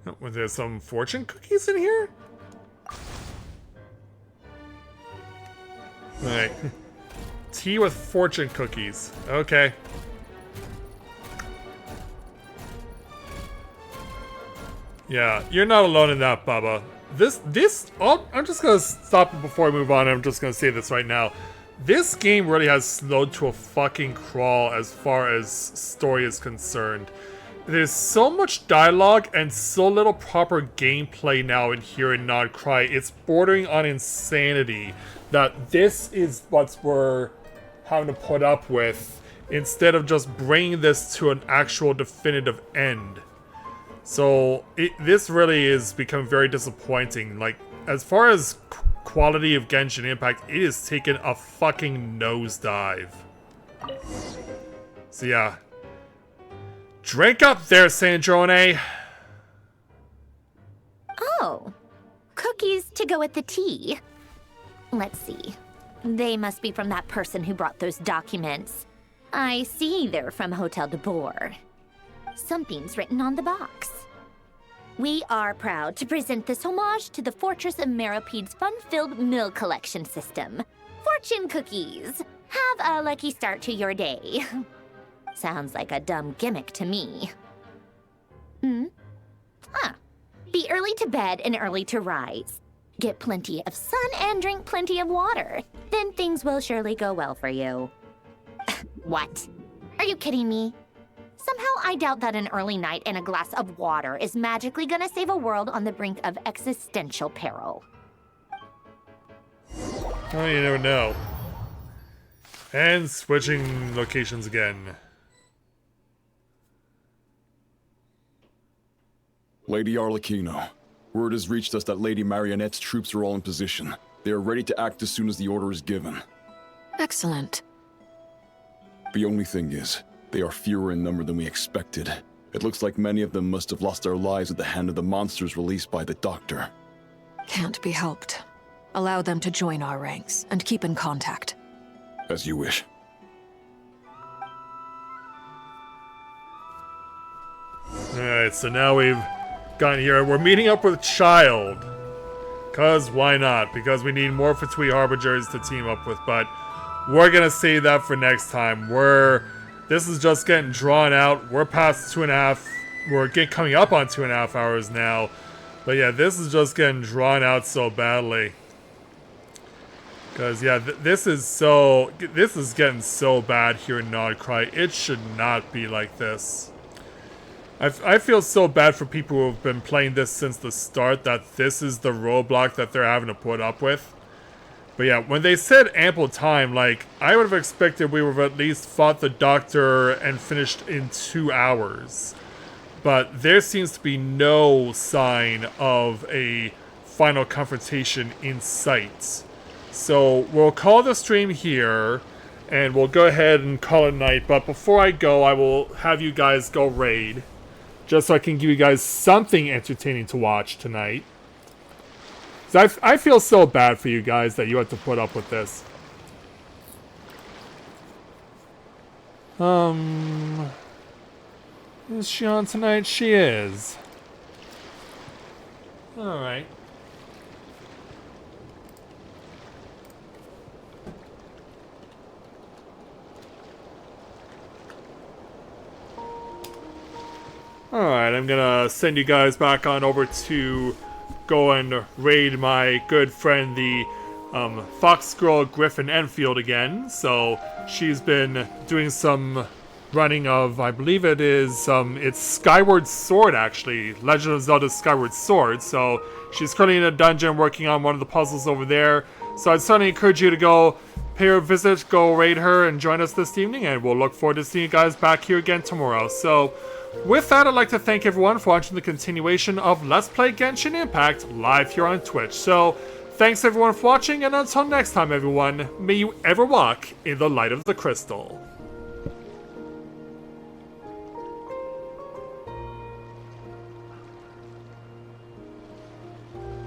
Oh, was there some fortune cookies in here? Right. Tea with fortune cookies. Okay. Yeah, you're not alone in that, Bubba. I'm just gonna stop it before I move on. I'm just gonna say this right now. This game really has slowed to a fucking crawl as far as story is concerned. There's so much dialogue and so little proper gameplay now in here in Not Cry. It's bordering on insanity that this is what we're having to put up with instead of just bringing this to an actual definitive end. So this really is become very disappointing. Like, as far as quality of Genshin Impact, it has taken a fucking nosedive. So yeah. Drink up there, Sandrone! Oh, cookies to go with the tea. Let's see. They must be from that person who brought those documents. I see they're from Hotel de Boer. Something's written on the box. We are proud to present this homage to the Fortress of Meropede's fun-filled mill collection system. Fortune cookies! Have a lucky start to your day. Sounds like a dumb gimmick to me. Be early to bed and early to rise. Get plenty of sun and drink plenty of water. Then things will surely go well for you. What? Are you kidding me? Somehow I doubt that an early night and a glass of water is magically gonna save a world on the brink of existential peril. Oh, you never know. And switching locations again. Lady Arlecchino, word has reached us that Lady Marionette's troops are all in position. They are ready to act as soon as the order is given. Excellent. The only thing is, they are fewer in number than we expected. It looks like many of them must have lost their lives at the hand of the monsters released by the Doctor. Can't be helped. Allow them to join our ranks and keep in contact. As you wish. Alright, so now we've gotten here. We're meeting up with Child. Because why not? Because we need more Fatui Harbingers to team up with, but we're gonna save that for next time. This is just getting drawn out. We're past 2.5. We're coming up on 2.5 hours now. But yeah, this is just getting drawn out so badly. Because yeah, this is getting so bad here in Nodcry. It should not be like this. I feel so bad for people who have been playing this since the start that this is the roadblock that they're having to put up with. But yeah, when they said ample time, like, I would have expected we would have at least fought the Doctor and finished in 2 hours. But there seems to be no sign of a final confrontation in sight. So we'll call the stream here, and we'll go ahead and call it night. But before I go, I will have you guys go raid, just so I can give you guys something entertaining to watch tonight. I feel so bad for you guys that you have to put up with this. Is she on tonight? She is. Alright. Alright, I'm gonna send you guys back on over to go and raid my good friend, the Fox Girl Griffin Enfield again. So she's been doing some running of, I believe it is, it's Skyward Sword actually, Legend of Zelda Skyward Sword. So she's currently in a dungeon working on one of the puzzles over there. So I'd certainly encourage you to go pay her a visit, go raid her, and join us this evening. And we'll look forward to seeing you guys back here again tomorrow. So with that, I'd like to thank everyone for watching the continuation of Let's Play Genshin Impact live here on Twitch. So, thanks everyone for watching, and until next time everyone, may you ever walk in the light of the crystal.